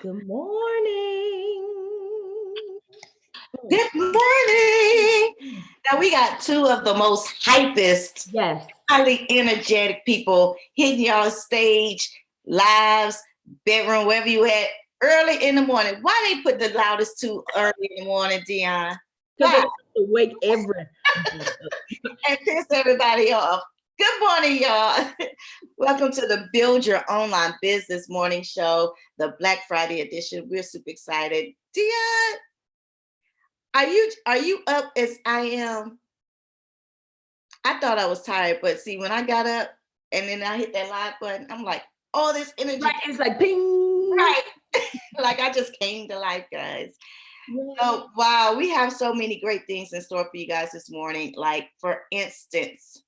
Good morning. Good morning. Now we got two of the most hypest, Yes. highly energetic people hitting y'all stage, lives, bedroom, wherever you at, early in the morning. Why they put the loudest two early in the morning, Dion? Because they Why? have to wake everybody up. And piss everybody off. Good morning, y'all. Welcome to the Build Your Online Business Morning Show, the Black Friday edition. We're super excited. Dion, are you up as I am? I thought I was tired, but see, when I got up and then I hit that live button, I'm like, oh, this energy. Right. It's like ping. Right. Like I just came to life, guys. Yeah. So, wow, we have so many great things in store for you guys this morning. Like, for instance,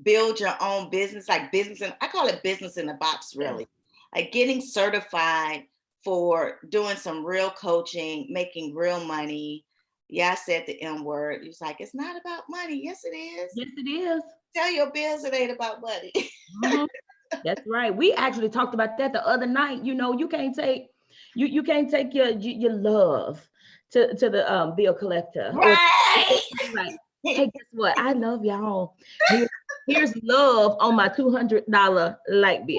build your own business, like business, and I call it business in the box, really. Like getting certified for doing some real coaching, making real money. Yeah, I said the M word. He was like, it's not about money. Yes, it is. Yes, it is. Tell your bills it ain't about money. Mhm. That's right. We actually talked about that the other night. You know, you can't take your love to the bill collector or Right. like, hey, guess what? I love y'all. Here's love on my $200 light bill.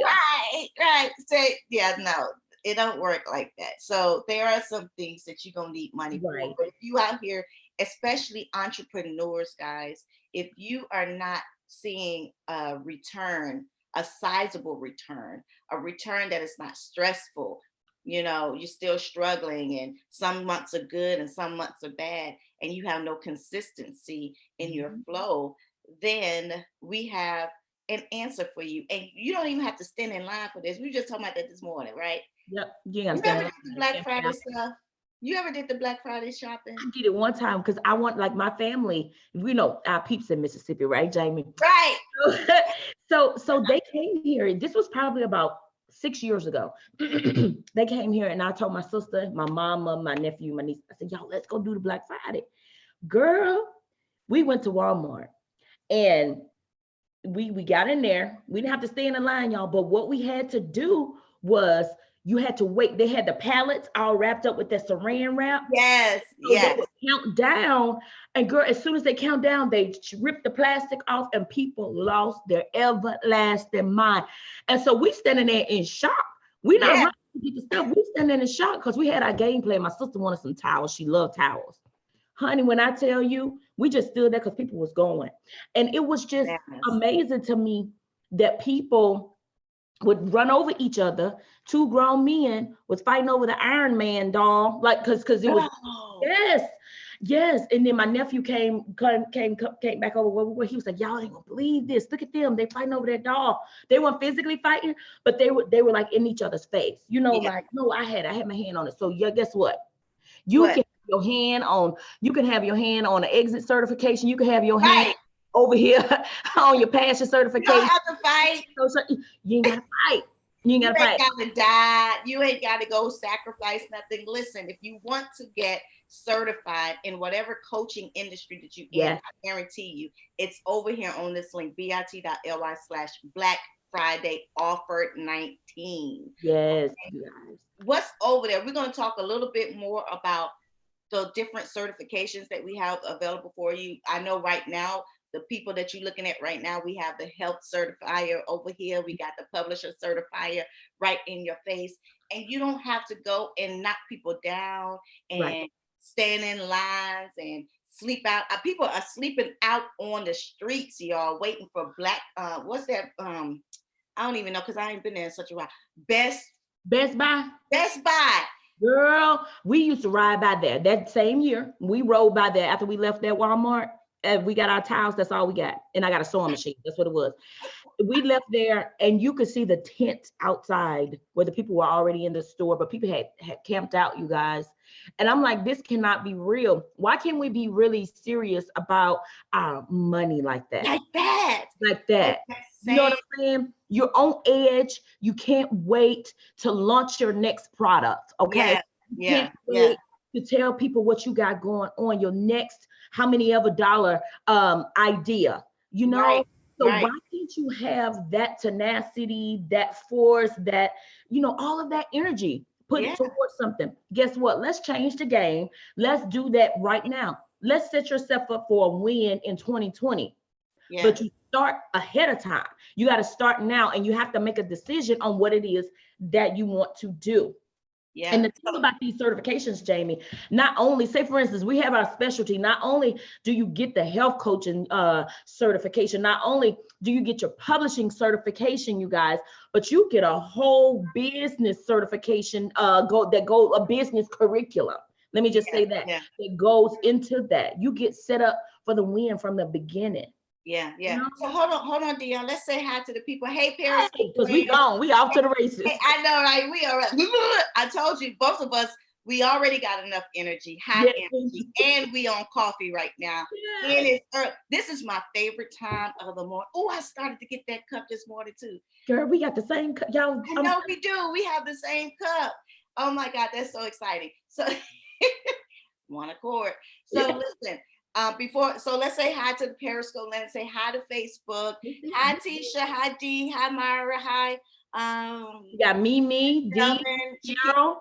Right. Say, yeah, no, it don't work like that. So there are some things that you're gonna need money for. Right. But if you out here, especially entrepreneurs, guys, if you are not seeing a return, a sizable return, a return that is not stressful, you're still struggling and some months are good and some months are bad, and you have no consistency in your Mhm. flow, then we have an answer for you. And you don't even have to stand in line for this. We were just talking about that this morning, right? Yep. You ain't You gotta stand ever in did line. the You Black can't Friday have. stuff? You ever did the Black Friday shopping? I did it one time because I want like my family. We know our peeps in Mississippi, right, Jamie? Right. So they came here. This was probably about 6 years ago. They came here, and I told my sister, my mama, my nephew, my niece. I said, "Y'all, let's go do the Black Friday." Girl, we went to Walmart, and we got in there. We didn't have to stay in the line, y'all. But what we had to do was you had to wait. They had the pallets all wrapped up with that saran wrap. Yes. So they Yes. would count down, and girl, as soon as they count down, they rip the plastic off, and people lost their everlasting mind. And so we standing there in shock. We not Yeah. running to get the stuff. We standing in shock because we had our game plan. My sister wanted some towels. She loved towels. Honey, when I tell you, we just stood there because people was going. And it was just Yes. amazing to me that people would run over each other. Two grown men was fighting over the Iron Man doll, like because it was. Oh. Yes, yes. And then my nephew came back over where he was like, "Y'all ain't gonna believe this. Look at them. They fighting over that doll. They weren't physically fighting, but they were like in each other's face. You know, Yeah. like no, I had my hand on it. So yeah, guess what? You What? can have your hand on. You can have your hand on an exit certification. You can have your hand Right. over here on your passion You don't certification. have to fight. You ain't gotta fight. You ain't You gotta ain't fight. got to die. You ain't got to go sacrifice nothing. Listen, if you want to get certified in whatever coaching industry that you in, Yes, I guarantee you, it's over here on this link, bit.ly/Black Friday offer 19. yes, you guys. What's over there? We're going to talk a little bit more about the different certifications that we have available for you. I know right now, the people that you're looking at right now, we have the health certifier over here. We got the publisher certifier right in your face. And you don't have to go and knock people down Right. and stand in lines and sleep out. People are sleeping out on the streets, y'all, waiting for black, what's that? I don't even know because I ain't been there in such a while. Best Best Buy. Best Buy. Girl, we used to ride by there. That same year, we rode by there after we left that Walmart. And we got our towels. That's all we got. And I got a sewing machine. That's what it was. We left there, and you could see the tents outside where the people were already in the store, but people had camped out, you guys. And I'm like, this cannot be real. Why can't we be really serious about our money like that? Like that. Like Like that. that You know same. what I'm saying? You're on edge. You can't wait to launch your next product. Okay. Yeah. You Yeah. can't Yeah. wait to tell people what you got going on, your next how many ever dollar idea. You Right. know? So Right. why can't you have that tenacity, that force, that, all of that energy, put it Yeah. towards something? Guess what? Let's change the game. Let's do that right now. Let's set yourself up for a win in 2020. Yeah. But you start ahead of time. You got to start now, and you have to make a decision on what it is that you want to do. And Yeah. the thing about these certifications, Jamie, not only, say for instance, we have our specialty, not only do you get the health coaching certification, not only do you get your publishing certification, you guys, but you get a whole business certification, a business curriculum. Let me just say that Yeah. it goes into that. You get set up for the win from the beginning. Yeah. You Yeah. know? So hold on, Dion. Let's say hi to the people. Hey, Paris. Because we gone, we off to the races. Hey, I know, right? We are. I told you, both of us, we already got enough energy, high energy, and we on coffee right now. Yes. And it's this is my favorite time of the morning. Oh, I started to get that cup this morning too. Girl, we got the same cup, y'all. I know we do. We have the same cup. Oh my God, that's so exciting. So one accord. So listen, so let's say hi to the Periscope. Let's say hi to Facebook. Hi Tisha. Hi Dee. Hi Myra. Hi. You got Mimi, Dee, Cheryl.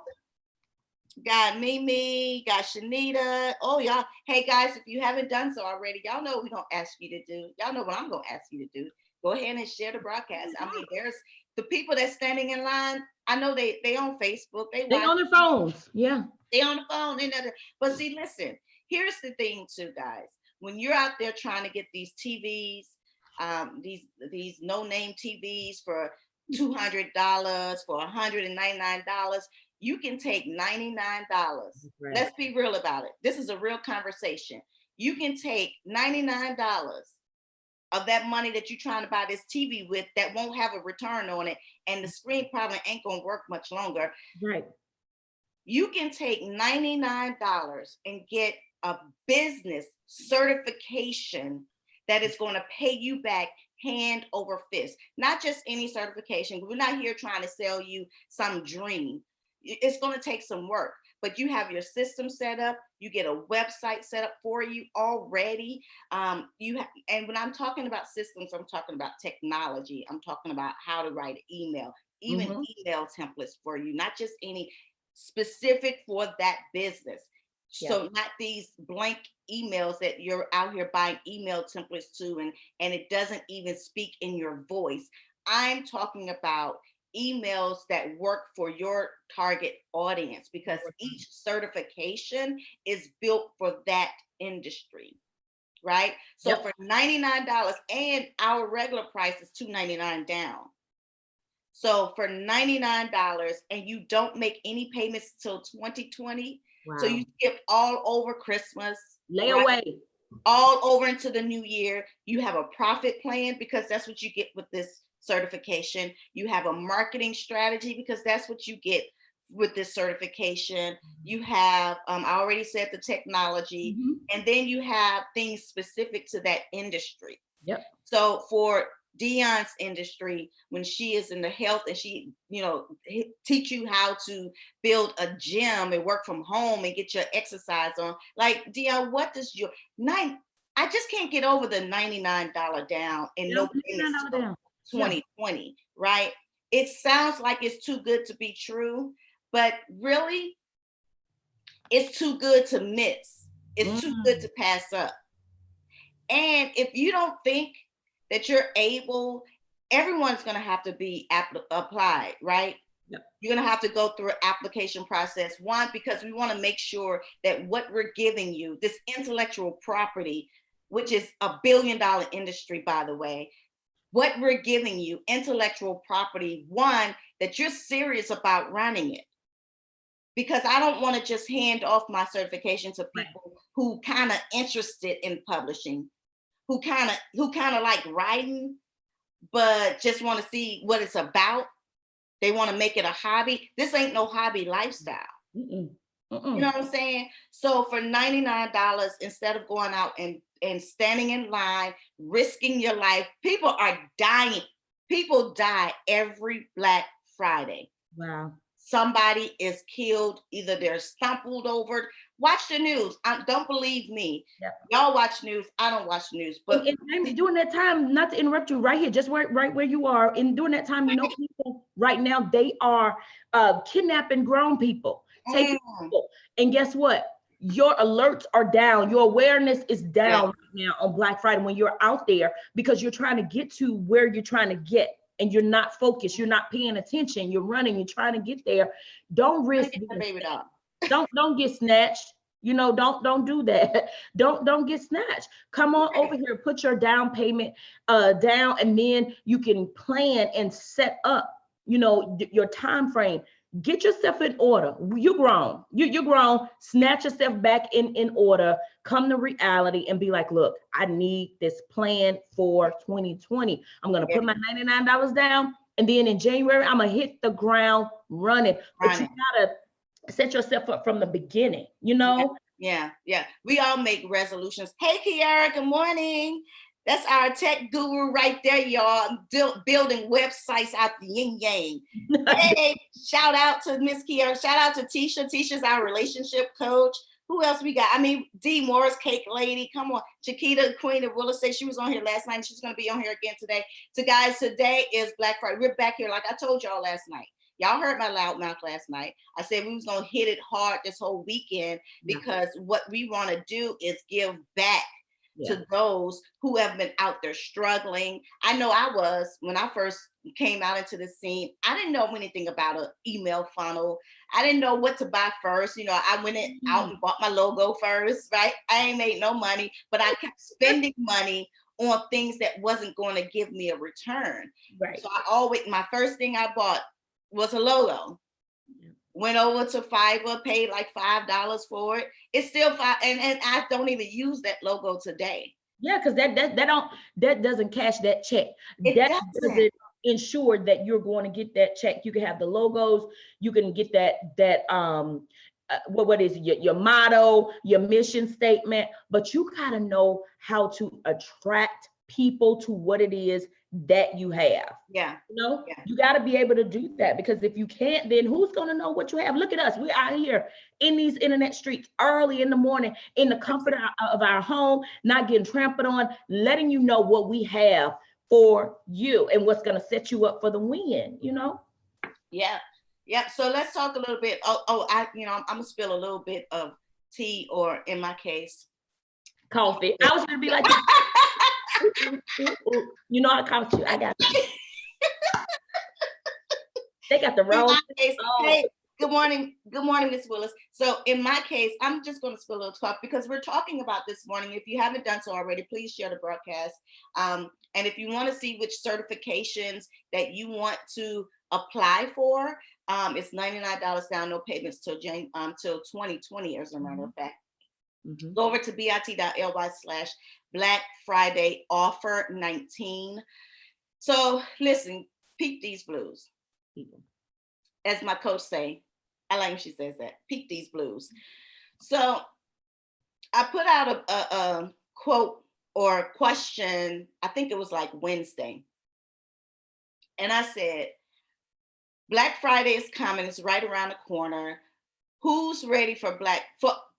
Got Mimi, got Shanita. Oh, y'all. Hey, guys, if you haven't done so already, y'all know what we're going to ask you to do. Y'all know what I'm going to ask you to do. Go ahead and share the broadcast. I mean, there's the people that's standing in line. I know they on Facebook. They on their phones. Yeah. They on the phone. But see, listen, here's the thing too, guys. When you're out there trying to get these TVs, these no-name TVs for $200, for $199, you can take $99. Right. Let's be real about it. This is a real conversation. You can take $99 of that money that you're trying to buy this TV with that won't have a return on it, and the screen probably ain't gonna work much longer. Right. You can take $99 and get a business certification that is going to pay you back hand over fist. Not just any certification. We're not here trying to sell you some dream. It's going to take some work, but you have your system set up. You get a website set up for you already. And when I'm talking about systems, I'm talking about technology. I'm talking about how to write an email, even email templates for you, not just any specific for that business. Yeah. So not these blank emails that you're out here buying email templates to, and it doesn't even speak in your voice. I'm talking about emails that work for your target audience, because each certification is built for that industry, right? So for $99, and our regular price is $299 down. So for $99, and you don't make any payments till 2020. Wow. So you skip all over Christmas. Layaway. Right? All over into the new year. You have a profit plan, because that's what you get with this certification. You have a marketing strategy, because that's what you get with this certification. You have, I already said the technology, and then you have things specific to that industry. Yep. So for Dion's industry, when she is in the health, and she, teach you how to build a gym and work from home and get your exercise on. Like, Dion, what does your I just can't get over the $99 down and no payments till 2020, right? It sounds like it's too good to be true, but really, it's too good to miss. It's too good to pass up. And if you don't think that you're able, everyone's going to have to be applied, right? Yep. You're going to have to go through an application process. One, because we want to make sure that what we're giving you, this intellectual property, which is $1 billion industry, by the way, what we're giving you, intellectual property, one, that you're serious about running it. Because I don't want to just hand off my certification to people who kind of interested in publishing, who kind of like writing, but just want to see what it's about. They want to make it a hobby. This ain't no hobby lifestyle. You know what I'm saying? So for $99, instead of going out and standing in line, risking your life, people are dying. People die every Black Friday. Wow. somebody is killed, either they're stumbled over. Watch the news. Don't believe me. Yeah. Y'all watch news. I don't watch news. But and James, during that time, not to interrupt you, right here, just right where you are, and during that time, you know, people right now, they are kidnapping grown people, taking people. And guess what? Your alerts are down. Your awareness is down right now on Black Friday when you're out there, because you're trying to get to where you're trying to get, and you're not focused. You're not paying attention. You're running. You're trying to get there. Don't risk. Don't get snatched. You know, don't do that. Don't get snatched. Come on over here, put your down payment down, and then you can plan and set up, you know, your time frame. Get yourself in order. You're grown. You're grown. Snatch yourself back in order. Come to reality and be like, look, I need this plan for 2020. I'm gonna put my $99 down, and then in January, I'm gonna hit the ground running. But you gotta set yourself up from the beginning, you know? Yeah. We all make resolutions. Hey, Kiara, good morning. That's our tech guru right there, y'all. Building websites out the yin yang. Hey, shout out to Miss Kiara. Shout out to Tisha. Tisha's our relationship coach. Who else we got? I mean, D Morris, Cake Lady. Come on. Chiquita, Queen of Willow, say she was on here last night. And she's going to be on here again today. So guys, today is Black Friday. We're back here like I told y'all last night. Y'all heard my loud mouth last night. I said we was going to hit it hard this whole weekend, because what we want to do is give back to those who have been out there struggling. I know I was, when I first came out into the scene, I didn't know anything about an email funnel. I didn't know what to buy first. You know, I went out and bought my logo first, right? I ain't made no money, but I kept spending money on things that wasn't going to give me a return. Right. So my first thing I bought was a logo. Went over to Fiverr, paid like $5 for it. It's still $5, and I don't even use that logo today. Yeah, because that doesn't cash that check. That doesn't ensure that you're going to get that check. You can have the logos, you can get that what is it, your motto, your mission statement, but you gotta know how to attract people to what it is that you have. You know, you got to be able to do that, because if you can't, then who's going to know what you have? Look at us. We're out here in these internet streets early in the morning, in the comfort of our home, not getting trampled on, letting you know what we have for you and what's going to set you up for the win, you know? Yeah. So let's talk a little bit. I'm going to spill a little bit of tea, or in my case, coffee. I was going to be like, you know, I caught you. I got you. They got the wrong. Hey, good morning, Miss Willis. So in my case, I'm just going to spill a little coffee, because we're talking about this morning. If you haven't done so already, please share the broadcast. And if you want to see which certifications that you want to apply for, it's $99 down, no payments till 2020, as a matter of fact. Go over to bit.ly/Black Friday offer 19. So listen, peep these blues. As my coach say, I like when she says that, peep these blues. So I put out a quote or question, I think it was like Wednesday. And I said, Black Friday is coming, it's right around the corner. Who's ready for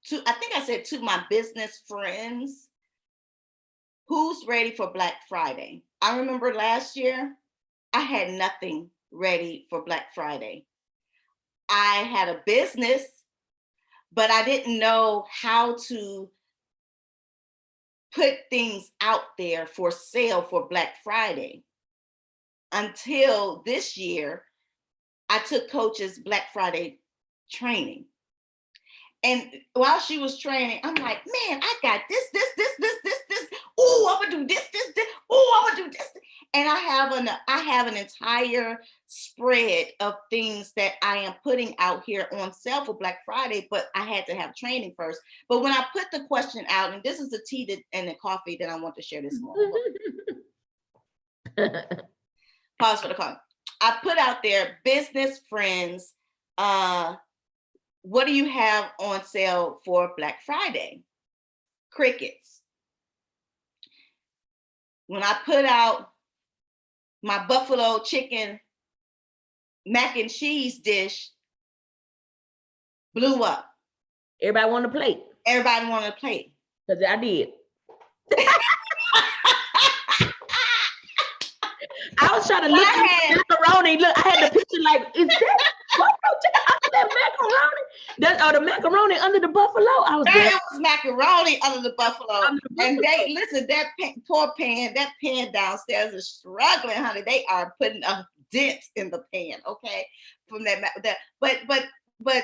I think I said to my business friends, who's ready for Black Friday? I remember last year, I had nothing ready for Black Friday. I had a business, but I didn't know how to put things out there for sale for Black Friday. Until this year, I took Coach's Black Friday training. And while she was training, I'm like, man, I got this. Oh, I'm gonna do this. Oh, I'm gonna do this. And I have an entire spread of things that I am putting out here on sale for Black Friday, but I had to have training first. But when I put the question out, and this is the tea and the coffee that I want to share this morning. Pause for the coffee. I put out there, business friends, what do you have on sale for Black Friday? Crickets. When I put out my buffalo chicken mac and cheese dish, blew up. Everybody want to play. Everybody wanted to play. Because I did. I was trying to look at macaroni. Look, I had the picture like, is that that macaroni? The macaroni under the buffalo. I was there. It was macaroni under the buffalo. And they listen, that poor pan, that pan downstairs is struggling, honey. They are putting a dent in the pan, okay? From that. But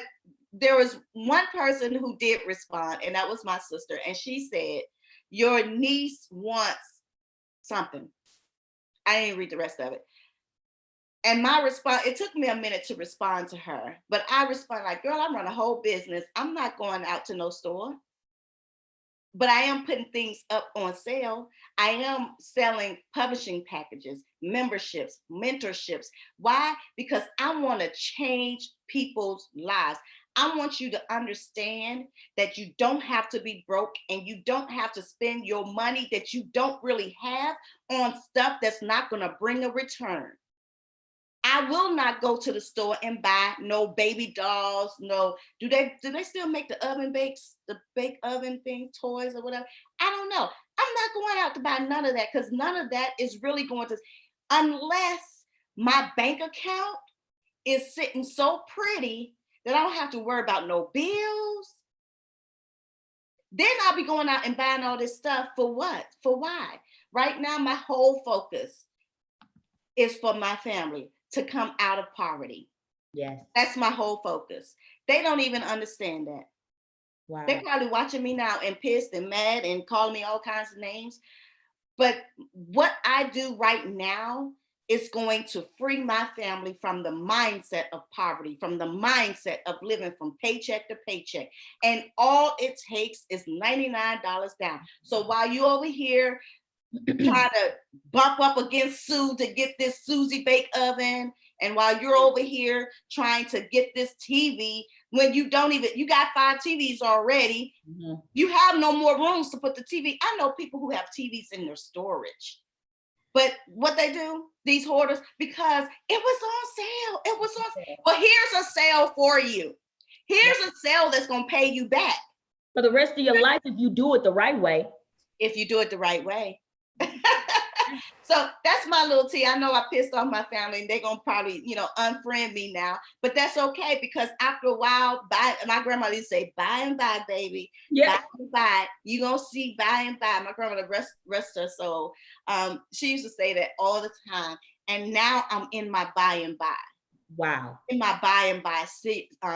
there was one person who did respond, and that was my sister. And she said, your niece wants something. I didn't read the rest of it. And my response, it took me a minute to respond to her, but I responded like, girl, I'm running a whole business. I'm not going out to no store, but I am putting things up on sale. I am selling publishing packages, memberships, mentorships. Why? Because I want to change people's lives. I want you to understand that you don't have to be broke and you don't have to spend your money that you don't really have on stuff that's not going to bring a return. I will not go to the store and buy no baby dolls. No, do they still make the bake oven thing, toys or whatever? I don't know. I'm not going out to buy none of that because none of that is really going to, unless my bank account is sitting so pretty that I don't have to worry about no bills. Then I'll be going out and buying all this stuff for what? For why? Right now, my whole focus is for my family to come out of poverty. Yes. That's my whole focus. They don't even understand that. Wow. They're probably watching me now and pissed and mad and calling me all kinds of names. But what I do right now is going to free my family from the mindset of poverty, from the mindset of living from paycheck to paycheck. And all it takes is $99 down. So while you over here trying to bump up against Sue to get this Susie bake oven, and while you're over here trying to get this TV, when you don't even, you got 5 TVs already, you have no more rooms to put the TV. I know people who have TVs in their storage. But what they do, these hoarders, because it was on sale. It was on sale. Well, here's a sale for you. Here's a sale that's going to pay you back for the rest of your life if you do it the right way. If you do it the right way. So that's my little tea. I know I pissed off my family and they're going to probably, unfriend me now, but that's okay because after a while, my grandmother used to say, by and by, baby. Yeah. By and by. You're going to see by and by. My grandmother, rest her soul. She used to say that all the time. And now I'm in my by and by. Wow. In my by and by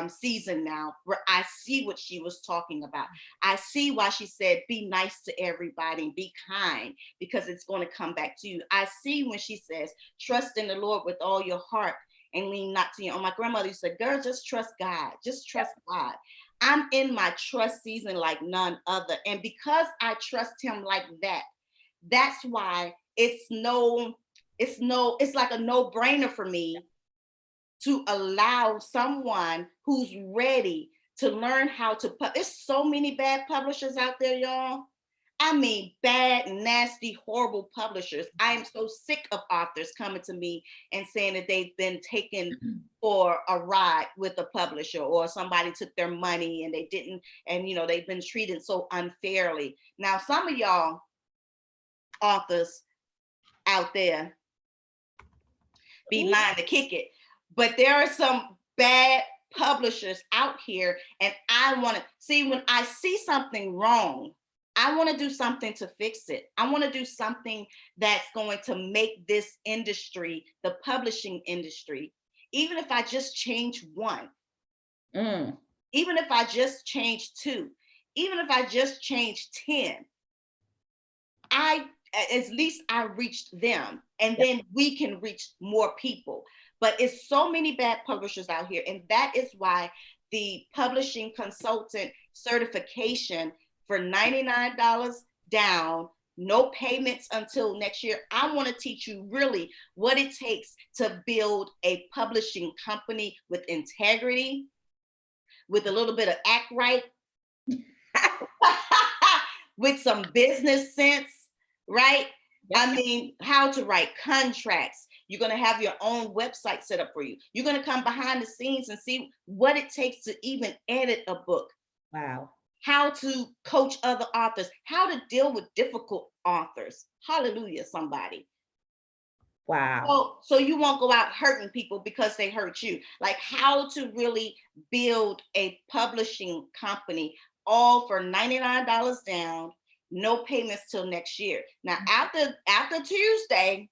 season now, where I see what she was talking about. I see why she said, be nice to everybody and be kind, because it's going to come back to you. I see when she says, trust in the Lord with all your heart and lean not to your own. My grandmother used to say, girl, just trust God. Just trust God. I'm in my trust season like none other. And because I trust him like that, that's why it's like a no-brainer for me to allow someone who's ready to learn how to there's so many bad publishers out there, y'all. I mean, bad, nasty, horrible publishers. I am so sick of authors coming to me and saying that they've been taken for a ride with a publisher, or somebody took their money and they didn't, and they've been treated so unfairly. Now, some of y'all authors out there be lying to kick it. But there are some bad publishers out here, and I want to see, when I see something wrong, I want to do something to fix it. I want to do something that's going to make this industry, the publishing industry, even if I just change one, even if I just change 2, even if I just change 10, at least I reached them, and then we can reach more people. But it's so many bad publishers out here. And that is why the publishing consultant certification for $99 down, no payments until next year. I want to teach you really what it takes to build a publishing company with integrity, with a little bit of act right, with some business sense, right? Yep. I mean, how to write contracts, You're going to have your own website set up for you. You're going to come behind the scenes and see what it takes to even edit a book. Wow. How to coach other authors, how to deal with difficult authors. Hallelujah, somebody. Wow. So you won't go out hurting people because they hurt you. Like how to really build a publishing company, all for $99 down, no payments till next year. Now after Tuesday,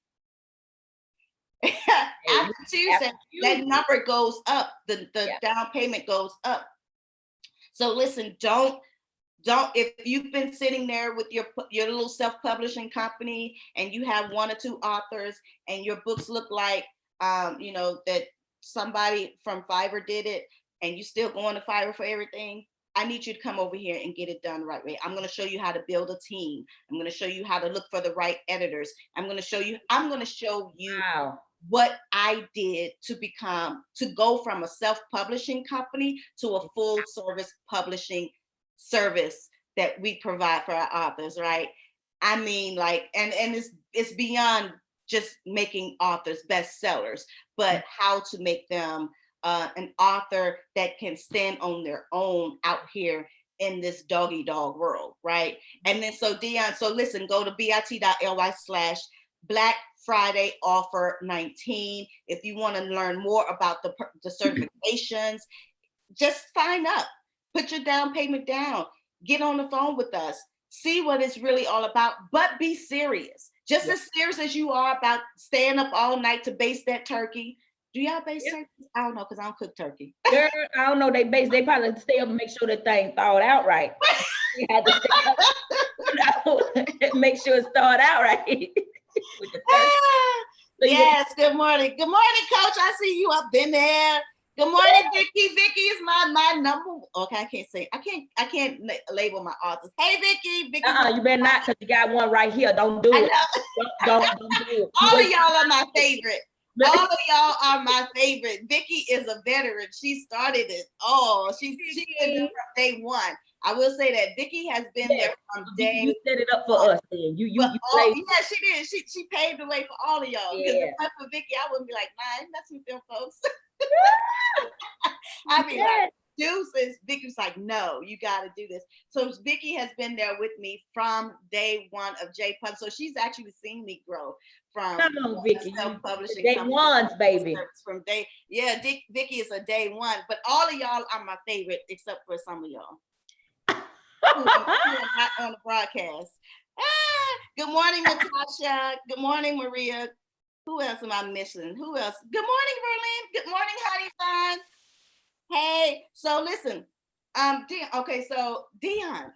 that number goes up. The down payment goes up. So listen, don't, if you've been sitting there with your little self-publishing company and you have 1 or 2 authors and your books look like, you know, that somebody from Fiverr did it and you still going to Fiverr for everything, I need you to come over here and get it done the right way. I'm going to show you how to build a team. I'm going to show you how to look for the right editors. I'm going to show you Wow. what I did to go from a self-publishing company to a full service publishing service that we provide for our authors, right? I mean, like, and it's beyond just making authors bestsellers, but how to make them an author that can stand on their own out here in this doggy dog world, right? And then so Dion, so listen, go to bit.ly/Black Friday offer 19. If you want to learn more about the certifications, just sign up, put your down payment down, get on the phone with us, see what it's really all about, but be serious. Just as serious as you are about staying up all night to baste that turkey. Do y'all baste turkey? I don't know, because I don't cook turkey. Girl, I don't know, they probably stay up and make sure the thing thawed out right. You had to stay up, make sure it thawed out right. With the yes, good morning. Good morning, Coach. I see you up in there. Good morning, Vicky. Vicky is my number. Okay, I can't label my authors. Hey, Vicky. You better not, because you got one right here. Don't do it. Don't do it. All of y'all are my favorite. All of y'all are my favorite. Vicky is a veteran. She started it all. She's been there from day one. I will say that Vicky has been there from day. You set it up for us, then. You yeah, she did. She paved the way for all of y'all. Because if it wasn't for Vicky, I wouldn't be like, nah, I ain't messing with them folks. I'd be like, deuces. Vicky's like, no, you got to do this. So Vicky has been there with me from day one of J-Pub. So she's actually seen me grow from self-publishing. Day ones, baby. From day, Vicky is a day one. But all of y'all are my favorite, except for some of y'all. Not on the broadcast. Good morning, Natasha. Good morning, Maria. Who else am I missing? Who else? Good morning, Berlin. Good morning, Honey Fun. Hey, so listen, Dion. Okay, so Dion.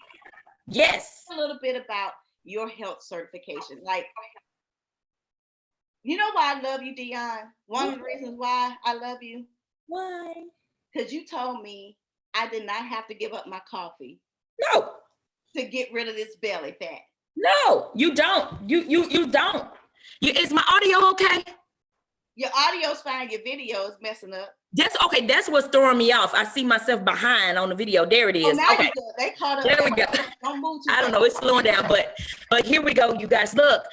Yes. A little bit about your health certification. Like, you know why I love you, Dion? One of the reasons why I love you. Why? Because you told me I did not have to give up my coffee. No. To get rid of this belly fat. No, you don't. You don't. Is my audio okay? Your audio's fine. Your video is messing up. That's okay. That's what's throwing me off. I see myself behind on the video. There it is. Oh, now okay. They caught up. There we go. Don't move too I don't know. It's slowing down, but here we go, you guys. Look,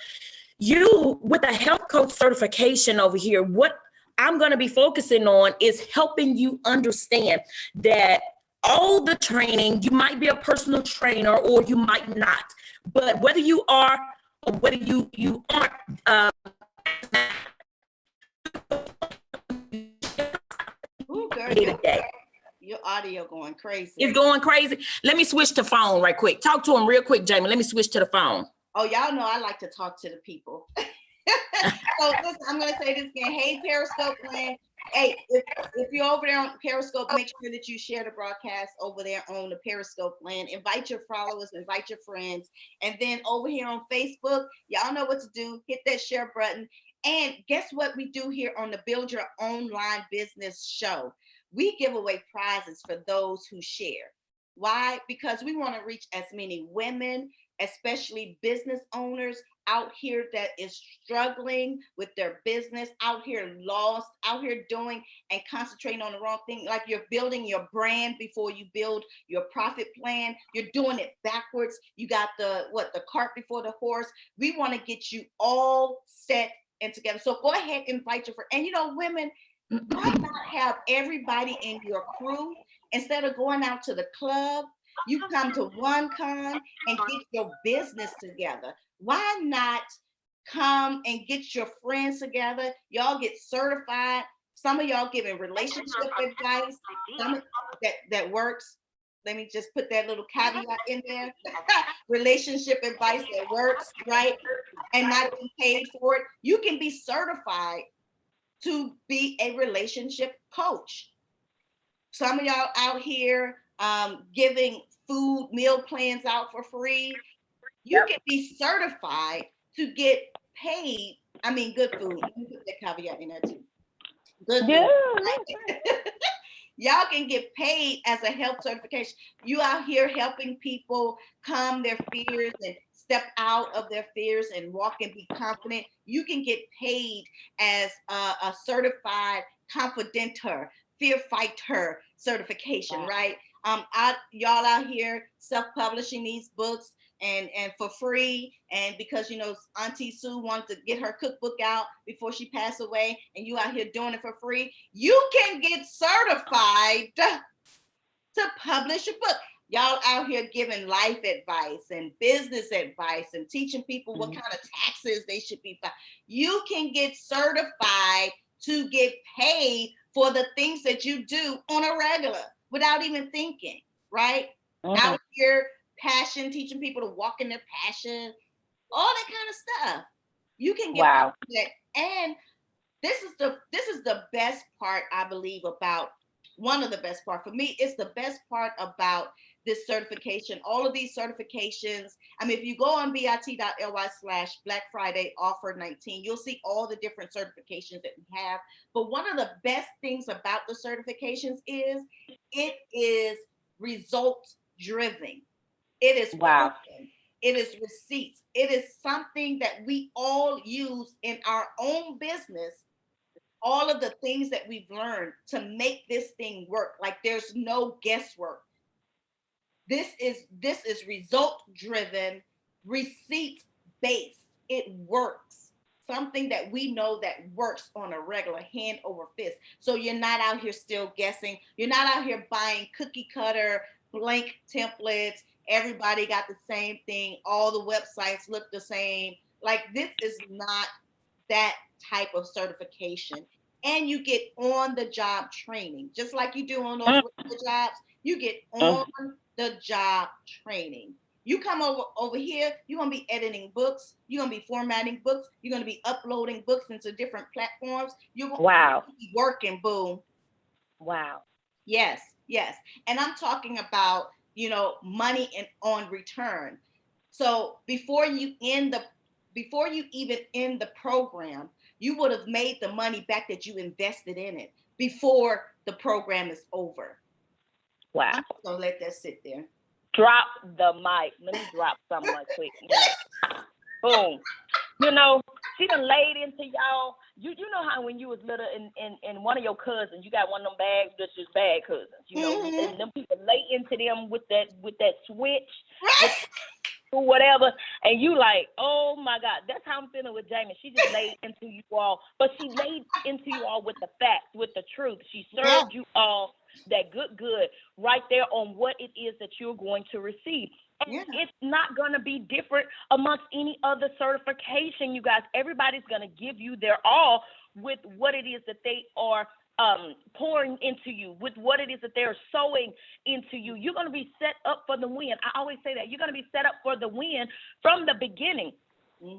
you with a health coach certification over here, what I'm going to be focusing on is helping you understand that all the training, you might be a personal trainer or you might not, but whether you are or whether you aren't, Ooh, girl, your audio going crazy. It's going crazy. Let me switch to phone right quick. Talk to him real quick, Jamie. Let me switch to the phone. Oh, y'all know I like to talk to the people. So listen, I'm going to say this again. Hey, Periscope Land. Hey, if you're over there on Periscope, make sure that you share the broadcast over there on the Periscope Land. Invite your followers, invite your friends. And then over here on Facebook, y'all know what to do. Hit that share button. And guess what we do here on the Build Your Online Business show? We give away prizes for those who share. Why? Because we want to reach as many women, especially business owners out here that is struggling with their business, out here lost, out here doing and concentrating on the wrong thing. Like you're building your brand before you build your profit plan. You're doing it backwards. You got the cart before the horse. We want to get you all set and together. So go ahead, invite your friend. And you know, women, why not have everybody in your crew instead of going out to the club? You come to one con and get your business together. Why not come and get your friends together? Y'all get certified. Some of y'all giving relationship advice. Some of that works. Let me just put that little caveat in there. Relationship advice that works, right? And not being paid for it. You can be certified to be a relationship coach. Some of y'all out here giving food meal plans out for free. You can be certified to get paid. I mean, good food. Let me put that caveat in there too. Good food. Right? Y'all can get paid as a health certification. You out here helping people calm their fears and step out of their fears and walk and be confident. You can get paid as a certified confidenter, fear fighter certification, right? Y'all out here self-publishing these books and for free, and because you know Auntie Sue wanted to get her cookbook out before she passed away, and you out here doing it for free, you can get certified to publish a book. Y'all out here giving life advice and business advice and teaching people what kind of taxes they should be filing. You can get certified to get paid for the things that you do on a regular without even thinking, right? Out here passion, teaching people to walk in their passion, all that kind of stuff. You can get that. And this is the best part, I believe, about one of the best part for me. It's the best part about this certification. All of these certifications. I mean, if you go on bit.ly/Black Friday offer 19, you'll see all the different certifications that we have. But one of the best things about the certifications is it is results driven. It is proven. It is receipts. It is something that we all use in our own business. All of the things that we've learned to make this thing work. Like there's no guesswork. This is result driven, receipt based. It works. Something that we know that works on a regular, hand over fist. So you're not out here still guessing. You're not out here buying cookie cutter blank templates. Everybody got the same thing. All the websites look the same. Like this is not that type of certification. And you get on the job training, just like you do on those jobs. You get on the job training. You come over here, you're gonna be editing books, you're gonna be formatting books, you're gonna be uploading books into different platforms. You're gonna be working, boom. Wow. Yes. And I'm talking about, you know, money on return. So before you even end the program, you would have made the money back that you invested in it before the program is over. Wow. I'm just gonna let that sit there. Drop the mic. Let me drop something right quick. Boom. You know, she done laid into y'all. You know how when you was little and one of your cousins, you got one of them bags that's just bad cousins, you know, and them people lay into them with that switch, or whatever, and you like, oh my God, that's how I'm feeling with Jamie. She just laid into you all, but she laid into you all with the facts, with the truth. She served you all that good right there on what it is that you're going to receive. And it's not going to be different amongst any other certification, you guys. Everybody's going to give you their all with what it is that they are pouring into you, with what it is that they're sowing into you. You're going to be set up for the win. I always say that. You're going to be set up for the win from the beginning.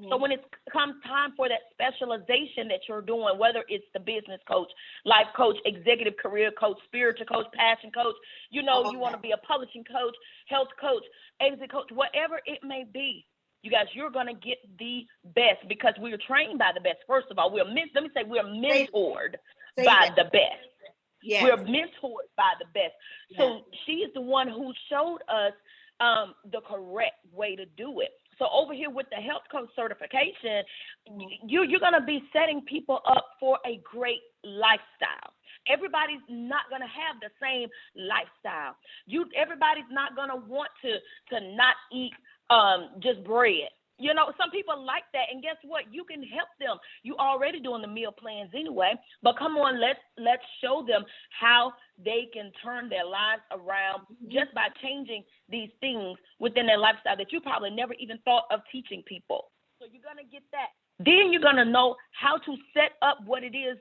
So when it comes time for that specialization that you're doing, whether it's the business coach, life coach, executive career coach, spiritual coach, passion coach, you know, you want to be a publishing coach, health coach, exit coach, whatever it may be, you guys, you're going to get the best because we are trained by the best. First of all, we're mentored by the best. Yes. We're mentored by the best. Yes. So she is the one who showed us the correct way to do it. So over here with the health coach certification, you're going to be setting people up for a great lifestyle. Everybody's not going to have the same lifestyle. Everybody's not going to want to not eat just bread. You know, some people like that, and guess what? You can help them. You already doing the meal plans anyway, but come on, let's show them how they can turn their lives around just by changing these things within their lifestyle that you probably never even thought of teaching people. So you're gonna get that. Then you're gonna know how to set up what it is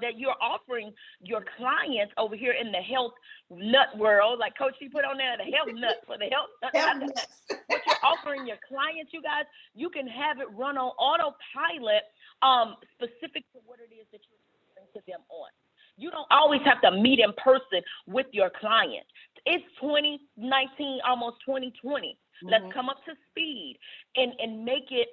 that you're offering your clients over here in the health nut world, like Coach C put on there, the health nuts for the health nuts. What you're offering your clients, you guys, you can have it run on autopilot, specific to what it is that you're offering to them on. You don't always have to meet in person with your client. It's 2019, almost 2020. Let's come up to speed and make it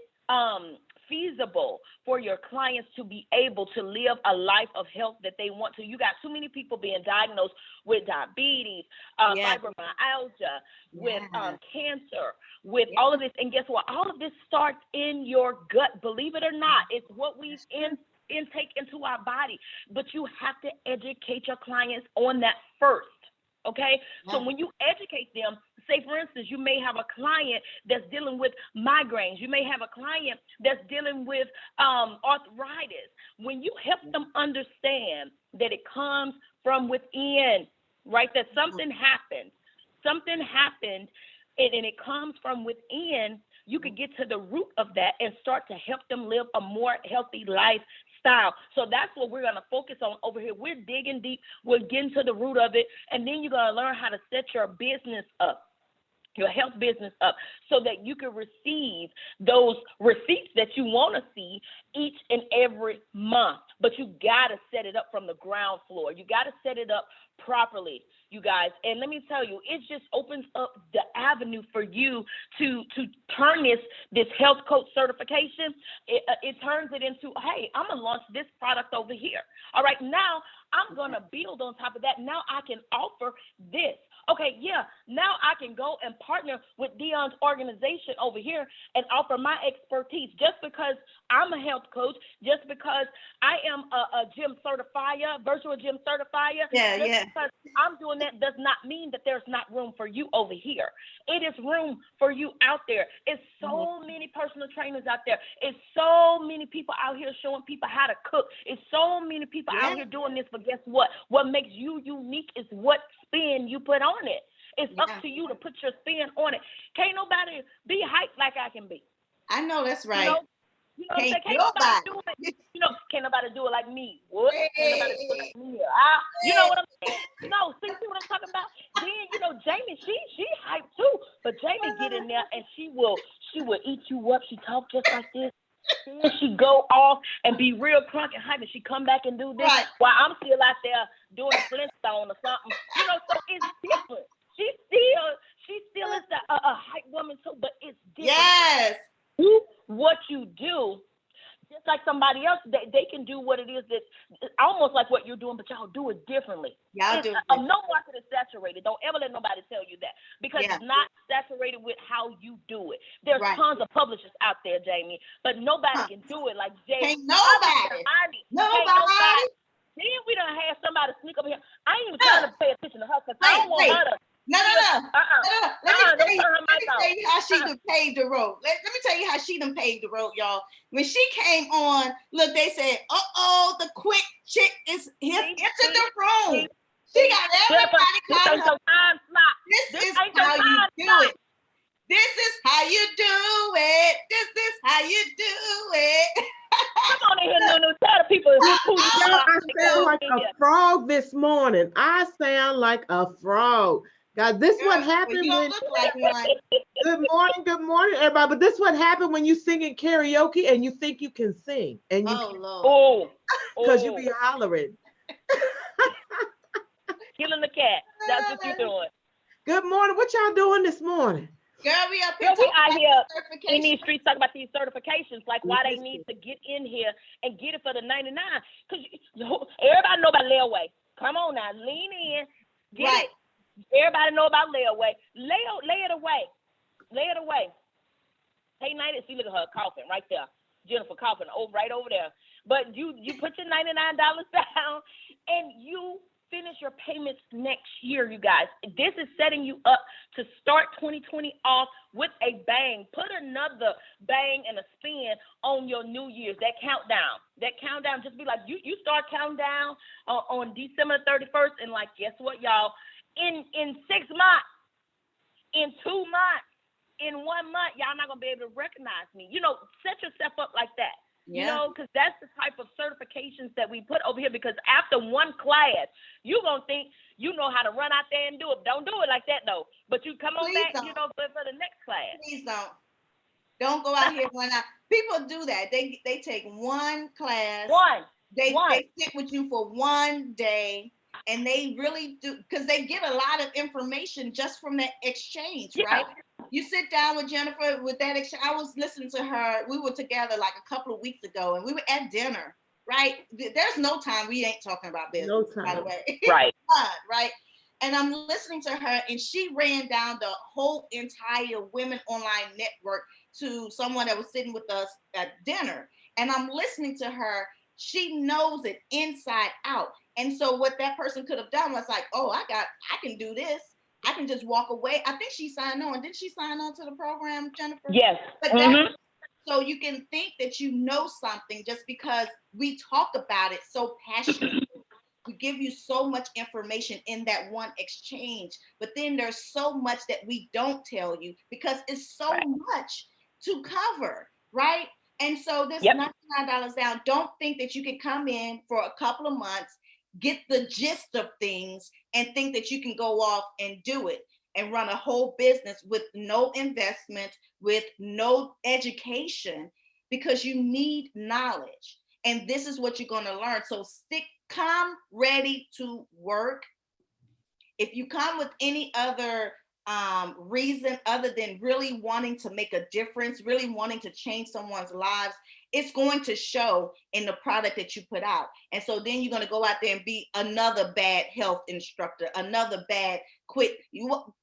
feasible for your clients to be able to live a life of health that they want to. You got too many people being diagnosed with diabetes, fibromyalgia, with cancer, with all of this. And guess what? All of this starts in your gut. Believe it or not, it's what we intake into our body. But you have to educate your clients on that first. Okay, so when you educate them, say for instance, you may have a client that's dealing with migraines. You may have a client that's dealing with arthritis. When you help them understand that it comes from within, right? That something happened, and it comes from within, you could get to the root of that and start to help them live a more healthy lifestyle. So that's what we're going to focus on over here. We're digging deep. We're getting to the root of it. And then you're going to learn how to set your business up, your health business up, so that you can receive those receipts that you want to see each and every month. But you got to set it up from the ground floor. You got to set it up properly, you guys. And let me tell you, it just opens up the avenue for you to turn this health coach certification. It turns it into, hey, I'm going to launch this product over here. All right, now I'm going to build on top of that. Now I can offer this. Okay, now I can go and partner with Dion's organization over here and offer my expertise. Just because I'm a health coach, just because I am a gym certifier, virtual gym certifier, because I'm doing that does not mean that there's not room for you over here. It is room for you out there. It's so many personal trainers out there. It's so many people out here showing people how to cook. It's so many people out here doing this, but guess what? What makes you unique is what spin you put on it. It's up to you to put your spin on it. Can't nobody be hyped like I can be. I know that's right. You know what I'm saying? Can't nobody do it. Can't nobody do it like me. What? Can't nobody do it like me. You know what I'm saying? No, see what I'm talking about? Then, Jamie, she hyped too. But Jamie get in there and she will eat you up. She talk just like this. Then she go off and be real crunk and hype, and she come back and do this while I'm still out there doing a Flintstone or something. So it's different. She still is a hype woman too, but it's different. Yes. Do what you do, just like somebody else, they can do what it is that almost like what you're doing, but y'all do it differently. Y'all do it. No market is saturated. Don't ever let nobody tell you that, because it's not saturated with how you do it. There's tons of publishers out there, Jamie, but nobody can do it like Jamie. Ain't nobody. Nobody. Then we done have somebody sneak up here. I ain't even trying to pay attention to her because I don't want her to. No. Let me tell you how she done paved the road. Let me tell you how she done paved the road, y'all. When she came on, look, they said, the quick chick is into the room. She got everybody calling her. This is how you do it. This is how you do it. This is how you do it. Come on in here, Nunu. Tell the people who you are. I sound like a frog this morning. I sound like a frog. God, this what happened when. Good morning, everybody. But this what happened when you sing in karaoke and you think you can sing, and you because you be hollering. Killing the cat. That's what you're doing. Good morning. What y'all doing this morning? Girl, we up here. We out here in these streets talking about these certifications, like why they need to get in here and get it for the 99. Because everybody know about layaway. Come on now, lean in, get it. Everybody know about layaway. Lay it away. Lay it away. Hey, 90, see, look at her coughing right there. Jennifer coughing right over there. But you put your $99 down and you finish your payments next year, you guys. This is setting you up to start 2020 off with a bang. Put another bang and a spin on your New Year's, that countdown. Just be like, you start counting down on December 31st, and like, guess what, y'all? In 6 months, in 2 months, in 1 month, y'all not going to be able to recognize me. Set yourself up like that. Yeah. Because that's the type of certifications that we put over here, because after one class, you're going to think you know how to run out there and do it. Don't do it like that, though. But you come on back, for the next class. Please don't. Don't go out here run out. People do that. They take one class. They stick with you for one day, and they really do, because they get a lot of information just from that exchange, right? You sit down with Jennifer with that exchange. I was listening to her. We were together like a couple of weeks ago, and we were at dinner, right? There's no time we ain't talking about business, no time. by the way. Right. Right. And I'm listening to her, and she ran down the whole entire Women Online Network to someone that was sitting with us at dinner. And I'm listening to her. She knows it inside out. And so what that person could have done was like, oh, I can do this. I can just walk away. I think she signed on. Didn't she sign on to the program, Jennifer? Yes. But so you can think that you know something just because we talk about it so passionately. We give you so much information in that one exchange, but then there's so much that we don't tell you because it's so much to cover, right? And so this $99 down, don't think that you can come in for a couple of months, get the gist of things, and think that you can go off and do it and run a whole business with no investment, with no education, because you need knowledge. And this is what you're going to learn. So come ready to work. If you come with any other reason other than really wanting to make a difference, really wanting to change someone's lives, it's going to show in the product that you put out. And so then you're going to go out there and be another bad health instructor, another bad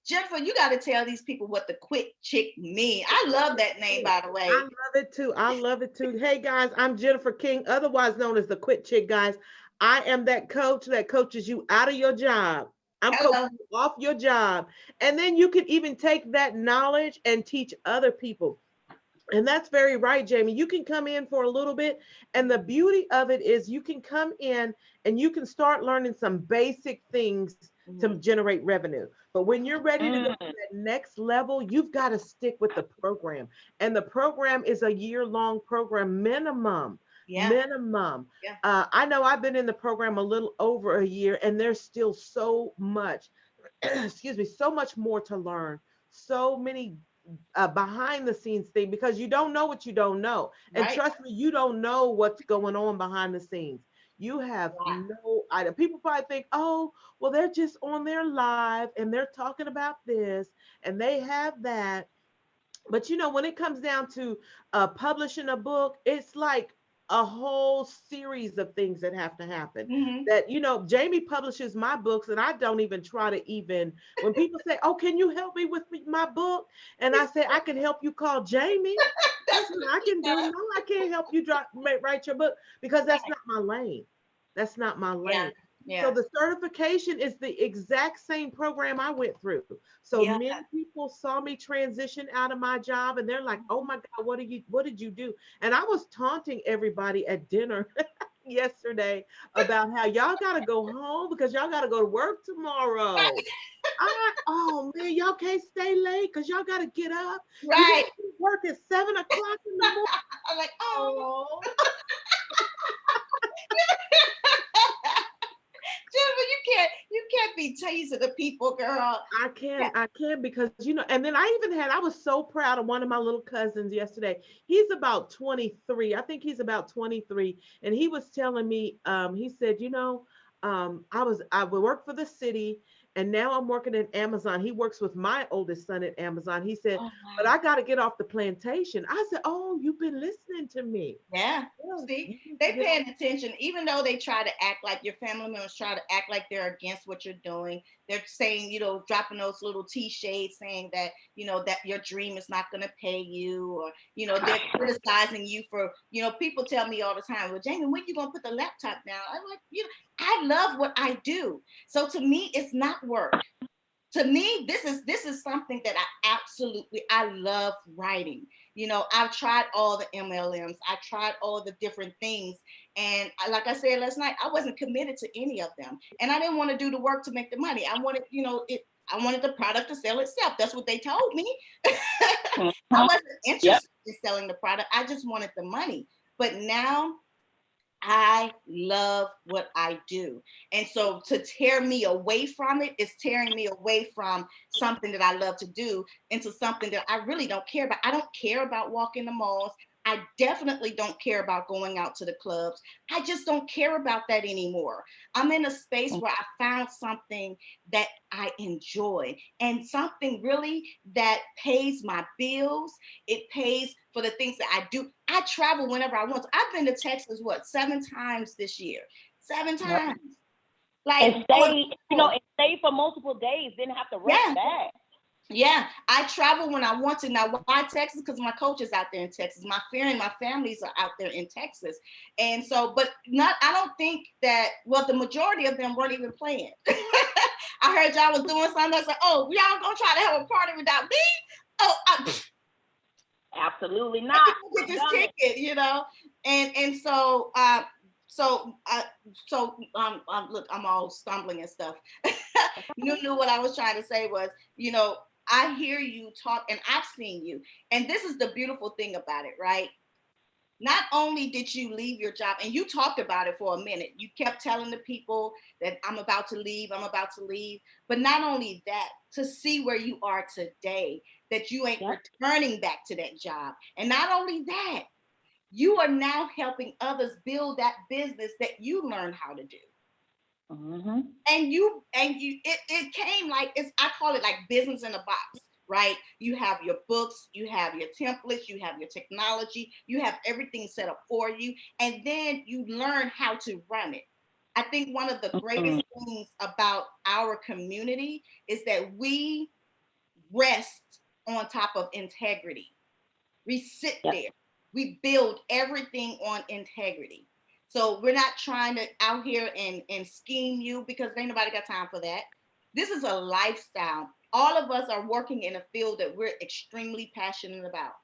Jennifer, you got to tell these people what the Quit Chick mean. I love that name, by the way. I love it too. Hey guys, I'm Jennifer King, otherwise known as the Quit Chick, guys. I am that coach that coaches you out of your job. I'm coaching you off your job. And then you can even take that knowledge and teach other people. And that's very right, Jamie. You can come in for a little bit. And the beauty of it is you can come in and you can start learning some basic things to generate revenue. But when you're ready to go to that next level, you've got to stick with the program. And the program is a year-long program minimum. Minimum. I know I've been in the program a little over a year, and there's still so much, so much more to learn. So many behind the scenes thing, because you don't know what you don't know. And trust me, you don't know what's going on behind the scenes. You have no idea. People probably think, oh, well, they're just on their live and they're talking about this and they have that. But when it comes down to publishing a book, it's like a whole series of things that have to happen. That, Jamie publishes my books, and I don't even try to when people say, oh, can you help me with my book? And I say, I can help you call Jamie. That's what I can do. No, I can't help you write your book, because that's not my lane. That's not my lane. So the certification is the exact same program I went through. So many people saw me transition out of my job, and they're like, oh my God, what did you do? And I was taunting everybody at dinner yesterday about how y'all got to go home because y'all got to go to work tomorrow. Oh man, y'all can't stay late because y'all got to get up. Right. You work at 7 o'clock in the morning. I'm like, oh. Jennifer, you can't be teasing the people, girl. I can't because and then I was so proud of one of my little cousins yesterday. He's about 23. I think he's about 23. And he was telling me, he said, I would work for the city, and now I'm working at Amazon. He works with my oldest son at Amazon. He said, but I got to get off the plantation. I said, oh, you've been listening to me. Yeah. See, they paying attention, even though they try to act like your family members try to act like they're against what you're doing. They're saying, dropping those little shades saying that, that your dream is not going to pay you, or, they're criticizing you for, people tell me all the time, well, Jamie, when you going to put the laptop down? I'm like, I love what I do. So to me, it's not work. To me, this is something that I love writing. You know, I've tried all the MLMs, I tried all the different things. And like I said last night, I wasn't committed to any of them. And I didn't want to do the work to make the money. I wanted, I wanted the product to sell itself. That's what they told me. I wasn't interested in selling the product. I just wanted the money. But now I love what I do. And so to tear me away from it is tearing me away from something that I love to do into something that I really don't care about. I don't care about walking the malls. I definitely don't care about going out to the clubs. I just don't care about that anymore. I'm in a space where I found something that I enjoy and something really that pays my bills. It pays for the things that I do. I travel whenever I want to. I've been to Texas, 7 times this year? 7 times. Like, and stay for multiple days, didn't have to rest back. Yeah, I travel when I want to. Now, why Texas? Because my coach is out there in Texas. My families are out there in Texas. And so, but I don't think that, the majority of them weren't even playing. I heard y'all was doing something. I was like, oh, y'all gonna try to have a party without me? Oh, absolutely not. Get this ticket, And so, look, I'm all stumbling and stuff. Knew what I was trying to say was, I hear you talk and I've seen you. And this is the beautiful thing about it, right? Not only did you leave your job, and you talked about it for a minute, you kept telling the people that I'm about to leave, but not only that, to see where you are today, that you ain't returning back to that job. And not only that, you are now helping others build that business that you learned how to do. Mm-hmm. And it came like, I call it like business in a box, right? You have your books, you have your templates, you have your technology, you have everything set up for you, and then you learn how to run it. I think one of the greatest things about our community is that we rest on top of integrity. We sit there, we build everything on integrity. So we're not trying to out here and scheme you, because ain't nobody got time for that. This is a lifestyle. All of us are working in a field that we're extremely passionate about.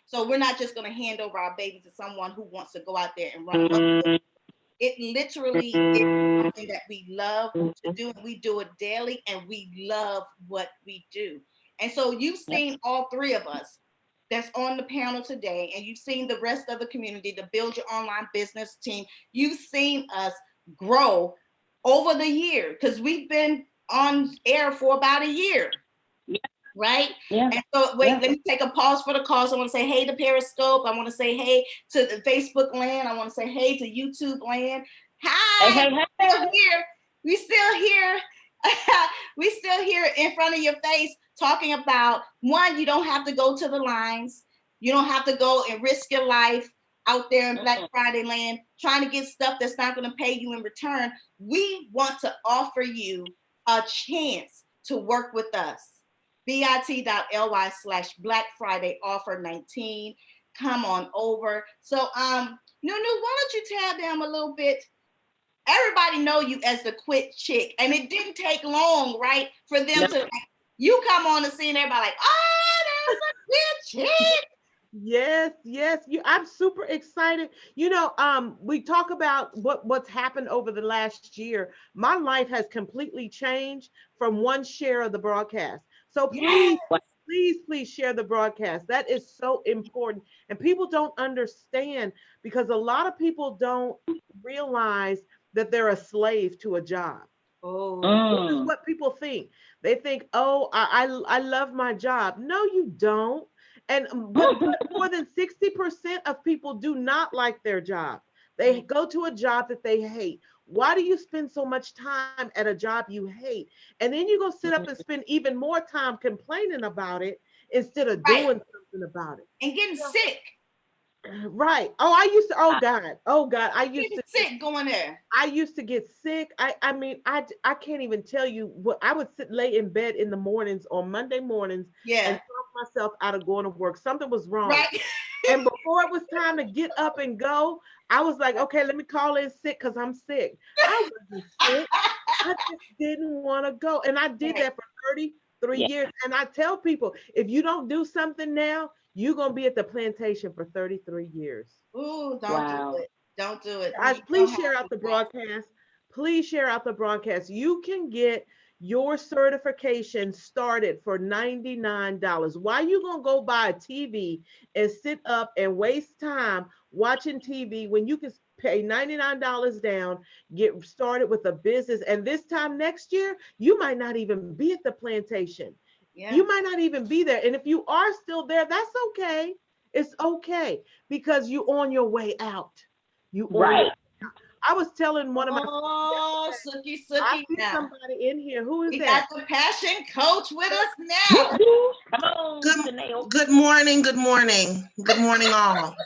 So we're not just going to hand over our baby to someone who wants to go out there and run. It literally is something that we love to do, and we do it daily, and we love what we do. And so you've seen all three of us that's on the panel today, and you've seen the rest of the community, the Build Your Online Business team. You've seen us grow over the year, because we've been on air for about a year, right? Yeah. And so let me take a pause for the calls. I want to say hey to Periscope. I want to say hey to the Facebook land. I want to say hey to YouTube land. Hi, hey. Still here. We still here. We still here in front of your face, talking about, one, you don't have to go to the lines. You don't have to go and risk your life out there in Black Friday land, trying to get stuff that's not going to pay you in return. We want to offer you a chance to work with us. bit.ly/Black Friday offer 19. Come on over. So, Nunu, why don't you tell them a little bit? Everybody know you as the Quit Chick, and it didn't take long, right, for them to, you come on the scene, everybody like, oh, there's a Quit Chick. Yes. I'm super excited. We talk about what's happened over the last year. My life has completely changed from one share of the broadcast. So please share the broadcast. That is so important. And people don't understand, because a lot of people don't realize that they're a slave to a job. This is what people think. They think, oh, I love my job. No, you don't. But more than 60% of people do not like their job. They go to a job that they hate. Why do you spend so much time at a job you hate? And then you go sit up and spend even more time complaining about it instead of doing something about it. And getting sick. Right. Oh, I used to, oh God, I used to get sick going there. I used to get sick. I mean, I can't even tell you what I would lay in bed in the mornings on Monday mornings and talk myself out of going to work. Something was wrong. Right. And before it was time to get up and go, I was like, okay, let me call in sick because I'm sick. I wasn't sick. I just didn't want to go. And I did that for 33 years. And I tell people, if you don't do something now, you're going to be at the plantation for 33 years. Ooh, do it. Don't do it. Guys, please share out the broadcast. Please share out the broadcast. You can get your certification started for $99. Why are you going to go buy a TV and sit up and waste time watching TV when you can pay $99 down, get started with a business, and this time next year, you might not even be at the plantation. Yeah. You might not even be there. And if you are still there, that's okay. It's okay because you're on your way out. I was telling one of my Suki I see somebody in here. Who is we that? We got the passion coach with us now. Come on, good morning, all.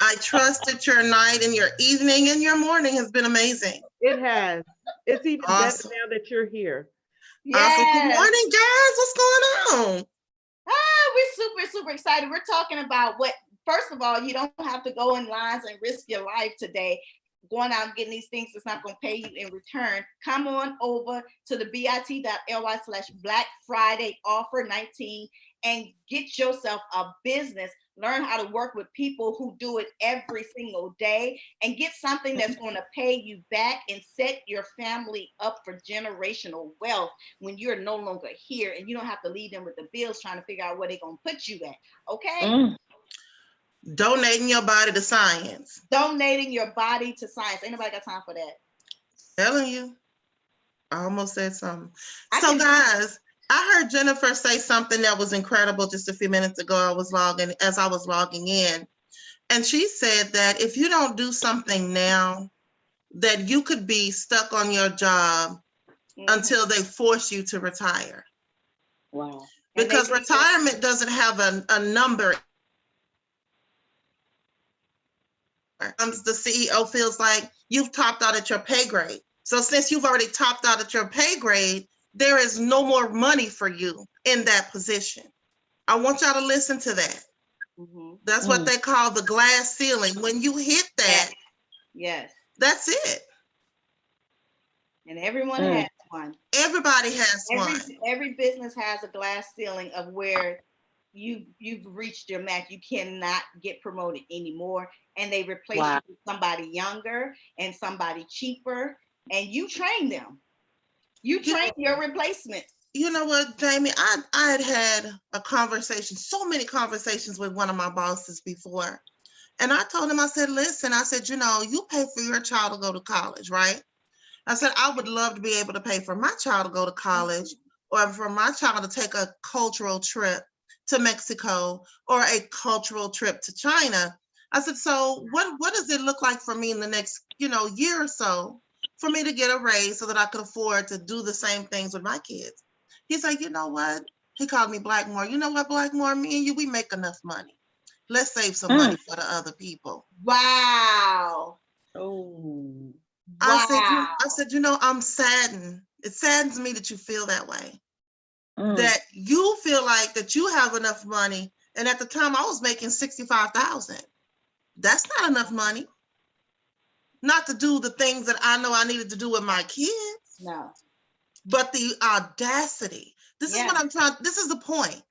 I trust that your night and your evening and your morning has been amazing. It has. It's even better now that you're here. Yes. Good morning, guys. What's going on? We're super excited. We're talking about first of all, you don't have to go in lines and risk your life today. Going out and getting these things that's not going to pay you in return. Come on over to the bit.ly/Black Friday offer 19 and get yourself a business. Learn how to work with people who do it every single day and get something that's going to pay you back and set your family up for generational wealth when you're no longer here and you don't have to leave them with the bills trying to figure out where they're going to put you at. Okay? Donating your body to science. Donating your body to science. Ain't nobody got time for that. Telling you. I almost said something. So guys, I heard Jennifer say something that was incredible just a few minutes ago. As I was logging in. And she said that if you don't do something now, that you could be stuck on your job until they force you to retire. Wow. Because retirement doesn't have a number. The CEO feels like you've topped out at your pay grade. So since you've already topped out at your pay grade, there is no more money for you in that position. I want y'all to listen to that. That's what they call the glass ceiling. When you hit that, that's it. And everyone has one. Everybody has one. Every business has a glass ceiling of where you've reached your max. You cannot get promoted anymore. And they replace you with somebody younger and somebody cheaper. And you train them. You train your replacement. You know what, Jamie? I had a conversation, so many conversations with one of my bosses before. And I told him, I said, listen, you pay for your child to go to college, right? I said, I would love to be able to pay for my child to go to college or for my child to take a cultural trip to Mexico or a cultural trip to China. I said, so what does it look like for me in the next, year or so for me to get a raise so that I could afford to do the same things with my kids? He's like, you know what? He called me Blackmore. You know what, Blackmore? Me and you, we make enough money. Let's save some money for the other people. Wow. Oh. I said, I'm saddened. It saddens me that you feel that way. That you feel like that you have enough money. And at the time I was making $65,000. That's not enough money. Not to do the things that I know I needed to do with my kids. No. But the audacity. This is what I'm trying. This is the point.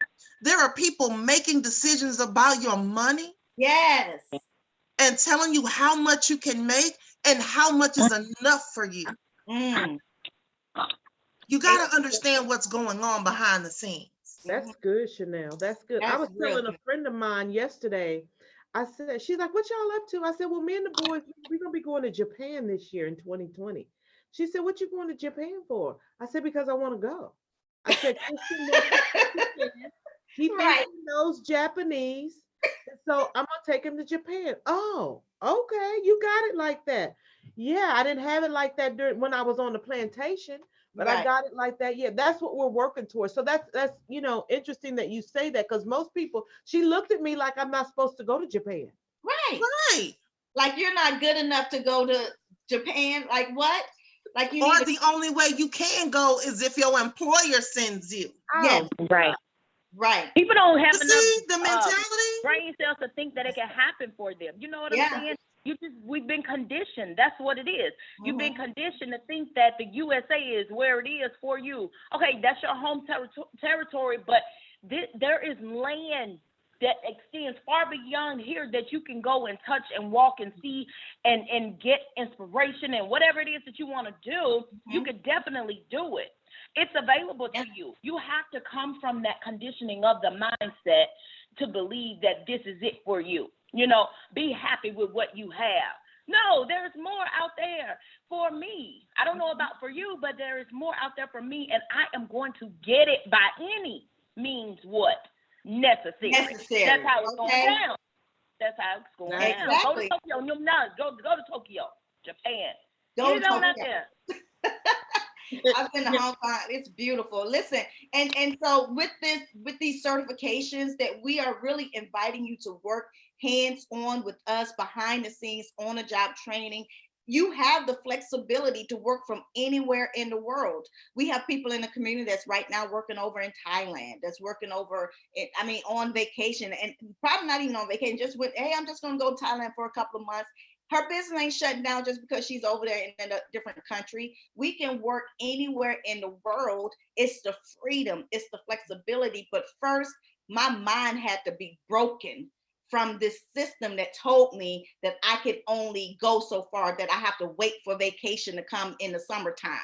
There are people making decisions about your money. Yes. And telling you how much you can make and how much is enough for you. You got to understand what's going on behind the scenes. That's good, Chanel. That's good. I was telling a friend of mine yesterday, I said, she's like, what y'all up to? I said, well, me and the boys, we're going to be going to Japan this year in 2020. She said, what you going to Japan for? I said, because I want to go. I said, he thinks he knows Japanese. So I'm going to take him to Japan. Oh, okay. You got it like that. Yeah, I didn't have it like that when I was on the plantation. But I got it like that. Yeah, that's what we're working towards. So that's interesting that you say that, because most people, she looked at me like I'm not supposed to go to Japan. Right. Like you're not good enough to go to Japan. Like what? Like the only way you can go is if your employer sends you. Yes. Right. Right. People don't have You enough see the mentality? brain cells to think that it can happen for them. You know what Yeah. I'm saying? We've been conditioned. That's what it is. You've been Mhm. conditioned to think that the USA is where it is for you. Okay, that's your home territory, but there is land that extends far beyond here that you can go and touch and walk and see and get inspiration and whatever it is that you want to do, you could definitely do it. It's available to you. You have to come from that conditioning of the mindset to believe that this is it for you. You know, be happy with what you have. No, there's more out there for me. I don't know about for you, but there is more out there for me, and I am going to get it by any means what? Necessary. That's how it's going down. That's how it's going down. Go to Tokyo. Go to Tokyo, Japan. Go to Tokyo. I've been to Hong Kong. It's beautiful. Listen, and so with these certifications that we are really inviting you to work hands-on with us, behind the scenes, on the job training. You have the flexibility to work from anywhere in the world. We have people in the community that's right now working over in Thailand, that's working over, on vacation, and probably not even on vacation, just with, hey, I'm just going to go to Thailand for a couple of months. Her business ain't shutting down just because she's over there in a different country. We can work anywhere in the world. It's the freedom, it's the flexibility. But first, my mind had to be broken from this system that told me that I could only go so far, that I have to wait for vacation to come in the summertime,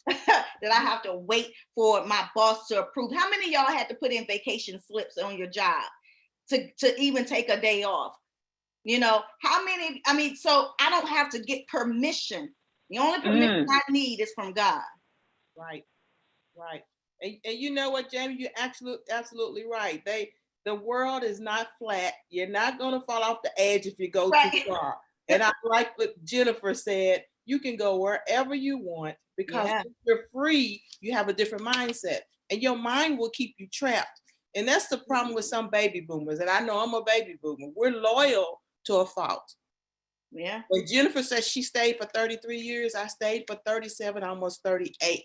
that I have to wait for my boss to approve. How many of y'all had to put in vacation slips on your job to even take a day off? You know, how many? So I don't have to get permission. The only permission I need is from God. Right. And you know what, Jamie, you're absolutely right. The world is not flat. You're not going to fall off the edge if you go too far. And I like what Jennifer said, you can go wherever you want, because if you're free, you have a different mindset, and your mind will keep you trapped. And that's the problem with some baby boomers. And I know I'm a baby boomer. We're loyal to a fault. Yeah. When Jennifer says she stayed for 33 years, I stayed for 37, almost 38.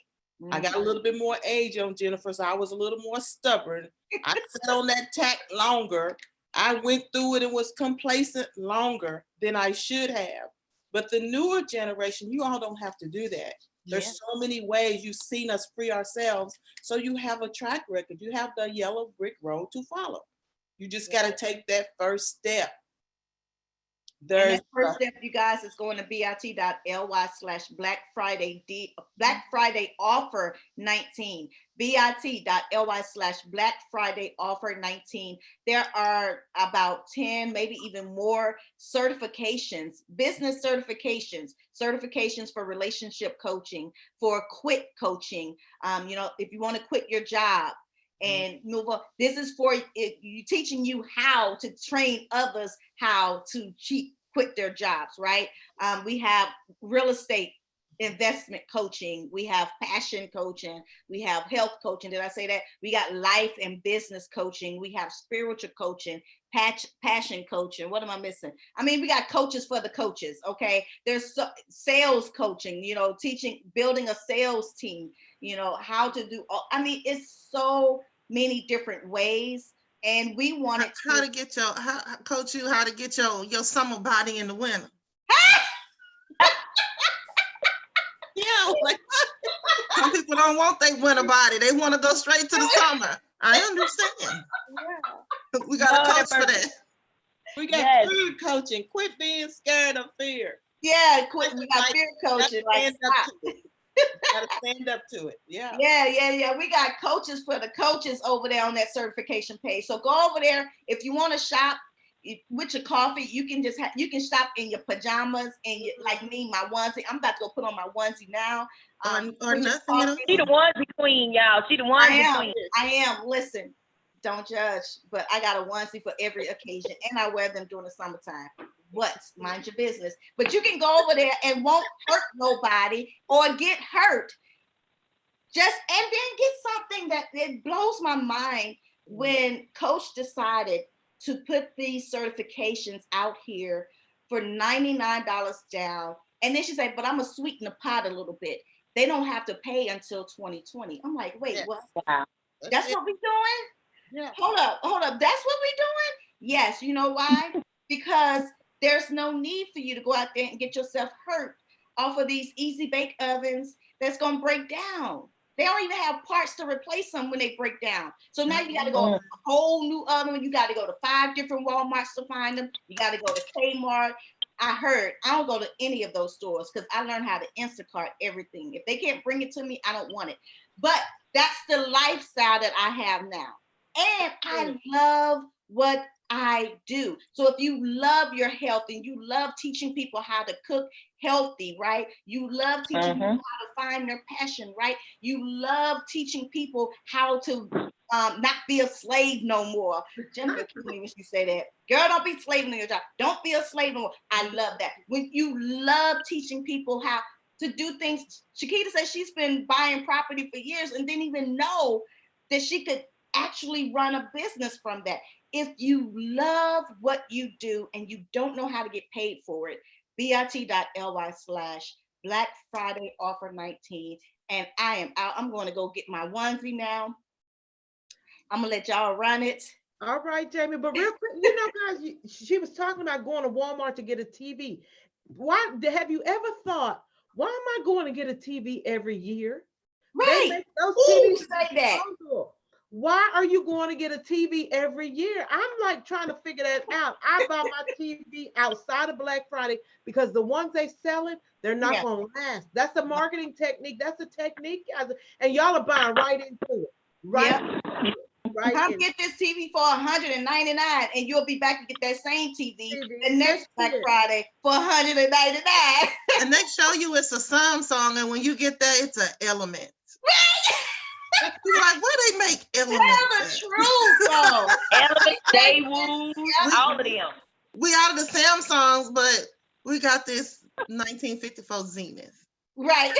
I got a little bit more age on Jennifer, so I was a little more stubborn. I sat on that tack longer. I went through it and was complacent longer than I should have. But the newer generation, you all don't have to do that. There's so many ways. You've seen us free ourselves. So you have a track record. You have the yellow brick road to follow. You just got to take that first step. And that first step, you guys, is going to bit.ly/Black Friday offer 19. bit.ly/Black Friday offer 19. There are about 10, maybe even more certifications, business certifications for relationship coaching, for quit coaching. If you want to quit your job and move on, this is for you, teaching you how to train others how to quit their jobs, right? We have real estate investment coaching, we have passion coaching, we have health coaching. Did I say that? We got life and business coaching, we have spiritual coaching, passion coaching. What am I missing? We got coaches for the coaches, okay? There's sales coaching, teaching, building a sales team, how to do, it's so many different ways. And we wanted how to get your summer body in the winter. Some people don't want their winter body. They want to go straight to the summer. I understand. We got a coach for that. We got food coaching. Quit being scared of fear. Yeah, we got fear coaching. Gotta stand up to it. Yeah. We got coaches for the coaches over there on that certification page. So go over there if you want to shop with your coffee. You can you can shop in your pajamas and like me, my onesie. I'm about to go put on my onesie now. Or nothing. She the onesie queen, y'all. She the onesie queen. I am. Listen, don't judge, but I got a onesie for every occasion, and I wear them during the summertime. What? Mind your business. But you can go over there and won't hurt nobody or get hurt. And then get something that it blows my mind when Coach decided to put these certifications out here for $99 down. And then she said, but I'm gonna sweeten the pot a little bit. They don't have to pay until 2020. I'm like, wait, what? Wow. That's what we're doing? Yeah. Hold up. That's what we're doing? Yes. You know why? Because there's no need for you to go out there and get yourself hurt off of these easy bake ovens that's going to break down. They don't even have parts to replace them when they break down. So now you got to go to a whole new oven. You got to go to 5 different Walmarts to find them. You got to go to Kmart. I don't go to any of those stores because I learned how to Instacart everything. If they can't bring it to me, I don't want it. But that's the lifestyle that I have now. And I love what I do. So if you love your health and you love teaching people how to cook healthy, right? You love teaching people how to find their passion, right? You love teaching people how to not be a slave no more. Jennifer killed me when she said that. Girl, don't be slaving in your job. Don't be a slave no more. I love that. When you love teaching people how to do things. Chiquita says she's been buying property for years and didn't even know that she could actually run a business from that. If you love what you do and you don't know how to get paid for it, bit.ly/Black Friday offer 19. And I am out. I'm going to go get my onesie now. I'm going to let y'all run it. All right, Jamie. But real quick, you know, guys, she was talking about going to Walmart to get a TV. Why have you ever thought, why am I going to get a TV every year? Right. They make those Ooh, TVs say that. Why are you going to get a TV every year? I'm like trying to figure that out. I buy my TV outside of Black Friday because the ones they selling, they're not going to last. That's a marketing technique. That's a technique. And y'all are buying right into it. Right. Right. Come get this TV for $199 and you'll be back to get that same TV the next Black Friday for $199. And they show you it's a Samsung, and when you get there, it's an Element. You're like, where they make Elements? Tell the truth, though. Element, Daewoo, all of them. We out of the Samsungs, but we got this 1954 Zenith. Right.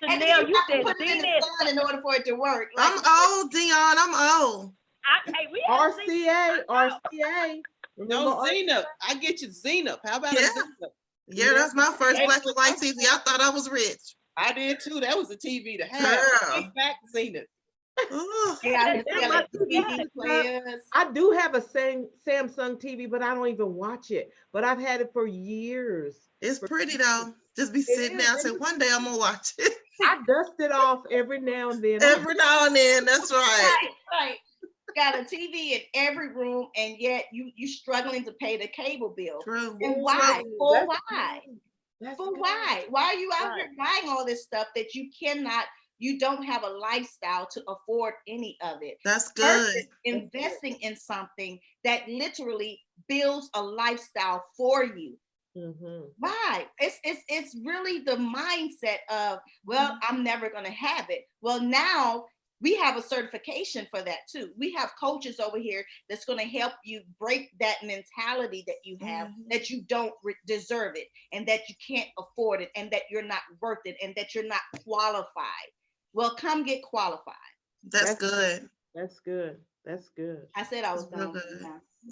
And Now you said put it in the sun in order for it to work. Like, I'm old, Dion. I'm old. RCA. No, Zenith. I get you Zenith. How about a Zenith? Yeah, that's my first black and white TV. I thought I was rich. I did too. That was a TV to have. Big back Zenith. I do have a Samsung TV, but I don't even watch it. But I've had it for years. It's pretty though. Just be sitting there and say, one day I'm gonna watch it. I dust it off every now and then. Every now and then, that's right. Right. Got a TV in every room, and yet you struggling to pay the cable bill. True. And why? For why? For why? Why are you out here buying all this stuff that you don't have a lifestyle to afford any of it? That's good. Investing in something that literally builds a lifestyle for you. Mm-hmm. Why? It's really the mindset of, well, I'm never going to have it. Well, now we have a certification for that too. We have coaches over here that's going to help you break that mentality that you have, that you don't deserve it, and that you can't afford it, and that you're not worth it, and that you're not qualified. Well, come get qualified. That's good. That's good. That's good. I said I was done.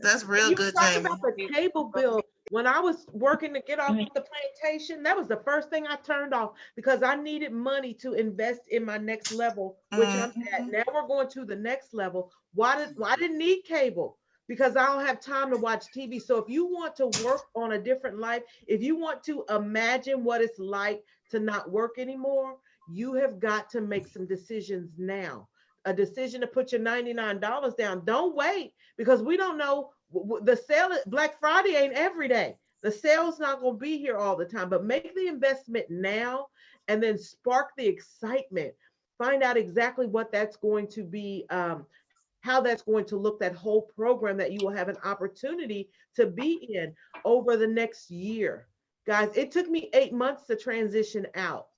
That's real good, Jamie. About the cable bill. When I was working to get off the plantation, that was the first thing I turned off because I needed money to invest in my next level, which I'm at. Now we're going to the next level. Why didn't need cable? Because I don't have time to watch TV. So if you want to work on a different life, if you want to imagine what it's like to not work anymore, you have got to make some decisions now. A decision to put your $99 down. Don't wait, because we don't know. The sale, Black Friday ain't every day. The sale's not going to be here all the time, but make the investment now and then spark the excitement. Find out exactly what that's going to be, how that's going to look, that whole program that you will have an opportunity to be in over the next year. Guys, it took me 8 months to transition out.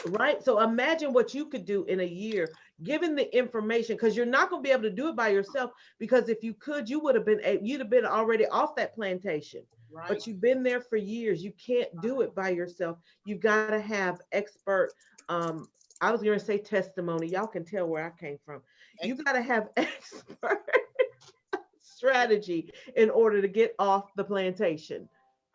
Right? So imagine what you could do in a year, given the information, because you're not going to be able to do it by yourself, because if you could, you'd have been already off that plantation. Right. But you've been there for years. You can't do it by yourself. You've got to have expert, I was going to say testimony. Y'all can tell where I came from. You got to have expert strategy in order to get off the plantation.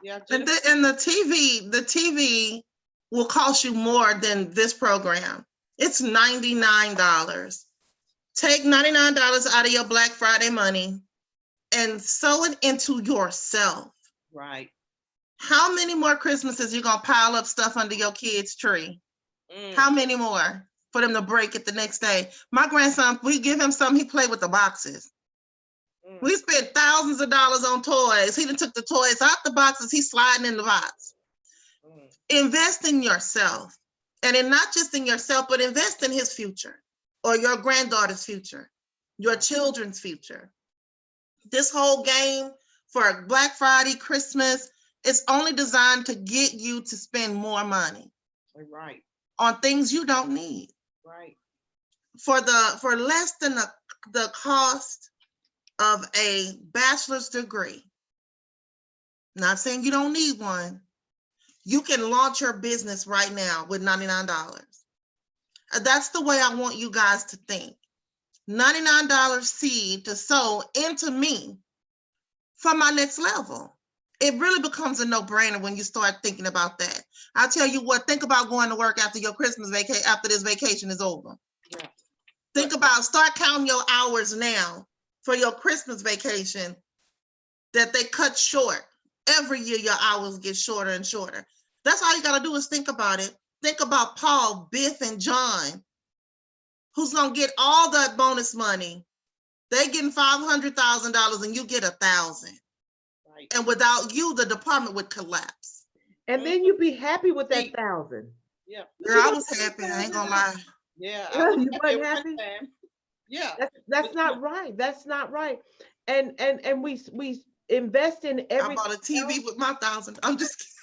Yeah. And the TV will cost you more than this program. It's $99. Take $99 out of your Black Friday money and sow it into yourself. Right. How many more Christmases you gonna pile up stuff under your kid's tree? How many more for them to break it the next day? My grandson, we give him something, he played with the boxes. We spent thousands of dollars on toys. He done took the toys out the boxes, he's sliding in the box. Invest in yourself. And in not just in yourself, but invest in his future or your granddaughter's future, your children's future. This whole game for Black Friday, Christmas, it's only designed to get you to spend more money. Right. On things you don't need. Right. For less than the cost of a bachelor's degree. Not saying you don't need one. You can launch your business right now with $99. That's the way I want you guys to think. $99 seed to sow into me for my next level. It really becomes a no-brainer when you start thinking about that. I'll tell you what, think about going to work after your Christmas vacation, after this vacation is over. Yeah. Think about, start counting your hours now for your Christmas vacation that they cut short. Every year your hours get shorter and shorter. That's all you gotta do is think about it. Think about Paul, Biff, and John, who's gonna get all that bonus money. They getting $500,000 and you get $1,000. Right. And without you, the department would collapse. And then you'd be happy with that $1,000. Yeah. Girl, I was happy, I ain't gonna lie. Yeah. You weren't happy? Yeah. That's not right. That's not right. And we invest in everything. I bought a TV with my $1,000. I'm just kidding.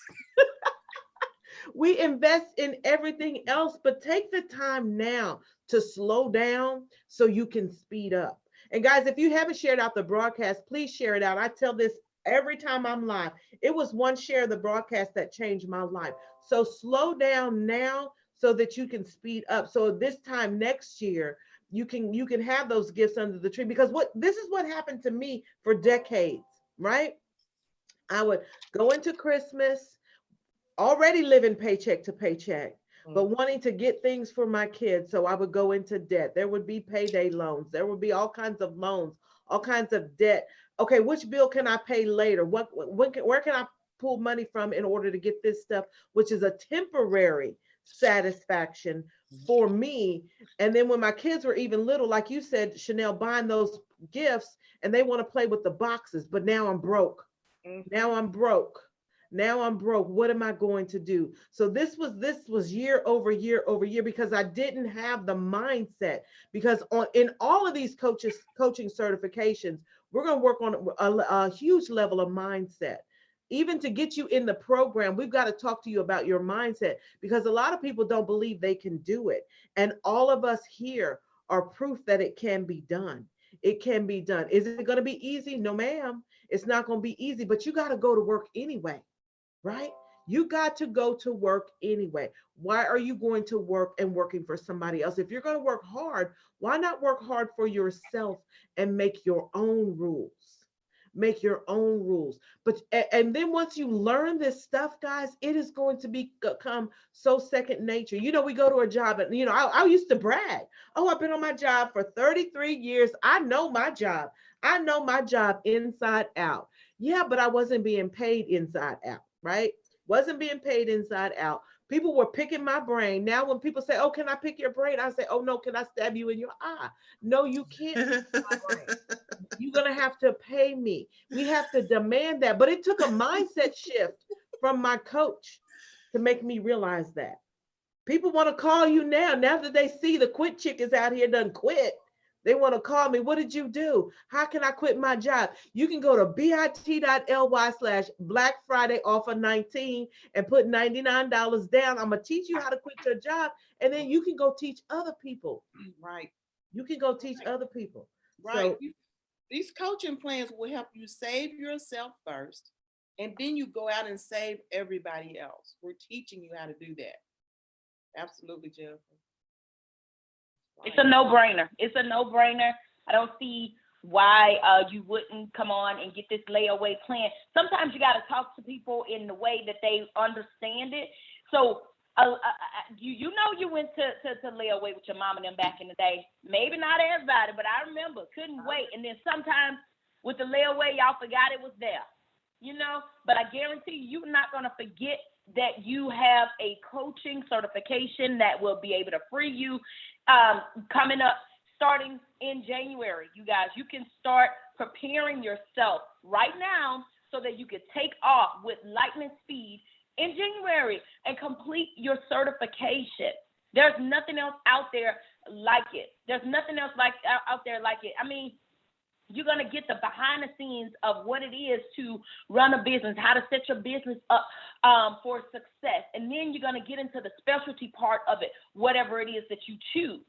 We invest in everything else, but take the time now to slow down so you can speed up. And guys, if you haven't shared out the broadcast, please share it out. I tell this every time I'm live. It was one share of the broadcast that changed my life. So slow down now so that you can speed up. So this time next year, you can have those gifts under the tree, because this is what happened to me for decades, right? I would go into Christmas already living paycheck to paycheck, but wanting to get things for my kids. So I would go into debt. There would be payday loans. There would be all kinds of loans, all kinds of debt. Okay, which bill can I pay later? Where can I pull money from in order to get this stuff, which is a temporary satisfaction for me. And then when my kids were even little, like you said, Chanel, buying those gifts and they want to play with the boxes, but now I'm broke. Now I'm broke. Now I'm broke. What am I going to do? So this was year over year over year, because I didn't have the mindset. Because in all of these coaching certifications, we're going to work on a huge level of mindset. Even to get you in the program, we've got to talk to you about your mindset, because a lot of people don't believe they can do it. And all of us here are proof that it can be done. It can be done. Is it going to be easy? No, ma'am. It's not going to be easy, but you got to go to work anyway, right? You got to go to work anyway. Why are you going to work and working for somebody else? If you're going to work hard, why not work hard for yourself and make your own rules? Make your own rules. But and then once you learn this stuff, guys, it is going to become so second nature. You know, we go to a job and, you know, I used to brag. Oh, I've been on my job for 33 years. I know my job. I know my job inside out. Yeah, but I wasn't being paid inside out, right? Wasn't being paid inside out. People were picking my brain. Now when people say, oh, can I pick your brain? I say, oh, no, can I stab you in your eye? No, you can't pick my brain. You're going to have to pay me. We have to demand that. But it took a mindset shift from my coach to make me realize that. People want to call you now that they see the quit chick is out here done quit. They want to call me. What did you do? How can I quit my job? You can go to bit.ly/Black Friday offer 19 and put $99 down. I'm going to teach you how to quit your job. And then you can go teach other people. Right. You can go teach other people. Right. So, these coaching plans will help you save yourself first, and then you go out and save everybody else. We're teaching you how to do that. Absolutely, Jennifer. It's a no-brainer. It's a no-brainer. I don't see why you wouldn't come on and get this layaway plan. Sometimes you got to talk to people in the way that they understand it. So you know you went to layaway with your mom and them back in the day. Maybe not everybody, but I remember couldn't wait. And then sometimes with the layaway, y'all forgot it was there. You know, but I guarantee you're not gonna forget that you have a coaching certification that will be able to free you coming up starting in January. You guys, you can start preparing yourself right now so that you can take off with lightning speed in January and complete your certification. There's nothing else out there like it. There's nothing else out there like it. I mean, you're going to get the behind the scenes of what it is to run a business, how to set your business up for success. And then you're going to get into the specialty part of it, whatever it is that you choose.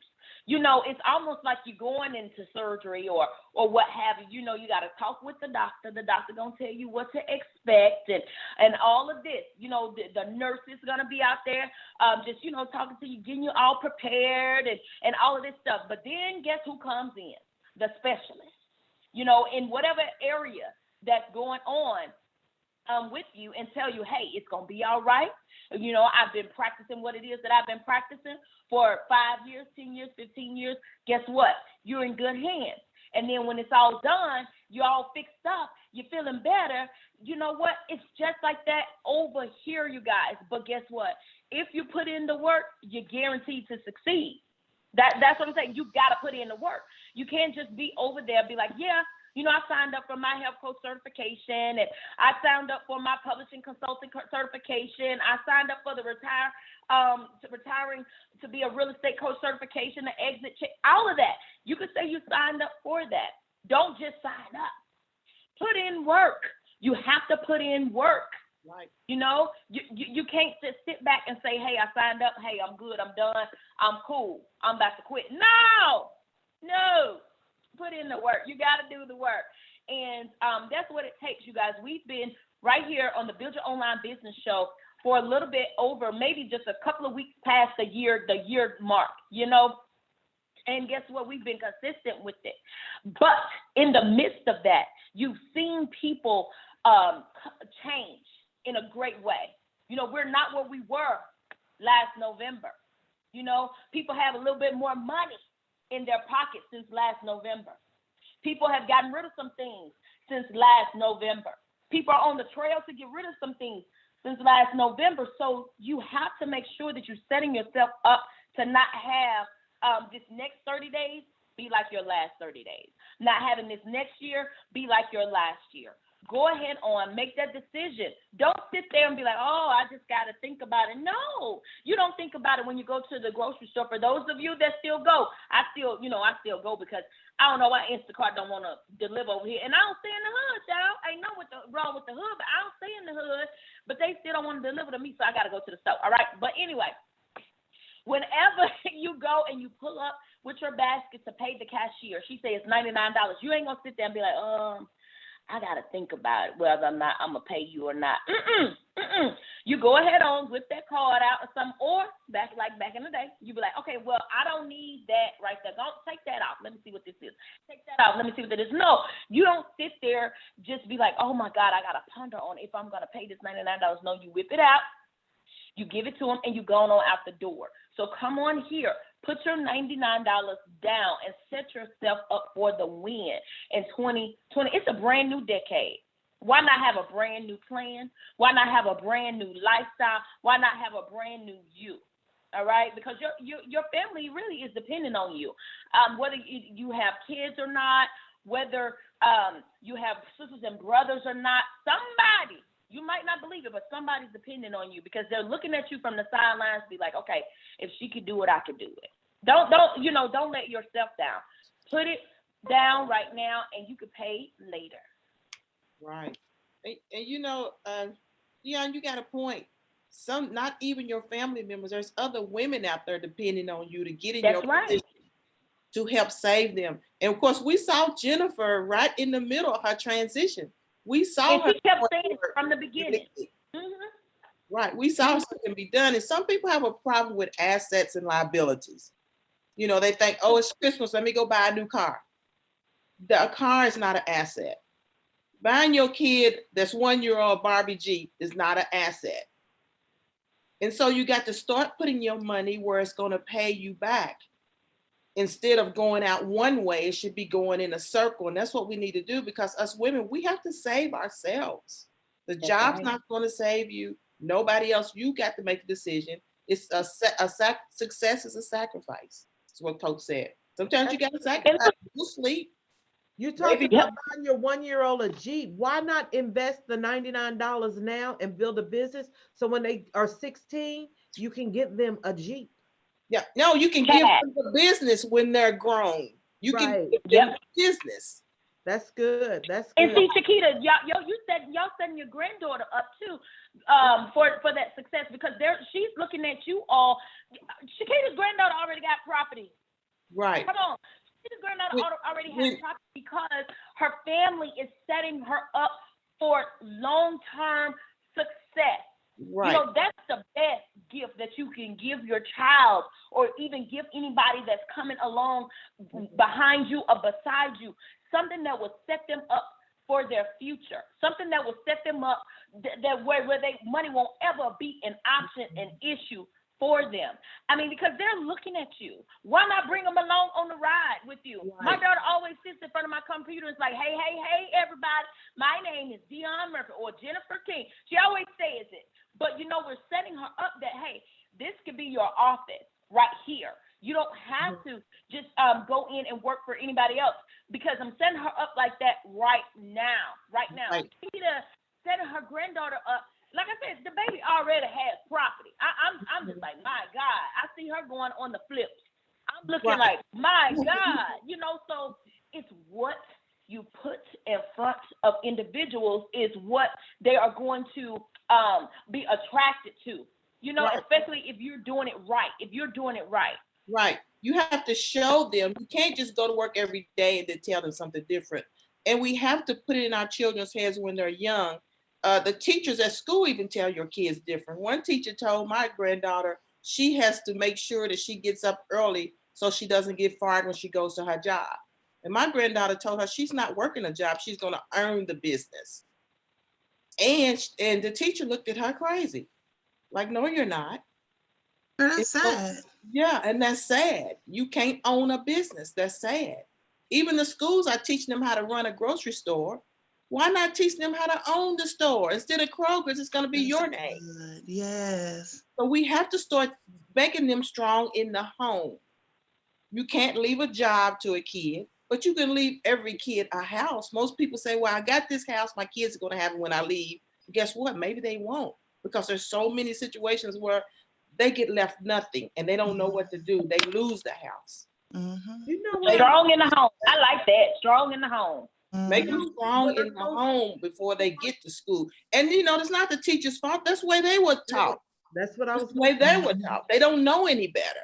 You know, it's almost like you're going into surgery or what have you. You know, you got to talk with the doctor. The doctor going to tell you what to expect and all of this. You know, the nurse is going to be out there just, you know, talking to you, getting you all prepared and all of this stuff. But then guess who comes in? The specialist. You know, in whatever area that's going on with you and tell you, hey, it's going to be all right. You know, I've been practicing what it is that I've been practicing for 5 years, 10 years, 15 years. Guess what? You're in good hands. And then when it's all done, you're all fixed up, you're feeling better. You know what? It's just like that over here, you guys. But guess what? If you put in the work, you're guaranteed to succeed. That's what I'm saying. You got to put in the work. You can't just be over there, be like, yeah, you know, I signed up for my health coach certification, and I signed up for my publishing consulting certification. I signed up for the retiring to be a real estate coach certification, the exit check, all of that. You could say you signed up for that. Don't just sign up. Put in work. You have to put in work. Right. You know, you can't just sit back and say, hey, I signed up. Hey, I'm good. I'm done. I'm cool. I'm about to quit. No. Put in the work. You got to do the work. And that's what it takes, you guys. We've been right here on the Build Your Online Business Show for a little bit over, maybe just a couple of weeks past the year mark, you know. And guess what? We've been consistent with it. But in the midst of that, you've seen people change in a great way. You know, we're not where we were last November. You know, people have a little bit more money in their pockets since last November. People have gotten rid of some things since last November. People are on the trail to get rid of some things since last November. So you have to make sure that you're setting yourself up to not have this next 30 days be like your last 30 days. Not having this next year be like your last year. Go ahead on, make that decision. Don't sit there and be like, oh, I just got to think about it. No, you don't think about it when you go to the grocery store. For those of you that still go, I still go because I don't know why Instacart don't want to deliver over here. And I don't stay in the hood, y'all. I know what's wrong with the hood, but I don't stay in the hood. But they still don't want to deliver to me, so I got to go to the store. All right. But anyway, whenever you go and you pull up with your basket to pay the cashier, she says it's $99. You ain't going to sit there and be like, I got to think about it, whether or not I'm going to pay you or not. You go ahead on, whip that card out or something, or back in the day, you be like, okay, well, I don't need that right there. Don't take that off. Let me see what this is. Take that off. Let me see what that is. No, you don't sit there just be like, oh, my God, I got to ponder on if I'm going to pay this $99. No, you whip it out. You give it to them, and you go on out the door. So come on here. Put your $99 down and set yourself up for the win in 2020. It's a brand new decade. Why not have a brand new plan? Why not have a brand new lifestyle? Why not have a brand new you? All right, because your family really is dependent on you. Whether you have kids or not, whether you have sisters and brothers or not, somebody. You might not believe it, but somebody's depending on you because they're looking at you from the sidelines, be like, okay, if she could do it, I could do it. Don't let yourself down. Put it down right now and you could pay later. Right. And you know, Dion, you got a point. Some, not even your family members, there's other women out there depending on you to get in your position to help save them. And of course, we saw Jennifer right in the middle of her transition. We saw her. She kept saying it from the beginning. Mm-hmm. Right. We saw something be done. And some people have a problem with assets and liabilities. You know, they think, oh, it's Christmas, let me go buy a new car. A car is not an asset. Buying your kid that's 1-year-old Barbie Jeep is not an asset. And so you got to start putting your money where it's going to pay you back. Instead of going out one way, it should be going in a circle. And that's what we need to do, because us women, we have to save ourselves. The job's not going to save you. Nobody else. You got to make a decision. It's success is a sacrifice. That's what Coach said. Sometimes you got to sacrifice. You sleep. You talked about buying your 1-year-old a Jeep. Why not invest the $99 now and build a business so when they are 16, you can get them a Jeep? Yeah, no, you can give them the business when they're grown. You can give them business. That's good. That's And good. see, Shakita, you said y'all setting your granddaughter up too, for that success, because she's looking at you all. Shakita's granddaughter already got property. Right. Come on. Shakita's granddaughter already has property because her family is setting her up for long-term success. Right. You know, that's the best gift that you can give your child, or even give anybody that's coming along behind you or beside you. Something that will set them up for their future. Something that will set them up that where money won't ever be an option, an issue for them. I mean, because they're looking at you. Why not bring them along on the ride with you? Right. My daughter always sits in front of my computer and is like, hey, everybody, my name is Dion Murphy or Jennifer King. She always says it. But, you know, we're setting her up that, hey, this could be your office right here. You don't have to just go in and work for anybody else, because I'm setting her up like that right now. Right. She's setting her granddaughter up. Like I said, the baby already has property. I'm just like, my God, I see her going on the flips. I'm looking like, my God, you know, so it's what you put in front of individuals is what they are going to be attracted to, you know, especially if you're doing it right. Right. You have to show them. You can't just go to work every day and then tell them something different. And we have to put it in our children's heads when they're young. The teachers at school even tell your kids different. One teacher told my granddaughter she has to make sure that she gets up early so she doesn't get fired when she goes to her job. And my granddaughter told her she's not working a job. She's going to earn the business. And the teacher looked at her crazy. Like, no, you're not. That's sad. Yeah, and that's sad. You can't own a business. That's sad. Even the schools are teaching them how to run a grocery store. Why not teach them how to own the store? Instead of Kroger's, it's going to be your name. Good. Yes. So we have to start making them strong in the home. You can't leave a job to a kid, but you can leave every kid a house. Most people say, well, I got this house, my kids are going to have it when I leave. Guess what? Maybe they won't, because there's so many situations where they get left nothing and they don't know what to do. They lose the house. Mm-hmm. You know what? Strong in the home. I like that. Strong in the home. Make them strong in the home before they get to school. And you know, it's not the teacher's fault. That's the way they were taught. That's what I was. The way they were taught. They don't know any better.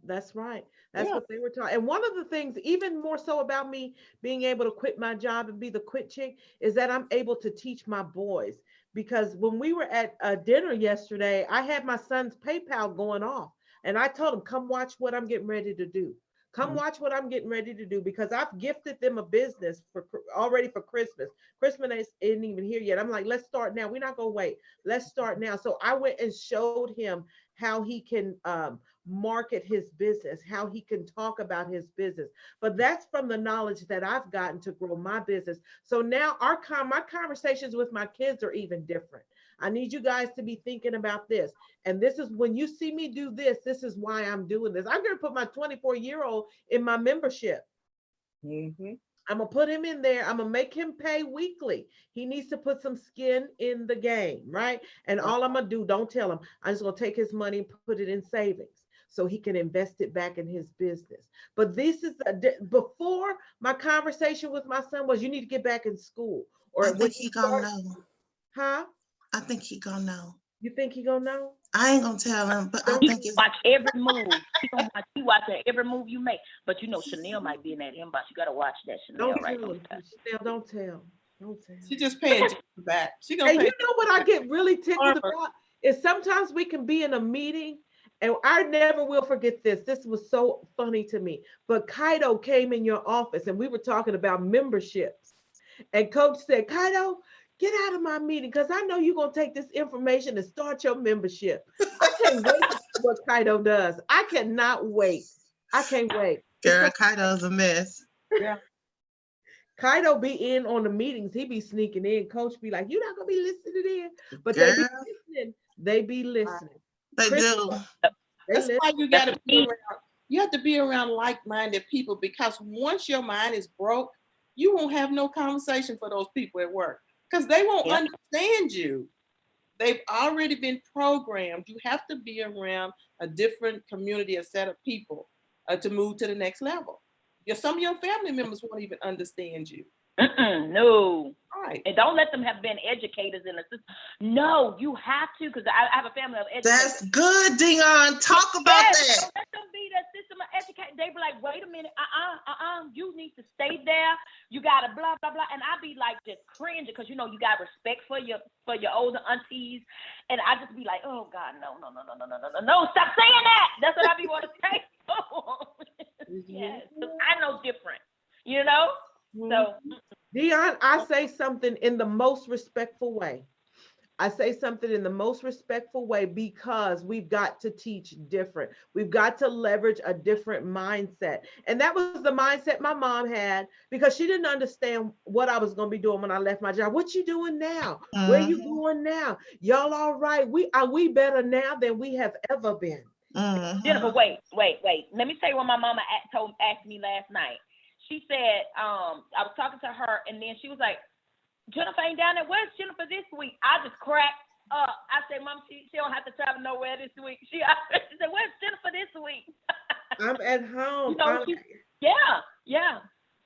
That's right. That's what they were taught. And one of the things, even more so about me being able to quit my job and be the quit chick, is that I'm able to teach my boys. Because when we were at dinner yesterday, I had my son's PayPal going off, and I told him, come watch what I'm getting ready to do. Come watch what I'm getting ready to do, because I've gifted them a business already for Christmas. Christmas isn't even here yet. I'm like, let's start now. We're not going to wait. Let's start now. So I went and showed him how he can market his business, how he can talk about his business. But that's from the knowledge that I've gotten to grow my business. So now my conversations with my kids are even different. I need you guys to be thinking about this. And this is when you see me do this, this is why I'm doing this. I'm going to put my 24-year-old in my membership. Mm-hmm. I'm going to put him in there. I'm going to make him pay weekly. He needs to put some skin in the game, right? And all I'm going to do, don't tell him, I'm just going to take his money and put it in savings so he can invest it back in his business. But this is before my conversation with my son was, you need to get back in school. Or I think he gonna know. Huh? I think he gonna know. You think he gonna know? I ain't gonna tell him, but I He think it's watch every move. He watch every move you make. But you know, Chanel might be in that inbox. You gotta watch that, Chanel. Don't right? tell him. Chanel, don't tell. Don't tell. She just paying back. She gonna And pay. you know what I get really tickled about is sometimes we can be in a meeting, and I never will forget this. This was so funny to me. But Kaido came in your office and we were talking about memberships. And Coach said, Kaido, get out of my meeting because I know you're going to take this information and start your membership. I can't wait to see what Kaido does. I cannot wait. I can't wait. Girl, Kaido's a mess. Yeah. Kaido be in on the meetings. He be sneaking in. Coach be like, you're not going to be listening in. But Girl, they be listening. They be listening. they do. That's why you got to be around. You have to be around like-minded people, because once your mind is broke, you won't have no conversation for those people at work because they won't understand you. They've already been programmed. You have to be around a different community, a set of people to move to the next level. Some of your family members won't even understand you. No. Right. And don't let them have been educators in the system. No, you have to, because I have a family of educators. That's good, Dion. Talk about that. Don't let them be that system of education. They be like, wait a minute, you need to stay there. You gotta blah blah blah. And I be like just cringing because you got respect for your older aunties. And I just be like, oh God, no, stop saying that. That's what I be want to say. Yes, I know different, So Dion, I say something in the most respectful way. I say something in the most respectful way because we've got to teach different. We've got to leverage a different mindset. And that was the mindset my mom had because she didn't understand what I was going to be doing when I left my job. What you doing now? Where you going now? Y'all all right? We better now than we have ever been. Jennifer, wait. Let me tell you what my mama asked me last night. She said, I was talking to her, and then she was like, Jennifer ain't down there. Where's Jennifer this week? I just cracked up. I said, Mom, she don't have to travel nowhere this week. She said, where's Jennifer this week? I'm at home. Yeah.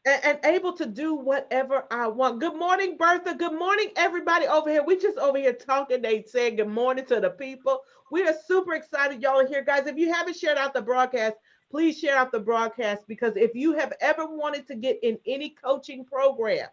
And able to do whatever I want. Good morning, Bertha. Good morning, everybody over here. We just over here talking. They said good morning to the people. We are super excited y'all are here, guys. If you haven't shared out the broadcast, please share out the broadcast, because if you have ever wanted to get in any coaching program,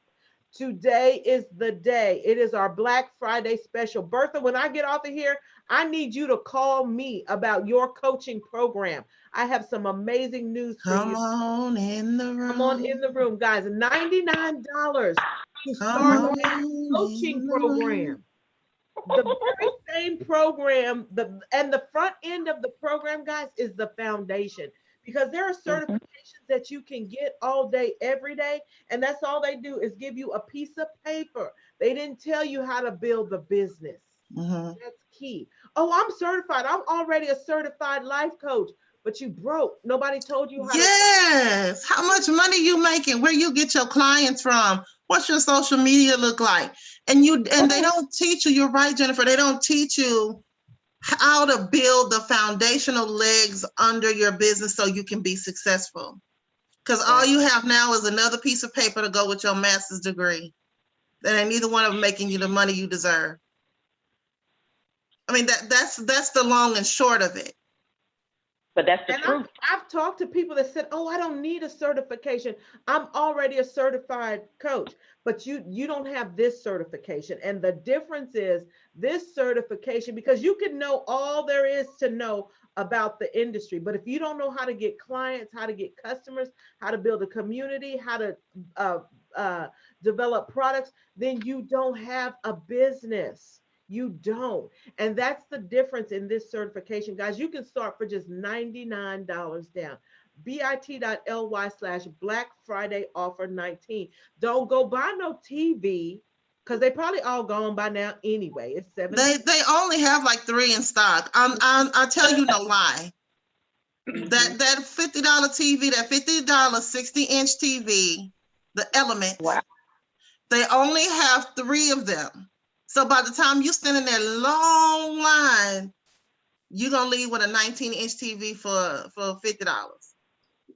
today is the day. It is our Black Friday special. Bertha, when I get off of here, I need you to call me about your coaching program. I have some amazing news for you. Come on in the room. Come on in the room, guys. $99 to start a coaching program. The very same program, and the front end of the program, guys, is the foundation. Because there are certifications that you can get all day, every day, and that's all they do is give you a piece of paper. They didn't tell you how to build the business. That's key. Oh, I'm certified. I'm already a certified life coach, but you broke. Nobody told you how to. How much money you making? Where you get your clients from? What's your social media look like? And they don't teach you. You're right, Jennifer. They don't teach you how to build the foundational legs under your business so you can be successful. Because all you have now is another piece of paper to go with your master's degree. That ain't neither one of them making you the money you deserve. I mean, that's the long and short of it. But that's the truth. I've talked to people that said, oh, I don't need a certification. I'm already a certified coach, but you don't have this certification. And the difference is this certification, because you can know all there is to know about the industry, but if you don't know how to get clients, how to get customers, how to build a community, how to develop products, then you don't have a business. You don't. And that's the difference in this certification, guys. You can start for just $99 down. bit.ly/Black Friday offer 19. Don't go buy no TV because they probably all gone by now anyway. It's $7. They only have like 3 in stock. I'll tell you no lie. That $50 TV, that $50 60-inch TV, the Element. Wow. They only have 3 of them. So by the time you stand in that long line, you're gonna leave with a 19-inch TV for $50.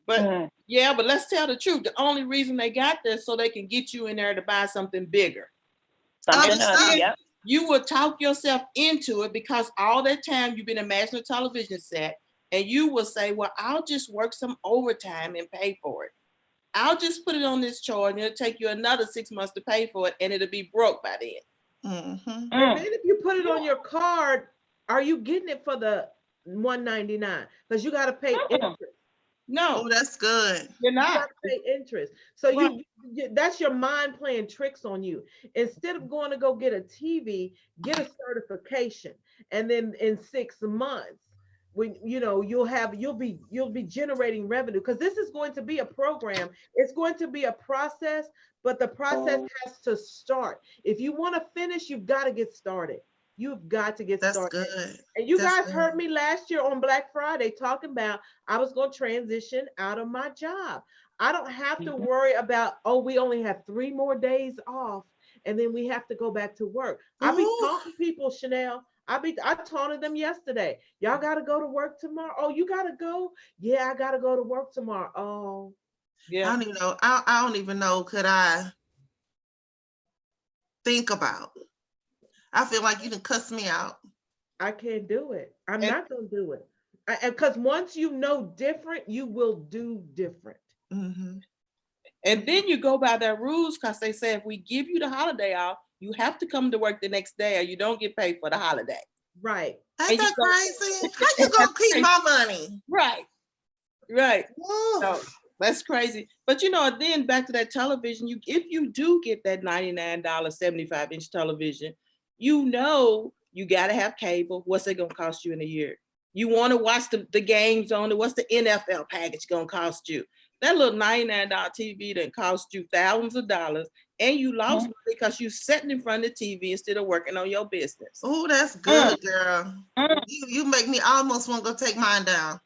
But but let's tell the truth. The only reason they got this so they can get you in there to buy something bigger. You will talk yourself into it because all that time you've been imagining a television set, and you will say, well, I'll just work some overtime and pay for it. I'll just put it on this chart and it'll take you another 6 months to pay for it, and it'll be broke by then. And then if you put it on your card, are you getting it for the $199? Because you got to pay interest. No. Oh, that's good. You're You not. gotta pay interest. So Right. that's your mind playing tricks on you. Instead of going to go get a TV, get a certification. And then in 6 months, when you'll be generating revenue, because this is going to be a program. It's going to be a process, but the process has to start. If you want to finish, you've got to get started. You've got to get That's started. good. And you That's guys heard good. me last year on Black Friday talking about I was going to transition out of my job. I don't have to worry about, oh, we only have 3 more days off and then we have to go back to work. I be Ooh, taunting people, Chanel. I taunted them yesterday. Y'all got to go to work tomorrow. Oh, you got to go? Yeah, I got to go to work tomorrow. Oh, I Yeah. don't even know. I don't even know. Could I think about? I feel like you done cuss me out. I can't do it. I'm And- not going to do it. Because once you know different, you will do different. Mm-hmm. And then you go by their rules, because they say if we give you the holiday off, you have to come to work the next day or you don't get paid for the holiday. Right. Ain't And you that go- crazy? How you gonna keep my money? Right. Right. Ooh. So that's crazy. But then back to that television, if you do get that $99 75-inch television, you got to have cable. What's it going to cost you in a year? You want to watch the games on it. What's the NFL package going to cost you? That little $99 TV that cost you thousands of dollars, and you lost money because you sitting in front of the TV instead of working on your business. Oh, that's good, girl. You make me almost want to go take mine down.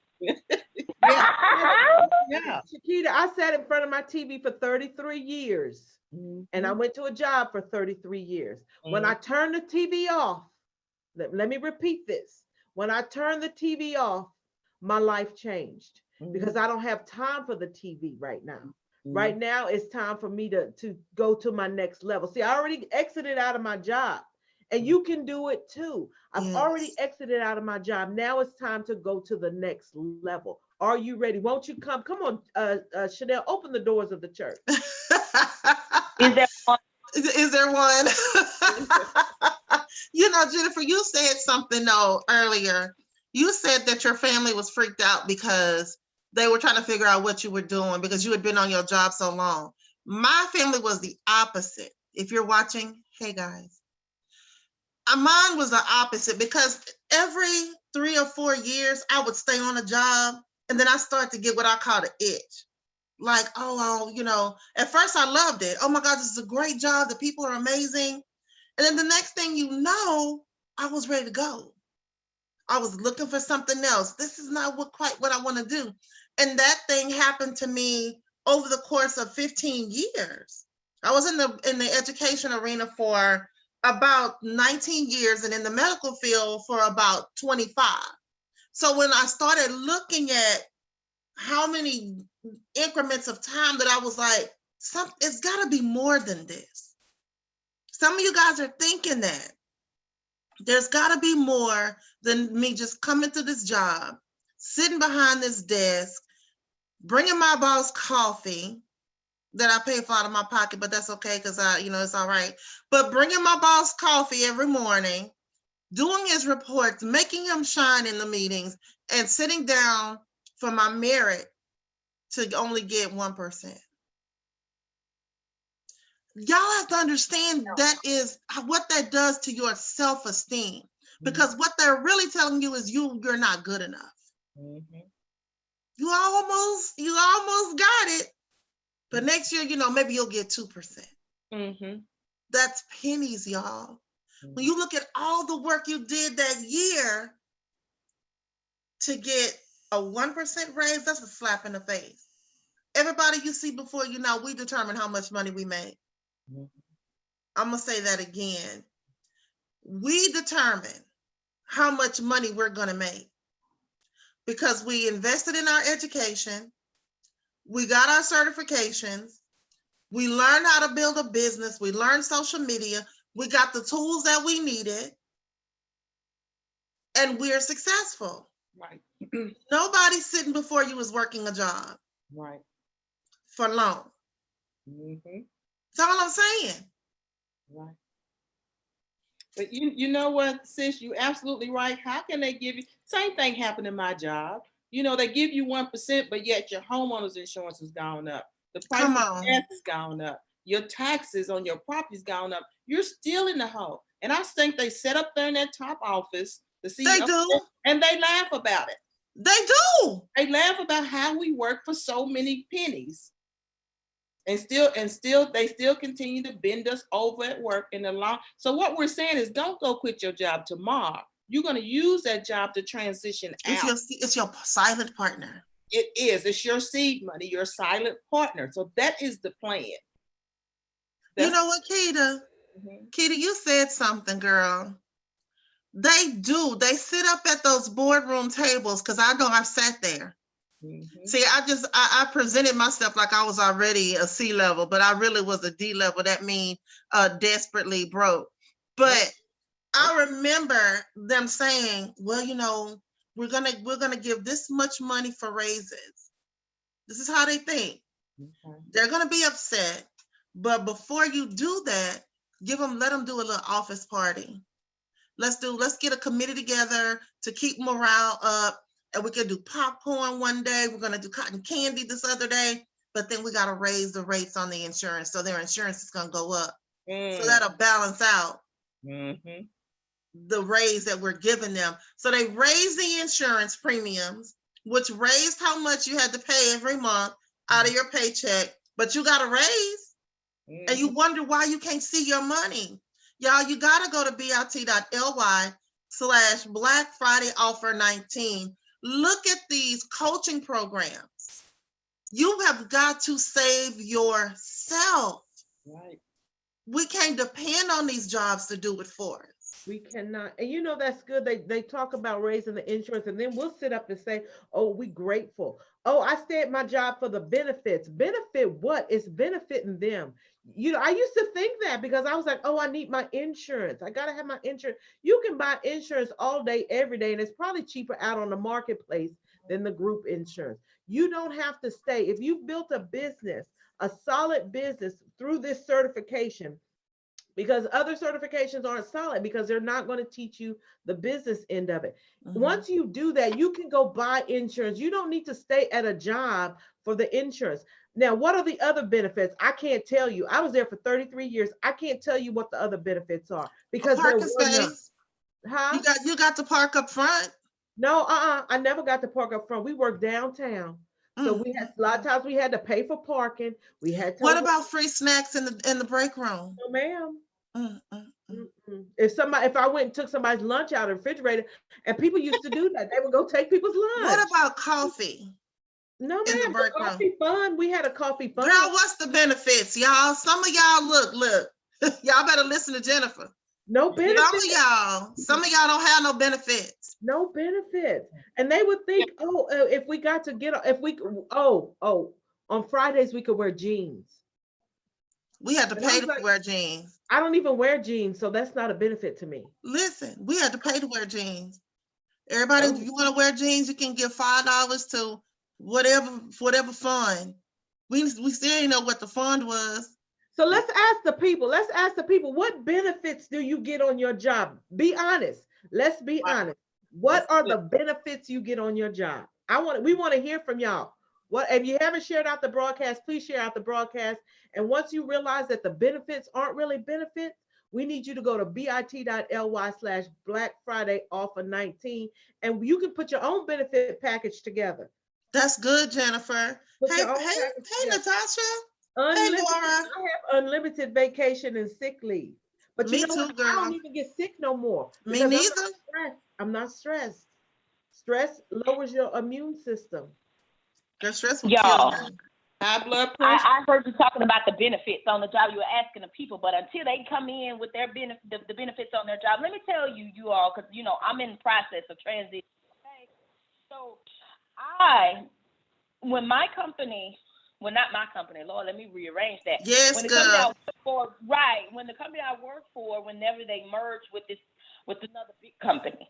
Yeah. Chiquita, I sat in front of my TV for 33 years. And I went to a job for 33 years. When I turned the TV off, let me repeat this. When I turned the TV off, my life changed because I don't have time for the TV right now. Right now, it's time for me to go to my next level. See, I already exited out of my job, and you can do it too. I've already exited out of my job. Now it's time to go to the next level. Are you ready? Won't you come? Come on, Chanel, open the doors of the church. Is there one? Is there one? Jennifer, you said something though earlier. You said that your family was freaked out because they were trying to figure out what you were doing because you had been on your job so long. My family was the opposite. If you're watching, hey guys. Mine was the opposite because every 3 or 4 years, I would stay on a job and then I start to get what I call the itch. Like, at first I loved it. Oh my God, this is a great job. The people are amazing. And then the next thing you know, I was ready to go. I was looking for something else. This is not quite what I want to do. And that thing happened to me over the course of 15 years. I was in the education arena for about 19 years and in the medical field for about 25. So when I started looking at how many increments of time that I was like, it's got to be more than this. Some of you guys are thinking that. There's got to be more than me just coming to this job, sitting behind this desk, bringing my boss coffee that I pay for out of my pocket, but that's okay because it's all right. But bringing my boss coffee every morning, doing his reports, making him shine in the meetings, and sitting down for my merit to only get 1%. Y'all have to understand that is what that does to your self-esteem, because what they're really telling you is you're not good enough. You almost got it, but next year, maybe you'll get 2%. That's pennies, y'all. When you look at all the work you did that year to get a 1% raise, that's a slap in the face. Everybody you see before you now, we determine how much money we make. I'm going to say that again. We determine how much money we're going to make because we invested in our education. We got our certifications. We learned how to build a business. We learned social media. We got the tools that we needed. And we're successful. Right. Nobody sitting before you is working a job. Right. For long. That's all I'm saying. Right. But you know what, sis, you're absolutely right. How can they give you, same thing happened in my job. You know, they give you 1%, but yet your homeowner's insurance has gone up. The price of gas has gone up. Your taxes on your property's gone up. You're still in the hole. And I think they set up there in that top office, the CEO, They do. and they laugh about it. They do. They laugh about how we work for so many pennies. And they still continue to bend us over at work in the long. So what we're saying is, don't go quit your job tomorrow. You're going to use that job to transition out. It's your silent partner. It is. It's your seed money, your silent partner. So that is the plan. You know what, Keita? Keita, you said something, girl. They do. They sit up at those boardroom tables, because I know I've sat there. See, I presented myself like I was already a C level, but I really was a D level. That means desperately broke. But I remember them saying, well, you know, we're gonna give this much money for raises. This is how they think. They're gonna be upset, but before you do that, let them do a little office party. Let's get a committee together to keep morale up. And we can do popcorn one day. We're going to do cotton candy this other day. But then we got to raise the rates on the insurance. So their insurance is going to go up. So that'll balance out the raise that we're giving them. So they raise the insurance premiums, which raised how much you had to pay every month out of your paycheck. But you got a raise. And you wonder why you can't see your money. Y'all, you got to go to bit.ly/Black Friday offer 19. Look at these coaching programs. You have got to save yourself. Right. We can't depend on these jobs to do it for us. We cannot. And you know, that's good. They talk about raising the insurance, and then we'll sit up and say, oh, we grateful. Oh, I stay at my job for the benefits. Benefit what? It's benefiting them. You know, I used to think that because I was like, oh, I need my insurance. I got to have my insurance. You can buy insurance all day, every day, and it's probably cheaper out on the marketplace than the group insurance. You don't have to stay. If you've built a business, a solid business through this certification, because other certifications aren't solid because they're not going to teach you the business end of it. Once you do that, you can go buy insurance. You don't need to stay at a job for the insurance. Now, what are the other benefits? I can't tell you. I was there for 33 years. I can't tell you what the other benefits are because parking space. Huh? You got to park up front. No, I never got to park up front. We worked downtown. So we had a lot of times we had to pay for parking. We had to. What about free snacks in the break room? No, ma'am. If I went and took somebody's lunch out of the refrigerator, and people used to do that, they would go take people's lunch. What about coffee? No, ma'am. Coffee fund. We had a coffee fund. Girl, what's the benefits, y'all? Some of y'all look. Y'all better listen to Jennifer. No benefits. Some of y'all don't have no benefits. No benefits. And they would think, if we got to on Fridays we could wear jeans. We had to pay to wear jeans. I don't even wear jeans, so that's not a benefit to me. Listen, we had to pay to wear jeans. Everybody, if you want to wear jeans, you can give $5 to whatever fund. We still didn't know what the fund was. So let's ask the people, what benefits do you get on your job? Be honest. Let's be honest. What are the benefits you get on your job? We want to hear from y'all. What, if you haven't shared out the broadcast, please share out the broadcast. And once you realize that the benefits aren't really benefits, we need you to go to bit.ly/Black Friday offer 19, and you can put your own benefit package together. That's good, Jennifer. Hey, Natasha. Hey, Laura. I have unlimited vacation and sick leave. But Me too, girl. I don't even get sick no more. Me neither. I'm not stressed. Stress lowers your immune system. Your stress will Y'all, kill you. High blood pressure. I heard you talking about the benefits on the job. You were asking the people, but until they come in with their the benefits on their job, let me tell you all, because I'm in the process of transition. Okay, so when my company. Well, not my company, Lord, let me rearrange that. Yes, when the company I work for, whenever they merged with another big company,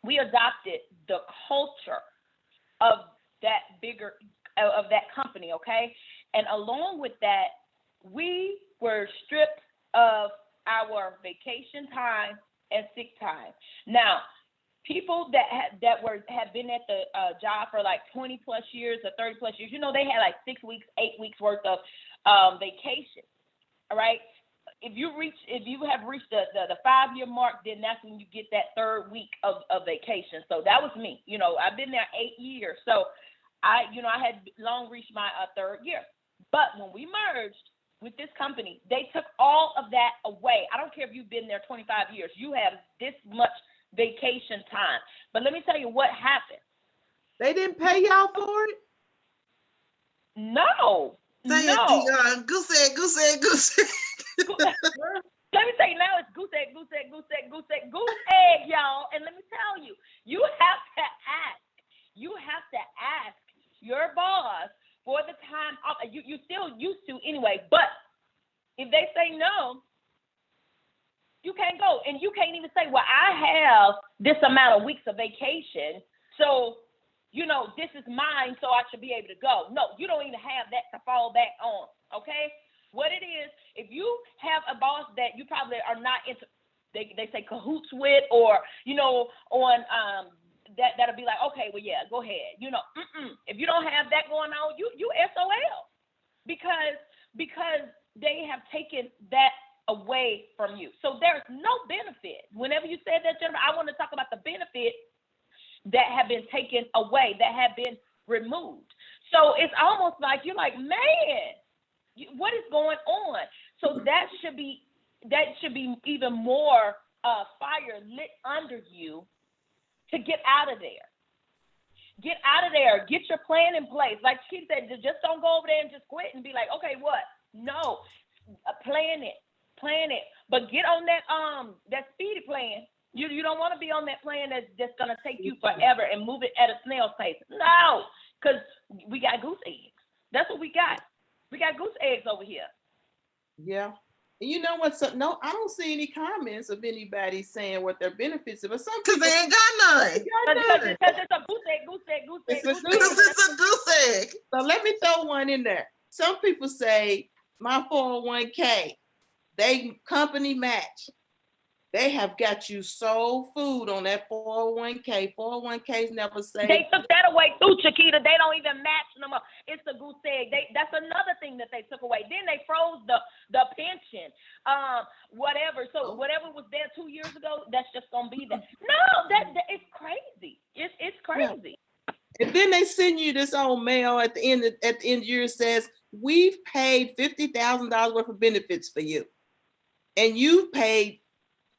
we adopted the culture of that company, okay? And along with that, we were stripped of our vacation time and sick time. Now, people that have been at the job for like 20 plus years or 30 plus years, they had like 6 weeks, 8 weeks worth of vacation. All right. If you have reached the 5-year mark, then that's when you get that 3rd week of vacation. So that was me. I've been there 8 years. So I had long reached my 3rd year. But when we merged with this company, they took all of that away. I don't care if you've been there 25 years. You have this much vacation time. But let me tell you what happened. They didn't pay y'all for it? No. Say No. it, goose egg. Let me tell you now, it's goose egg, y'all. And let me tell you, you have to ask. You have to ask your boss for the time off. You still used to anyway, but if they say no, you can't go. And you can't even say, well, I have this amount of weeks of vacation, so this is mine, so I should be able to go. No, you don't even have that to fall back on, okay? What it is, if you have a boss that you probably are not into, they say cahoots with, or, on that'll be like, okay, well, yeah, go ahead. If you don't have that going on, you SOL, because they have taken that away from you. So there's no benefit. Whenever you said that, Jennifer, I want to talk about the benefit that have been taken away, that have been removed. So it's almost like you're like, man, what is going on? So that should be even more fire lit under you to get out of there. Get out of there. Get your plan in place. Like she said, just don't go over there and just quit and be like, okay, what? No, plan it. But get on that speedy plan. You don't want to be on that plan that's just gonna take you forever and move it at a snail's pace. No, because we got goose eggs. That's what we got. We got goose eggs over here. Yeah. And you know what? No, I don't see any comments of anybody saying what their benefits are, but some because they ain't got none. Because it's a goose egg. Because it's a goose egg. So let me throw one in there. Some people say my 401k, they company match. They have got you soul food on that 401k. 401ks never say. They took that away too, Chiquita. They don't even match no more. It's the goose egg. That's another thing that they took away. Then they froze the pension, whatever. So whatever was there 2 years ago, that's just gonna be there. No, that it's crazy. It's crazy. Yeah. And then they send you this old mail at the end of the year says we've paid $50,000 worth of benefits for you, and you've paid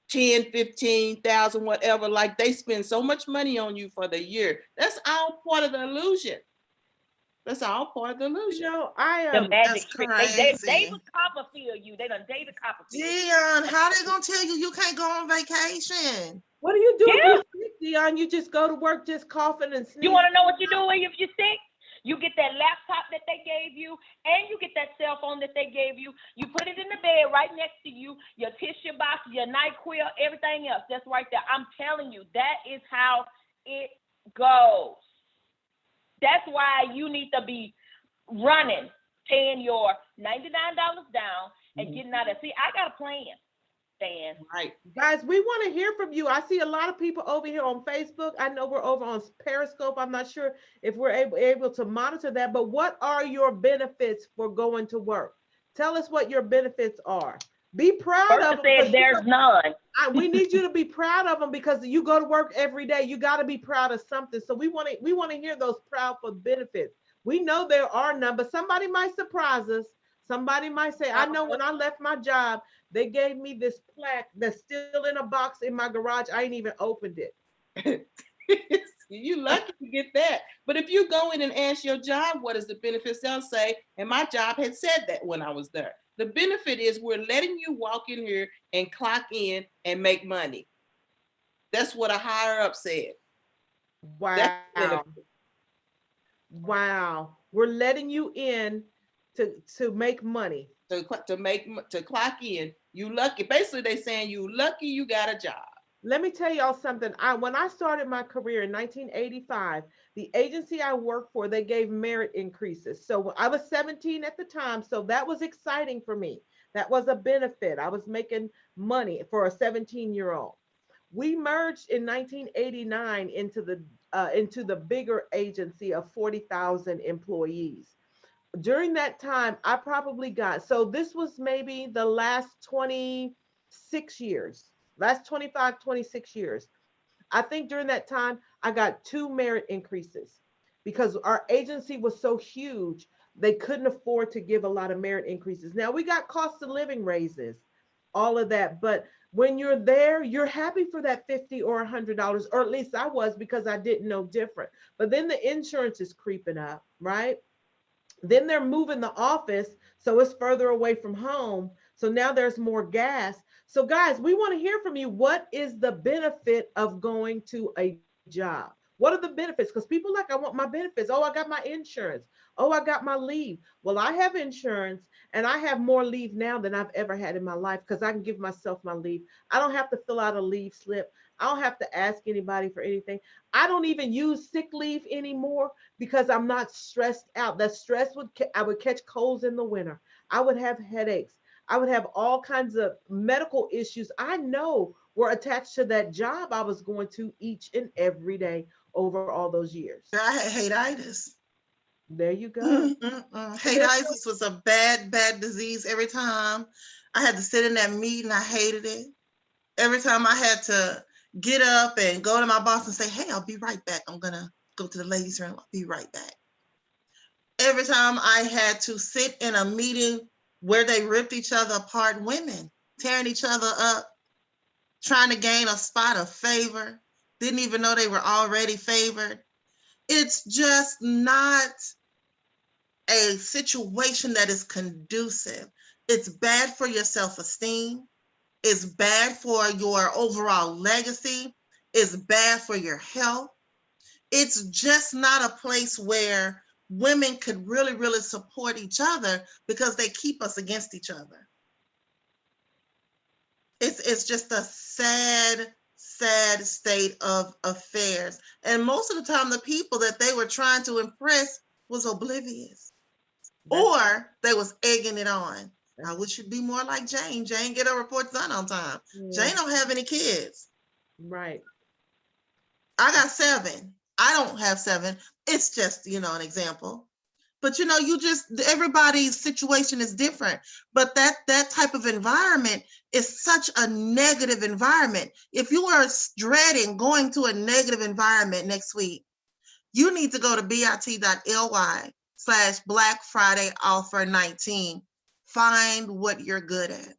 10, 15,000, whatever, like they spend so much money on you for the year. That's all part of the illusion. That's all part of the illusion. The magic trick. They would Copperfield you. They done David Copperfield. Dion, how they gonna tell you can't go on vacation? What do you do if you're sick, Dion? You just go to work just coughing and sneezing. You want to know what you do if you're sick? You get that laptop that they gave you, and you get that cell phone that they gave you. You put it in the bed right next to you, your tissue box, your NyQuil, everything else. That's right there. I'm telling you, that is how it goes. That's why you need to be running, paying your $99 down and getting out of. See, I got a plan, Stan. Right. Guys, we want to hear from you. I see a lot of people over here on Facebook. I know we're over on Periscope. I'm not sure if we're able to monitor that, but what are your benefits for going to work? Tell us what your benefits are. Be proud of them. There's none. We need you to be proud of them because you go to work every day. You got to be proud of something. So we want to hear those proudful benefits. We know there are none, but somebody might surprise us. Somebody might say, I know when I left my job, they gave me this plaque that's still in a box in my garage. I ain't even opened it. You lucky to get that. But if you go in and ask your job, what is the benefits, they'll say, and my job had said that when I was there. The benefit is we're letting you walk in here and clock in and make money. That's what a higher up said. Wow. Wow. We're letting you in to make money. To clock in. You lucky. Basically, they saying you lucky you got a job. Let me tell y'all something. When I started my career in 1985, the agency I worked for, they gave merit increases. So I was 17 at the time. So that was exciting for me. That was a benefit. I was making money for a 17-year-old. We merged in 1989 into the bigger agency of 40,000 employees. During that time, I probably got, so this was maybe the last 26 years, last 25, 26 years. I think during that time, I got 2 merit increases because our agency was so huge, they couldn't afford to give a lot of merit increases. Now we got cost of living raises, all of that. But when you're there, you're happy for that $50 or $100, or at least I was because I didn't know different. But then the insurance is creeping up, right? Then they're moving the office, so it's further away from home. So now there's more gas. So guys, we want to hear from you. What is the benefit of going to a job? What are the benefits? Because people like, I want my benefits. Oh, I got my insurance. Oh, I got my leave. Well, I have insurance and I have more leave now than I've ever had in my life because I can give myself my leave. I don't have to fill out a leave slip. I don't have to ask anybody for anything. I don't even use sick leave anymore because I'm not stressed out. That stress I would catch colds in the winter. I would have headaches. I would have all kinds of medical issues I know were attached to that job I was going to each and every day over all those years. I had hatitis. There you go. Hatitis was a bad disease. Every time I had to sit in that meeting, I hated it. Every time I had to get up and go to my boss and say, hey, I'll be right back. I'm going to go to the ladies' room. I'll be right back. Every time I had to sit in a meeting where they ripped each other apart, women tearing each other up, trying to gain a spot of favor, didn't even know they were already favored. It's just not a situation that is conducive. It's bad for your self-esteem. It's bad for your overall legacy. It's bad for your health. It's just not a place where women could really, really support each other because they keep us against each other. It's just a sad state of affairs. And most of the time, the people that they were trying to impress was oblivious, or they was egging it on. I wish it'd be more like Jane. Jane get her reports done on time. Yeah. Jane don't have any kids. Right. I got 7. I don't have 7. It's just, an example. But everybody's situation is different. But that type of environment is such a negative environment. If you are dreading going to a negative environment next week, you need to go to bit.ly/Black Friday offer 19. Find what you're good at.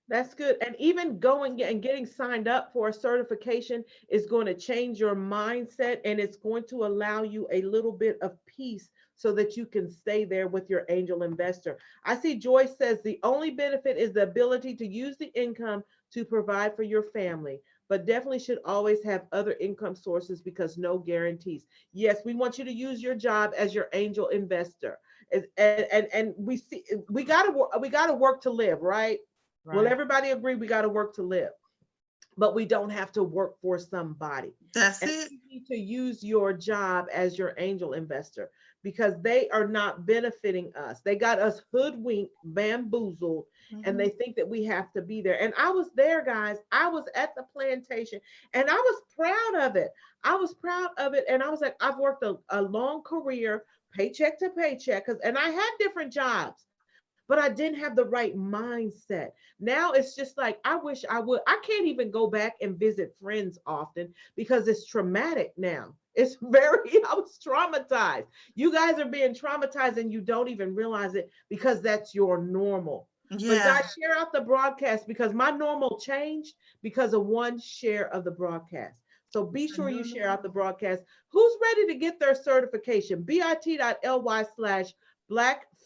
That's good. And even going and getting signed up for a certification is going to change your mindset, and it's going to allow you a little bit of peace so that you can stay there with your angel investor. I see Joyce says the only benefit is the ability to use the income to provide for your family, but definitely should always have other income sources because no guarantees. Yes, we want you to use your job as your angel investor. And we gotta work to live, right? Right. Will everybody agree we got to work to live? But we don't have to work for somebody. That's it. You need to use your job as your angel investor because they are not benefiting us. They got us hoodwinked, bamboozled, and they think that we have to be there. And I was there, guys. I was at the plantation and I was proud of it. And I was like, I've worked a long career, paycheck to paycheck, and I had different jobs, but I didn't have the right mindset. Now it's just like, I wish I would. I can't even go back and visit friends often because it's traumatic now. I was traumatized. You guys are being traumatized and you don't even realize it because that's your normal. Yeah. But guys, share out the broadcast because my normal changed because of one share of the broadcast. So be sure you share out the broadcast. Who's ready to get their certification? bit.ly/Black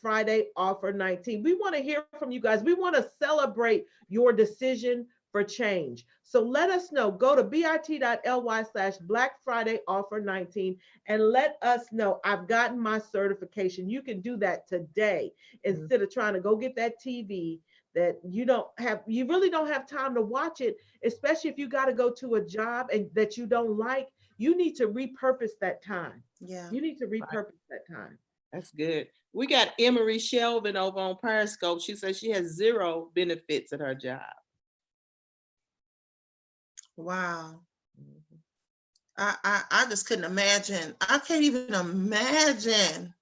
Friday offer 19. We want to hear from you guys. We want to celebrate your decision for change. So let us know. Go to bit.ly/Black Friday offer 19 and let us know I've gotten my certification. You can do that today instead of trying to go get that TV that you really don't have time to watch it, especially if you got to go to a job and that you don't like. You need to repurpose that time. Yeah. You need to repurpose that time. That's good. We got Emery Shelvin over on Periscope. She says she has 0 benefits at her job. Wow. I just couldn't imagine. I can't even imagine,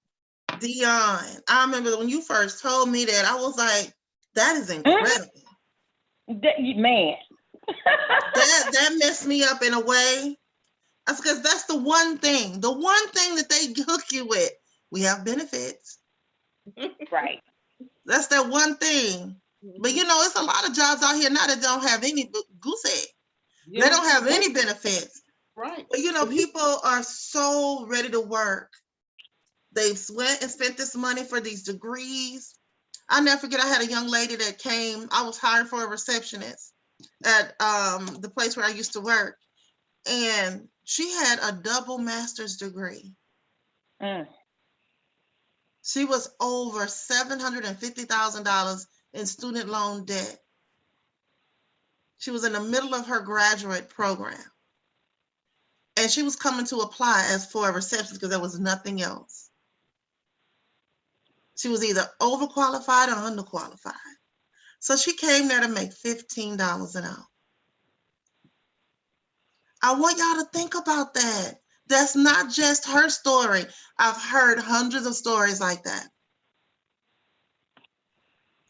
Dion. I remember when you first told me that, I was like, that is incredible. Man. that messed me up in a way. That's because that's the one thing that they hook you with. We have benefits. Right. That's that one thing. But you know, it's a lot of jobs out here now that don't have any goose egg. Yeah. They don't have any benefits. Right. But you know, people are so ready to work. They've went and spent this money for these degrees. I'll never forget, I had a young lady that came. I was hired for a receptionist at the place where I used to work. And she had a double master's degree. She was over $750,000 in student loan debt. She was in the middle of her graduate program. And she was coming to apply as for a receptionist because there was nothing else. She was either overqualified or underqualified. So she came there to make $15 an hour. I want y'all to think about that. That's not just her story. I've heard hundreds of stories like that.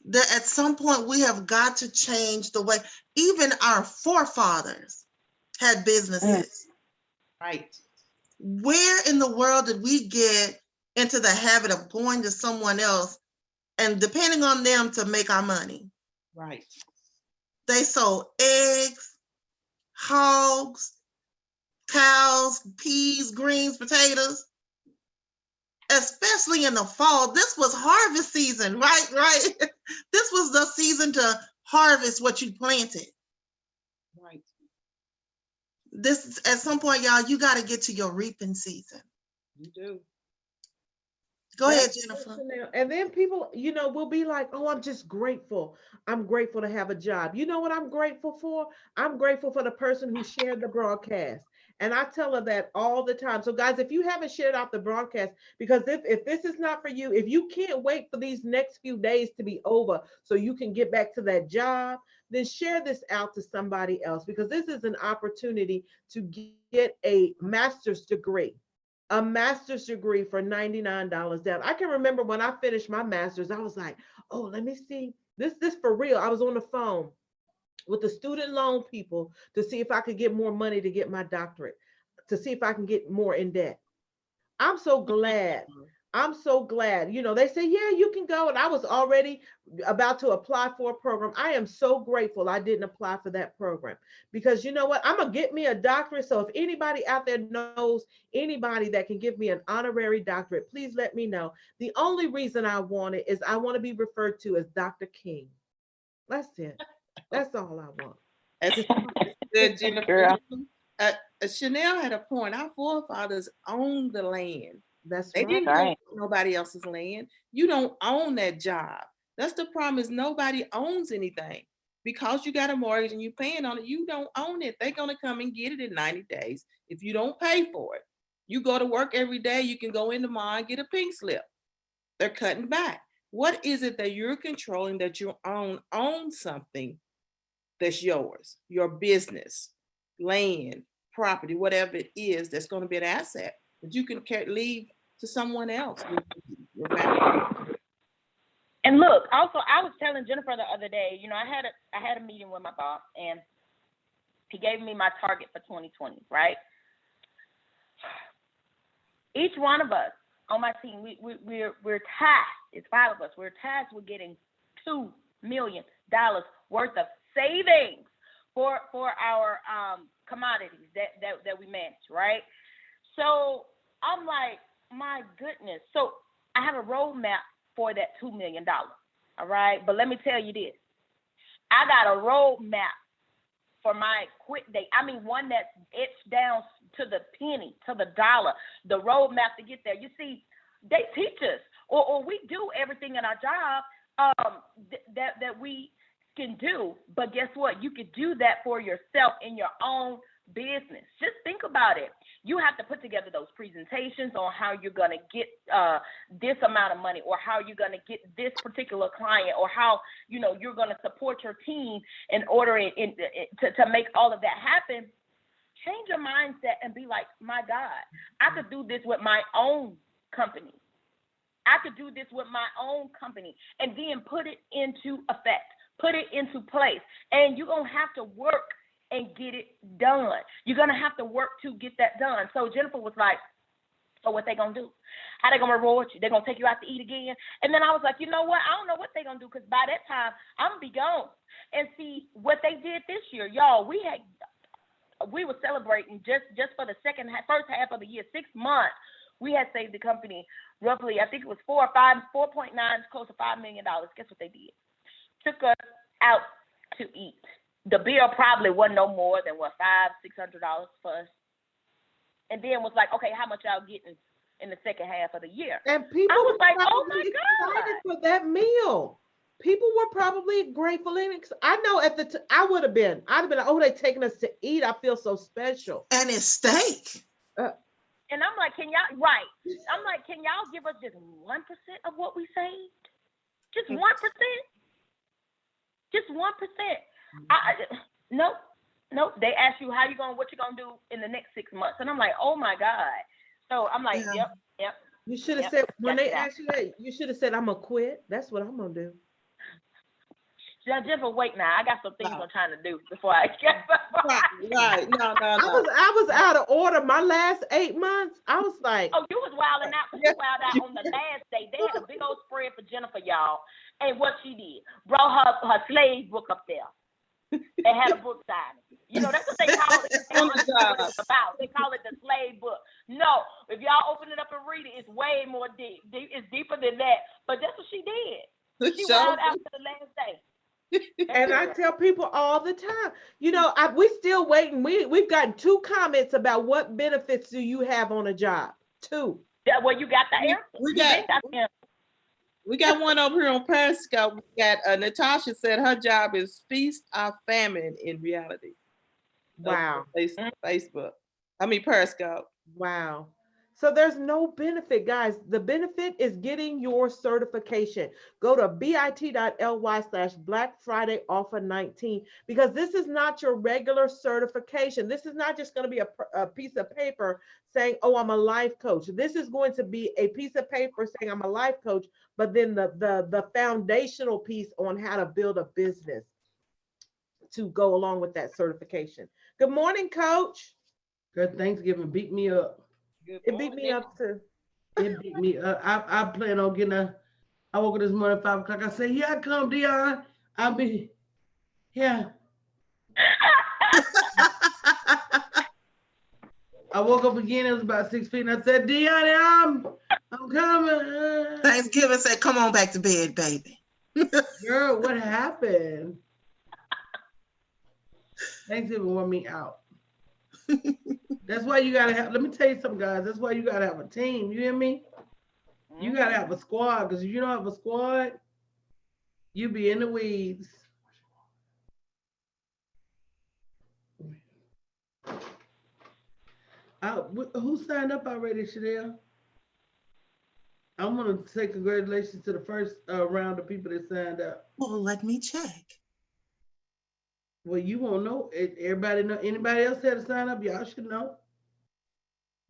That at some point we have got to change the way, even our forefathers had businesses. Right. Where in the world did we get into the habit of going to someone else and depending on them to make our money? Right. They sold eggs, hogs, cows, peas, greens, potatoes, especially in the fall. This was harvest season, right? This was the season to harvest what you planted. Right. This, at some point, y'all, you got to get to your reaping season. You do. Go ahead, Jennifer. And then people, you know, will be like, oh, I'm just grateful. I'm grateful to have a job. You know what I'm grateful for? I'm grateful for the person who shared the broadcast. And I tell her that all the time. So guys, if you haven't shared out the broadcast, because if this is not for you, if you can't wait for these next few days to be over so you can get back to that job, then share this out to somebody else, because this is an opportunity to get a master's degree. A master's degree for $99 down. I can remember when I finished my master's, I was like, oh, let me see. This for real. I was on the phone with the student loan people to see if I could get more money to get my doctorate, to see if I can get more in debt. I'm so glad. I'm so glad. You know, they say, yeah, you can go. And I was already about to apply for a program. I am so grateful I didn't apply for that program, because you know what? I'm going to get me a doctorate. So if anybody out there knows anybody that can give me an honorary doctorate, please let me know. The only reason I want it is I want to be referred to as Dr. King. That's it. That's all I want. That's good, Jennifer. Chanel had a point. Our forefathers owned the land. They didn't own nobody else's land. You don't own that job. That's the problem, is nobody owns anything. Because you got a mortgage and you're paying on it, you don't own it. They're going to come and get it in 90 days if you don't pay for it. You go to work every day, you can go in tomorrow and get a pink slip. They're cutting back. What is it that you're controlling that you own something that's yours, your business, land, property, whatever it is that's going to be an asset that you can leave to someone else. And look, also, I was telling Jennifer the other day, you know, I had a meeting with my boss, and he gave me my target for 2020, right? Each one of us on my team, we're tasked. It's 5 of us. We're tasked with getting $2 million worth of savings for our commodities that we manage, right? So I'm like, my goodness. So I have a roadmap for that $2 million, all right? But let me tell you this. I got a roadmap for my quit date. I mean, one that's etched down to the penny, to the dollar, the roadmap to get there. You see, they teach us, or we do everything in our job that we can do. But guess what? You could do that for yourself in your own business. Just think about it. You have to put together those presentations on how you're going to get this amount of money, or how you're going to get this particular client, or how, you know, you're going to support your team in order to make all of that happen. Change your mindset and be like, my God, I could do this with my own company. I could do this with my own company, and then put it into effect, put it into place. And you're going to have to work and get it done. You're going to have to work to get that done. So Jennifer was like, so what they going to do? How they going to reward you? They're going to take you out to eat again? And then I was like, you know what? I don't know what they're going to do, because by that time, I'm going to be gone. And see, what they did this year, y'all, we were celebrating just for the first half of the year, 6 months. We had saved the company roughly, I think it was 4.9, close to $5 million. Guess what they did? Took us out to eat. The bill probably wasn't no more than $500-600 for us. And then was like, okay, how much y'all getting in the second half of the year? And people was like, oh my excited God, for that meal. People were probably grateful. I know I would have been. I'd have been like, oh, they taking us to eat. I feel so special. And it's steak. And I'm like, can y'all, right? I'm like, can y'all give us just 1% of what we saved? Just 1%? Just 1%. Nope. They ask you what you gonna do in the next 6 months, and I'm like, oh my God. So I'm like, yep. You should have said, when they asked you that, you should have said, I'm gonna quit. That's what I'm gonna do. Jennifer, wait now. I got some things I'm trying to do before I get. Right. No. I was out of order. My last 8 months, I was like, oh, you was wilding out. You wilded out on the last day. They had a big old spread for Jennifer, y'all. And what she did, brought her slave book up there and had a book signing. You know, that's what they call it. They don't understand what it's about. They call it the slave book. No, if y'all open it up and read it, it's way more deep. It's deeper than that. But that's what she did. She wilded out to the last day. And I tell people all the time, you know, we still waiting. We've gotten 2 comments about what benefits do you have on a job. 2. Yeah, well, you got the answer. We got one over here on Periscope. We got Natasha said her job is feast or famine in reality. Wow. Facebook. I mean Periscope. Wow. So there's no benefit, guys. The benefit is getting your certification. Go to bit.ly/Black Friday offer 19, because this is not your regular certification. This is not just going to be a piece of paper saying, oh, I'm a life coach. This is going to be a piece of paper saying I'm a life coach, but then the foundational piece on how to build a business to go along with that certification. Good morning, Coach. Good Thanksgiving beat me up. It beat me up too. It beat me up. I plan on getting I woke up this morning at 5 o'clock. I said, here I come, Dion. I'll be here. I woke up again. It was about 6 feet. And I said, Dion, I'm coming. Thanksgiving said, come on back to bed, baby. Girl, what happened? Thanksgiving wore me out. That's why you gotta have, let me tell you something, guys. That's why you gotta have a team. You hear me? You gotta have a squad, because if you don't have a squad, you be in the weeds. Who signed up already, Chanel? I want to say congratulations to the first round of people that signed up. Well, let me check. Well, you won't know. Everybody know. Anybody else had to sign up? Y'all should know.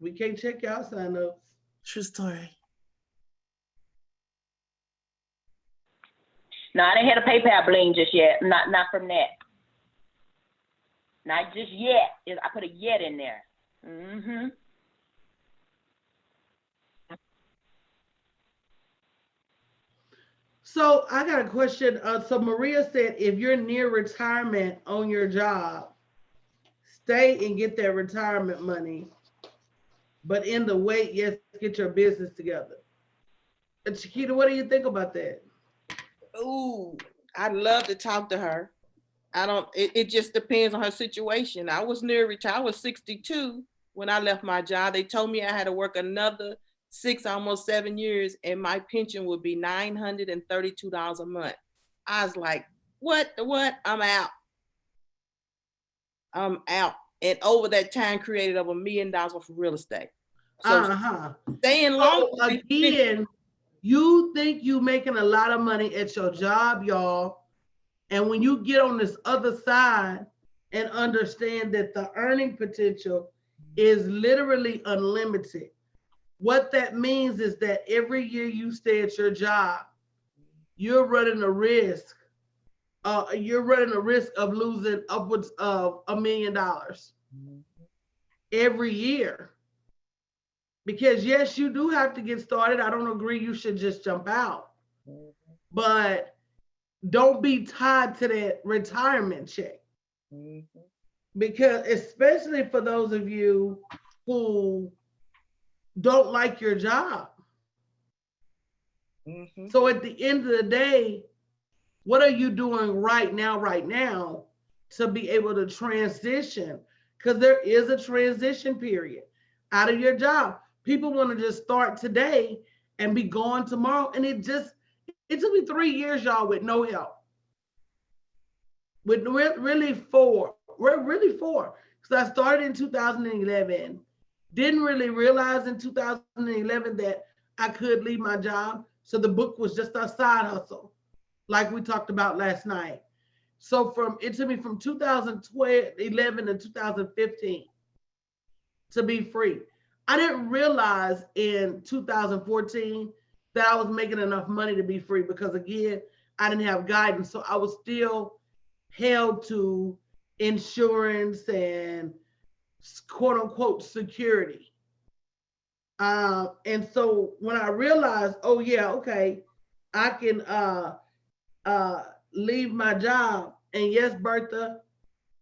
We can't check y'all sign ups. True story. No, I didn't hit a PayPal bling just yet. Not from that. Not just yet. I put a yet in there. Mm-hmm. So I got a question. So Maria said, if you're near retirement on your job, stay and get that retirement money. But in the wait, yes, get your business together. Chiquita, what do you think about that? Ooh, I'd love to talk to her. It just depends on her situation. I was near retire. I was 62 when I left my job. They told me I had to work another 6, almost 7 years, and my pension would be $932 a month. I was like, what? I'm out. and over that time created over $1 million worth of real estate. So staying long. So again, you think you making a lot of money at your job, y'all. And when you get on this other side and understand that the earning potential is literally unlimited, what that means is that every year you stay at your job, you're running a risk. You're running a risk of losing upwards of $1 million every year. Because yes, you do have to get started. I don't agree you should just jump out. But don't be tied to that retirement check. Because especially for those of you who don't like your job. So at the end of the day, what are you doing right now to be able to transition? Because there is a transition period out of your job. People want to just start today and be gone tomorrow. And it took me 3 years, y'all, with no help. With really four. Because I started in 2011. Didn't really realize in 2011 that I could leave my job. So the book was just a side hustle, like we talked about last night. So it took me from 2011 to 2015 to be free. I didn't realize in 2014 that I was making enough money to be free because, again, I didn't have guidance. So I was still held to insurance and quote unquote security. And so when I realized, oh yeah, okay, I can leave my job. And yes, Bertha,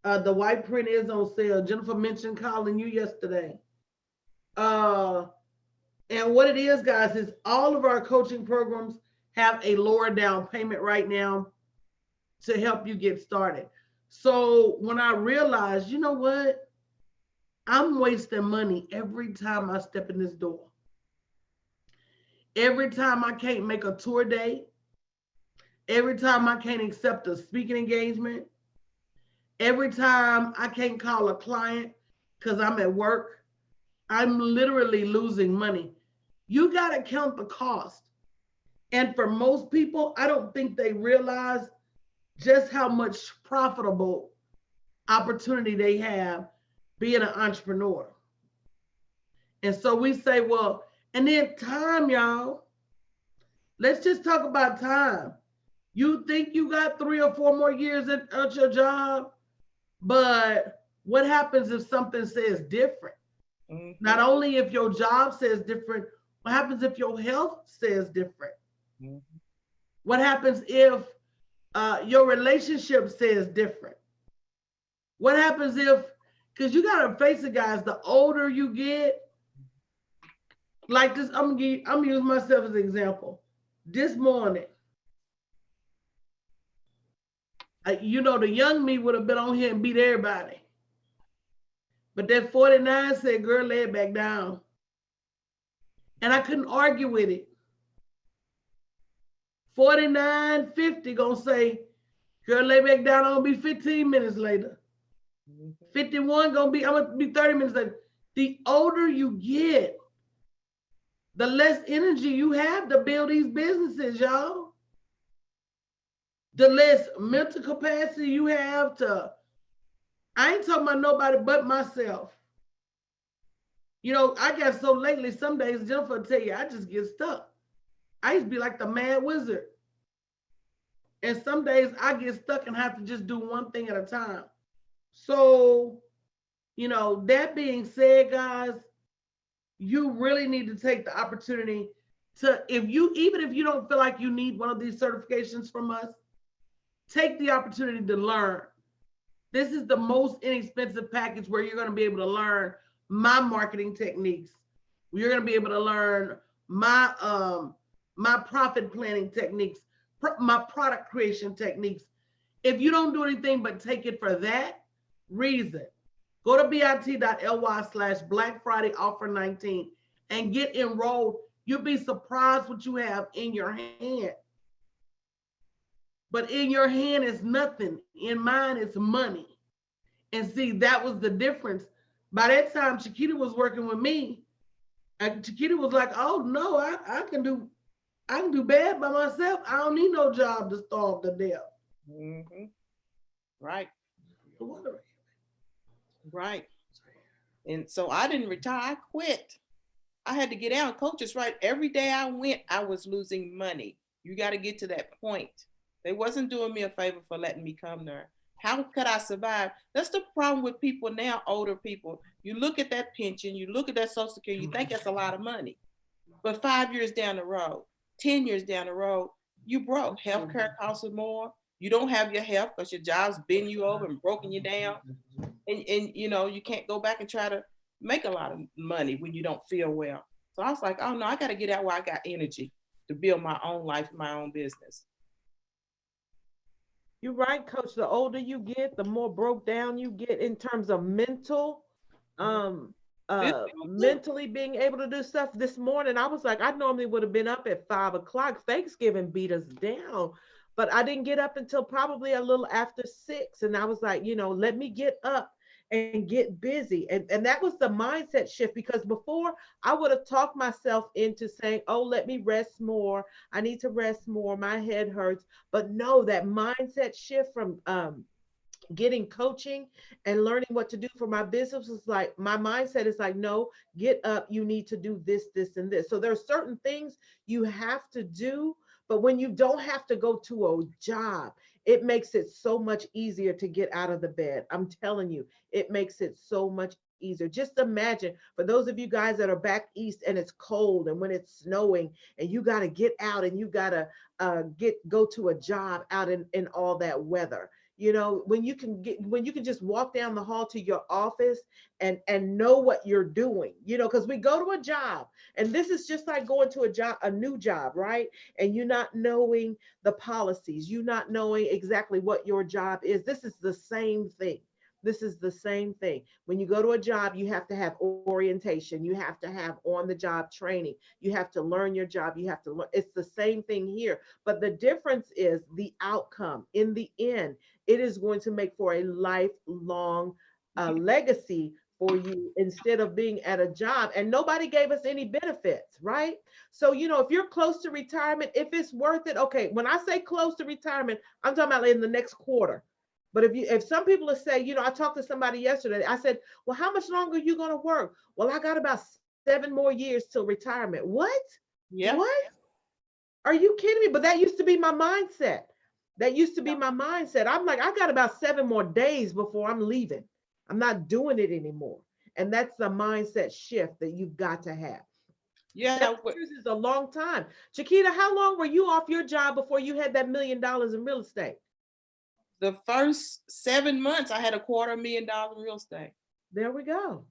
the white print is on sale. Jennifer mentioned calling you yesterday. And what it is, guys, is all of our coaching programs have a lower down payment right now to help you get started. So when I realized, you know what? I'm wasting money every time I step in this door. Every time I can't make a tour date. Every time I can't accept a speaking engagement. Every time I can't call a client because I'm at work. I'm literally losing money. You got to count the cost. And for most people, I don't think they realize just how much profitable opportunity they have being an entrepreneur. And so we say, well, and then time, y'all. Let's just talk about time. You think you got 3 or 4 more years at your job, but what happens if something says different? Not only if your job says different, what happens if your health says different? What happens if your relationship says different? What happens if, because you got to face it, guys, the older you get, like this, I'm using myself as an example. This morning, you know, the young me would have been on here and beat everybody. But that 49 said, girl, lay it back down. And I couldn't argue with it. 49, 50 gonna say, girl, lay back down, I'm gonna be 15 minutes later. 51 I'm gonna be 30 minutes later. The older you get, the less energy you have to build these businesses, y'all. The less mental capacity you have to, I ain't talking about nobody but myself. You know, I got so lately, some days, Jennifer will tell you, I just get stuck. I used to be like the mad wizard. And some days I get stuck and have to just do one thing at a time. So, you know, that being said, guys, you really need to take the opportunity to, even if you don't feel like you need one of these certifications from us, take the opportunity to learn. This is the most inexpensive package where you're going to be able to learn my marketing techniques. You're going to be able to learn my my profit planning techniques, my product creation techniques. If you don't do anything but take it for that reason, go to bit.ly/Black Friday offer 19 and get enrolled. You'll be surprised what you have in your hand. But in your hand is nothing. In mine is money. And see, that was the difference. By that time, Chiquita was working with me. And Chiquita was like, oh no, I can do bad by myself. I don't need no job to starve to death. Mm-hmm. Right. Right. And so I didn't retire. I quit. I had to get out. Coach is right. Every day I went, I was losing money. You got to get to that point. They wasn't doing me a favor for letting me come there. How could I survive? That's the problem with people now, older people. You look at that pension, you look at that Social Security, you think that's a lot of money. But 5 years down the road, 10 years down the road, you broke. Healthcare costs more. You don't have your health because your job's bent you over and broken you down. And you know, you can't go back and try to make a lot of money when you don't feel well. So I was like, oh no, I got to get out where I got energy to build my own life, my own business. You're right, Coach. The older you get, the more broke down you get in terms of mentally being able to do stuff. This morning, I was like, I normally would have been up at 5 o'clock. Thanksgiving beat us down, but I didn't get up until probably a little after 6. And I was like, you know, let me get up and get busy. And that was the mindset shift, because before I would have talked myself into saying, oh, let me rest more. I need to rest more. My head hurts. But no, that mindset shift from getting coaching and learning what to do for my business is like, my mindset is like, no, get up. You need to do this, this, and this. So there are certain things you have to do. But when you don't have to go to a job, it makes it so much easier to get out of the bed. I'm telling you, it makes it so much easier. Just imagine, for those of you guys that are back east and it's cold and when it's snowing and you got to get out and you got to go to a job out in all that weather. You know, when you can just walk down the hall to your office and know what you're doing, you know, because we go to a job and this is just like going to a new job, right? And you're not knowing the policies, you not knowing exactly what your job is. This is the same thing. This is the same thing. When you go to a job, you have to have orientation. You have to have on-the-job training. You have to learn your job. You have to learn. It's the same thing here. But the difference is the outcome. In the end, it is going to make for a lifelong legacy for you instead of being at a job. And nobody gave us any benefits, right? So, you know, if you're close to retirement, if it's worth it, okay, when I say close to retirement, I'm talking about in the next quarter. But if some people are saying, you know, I talked to somebody yesterday, I said, well, how much longer are you going to work? Well, I got about 7 more years till retirement. What? Yeah. What? Are you kidding me? But that used to be my mindset. That used to be my mindset. I'm like, I got about 7 more days before I'm leaving. I'm not doing it anymore. And that's the mindset shift that you've got to have. Yeah. 7 years is a long time. Chiquita, how long were you off your job before you had that $1 million in real estate? The first 7 months, I had $250,000 in real estate. There we go.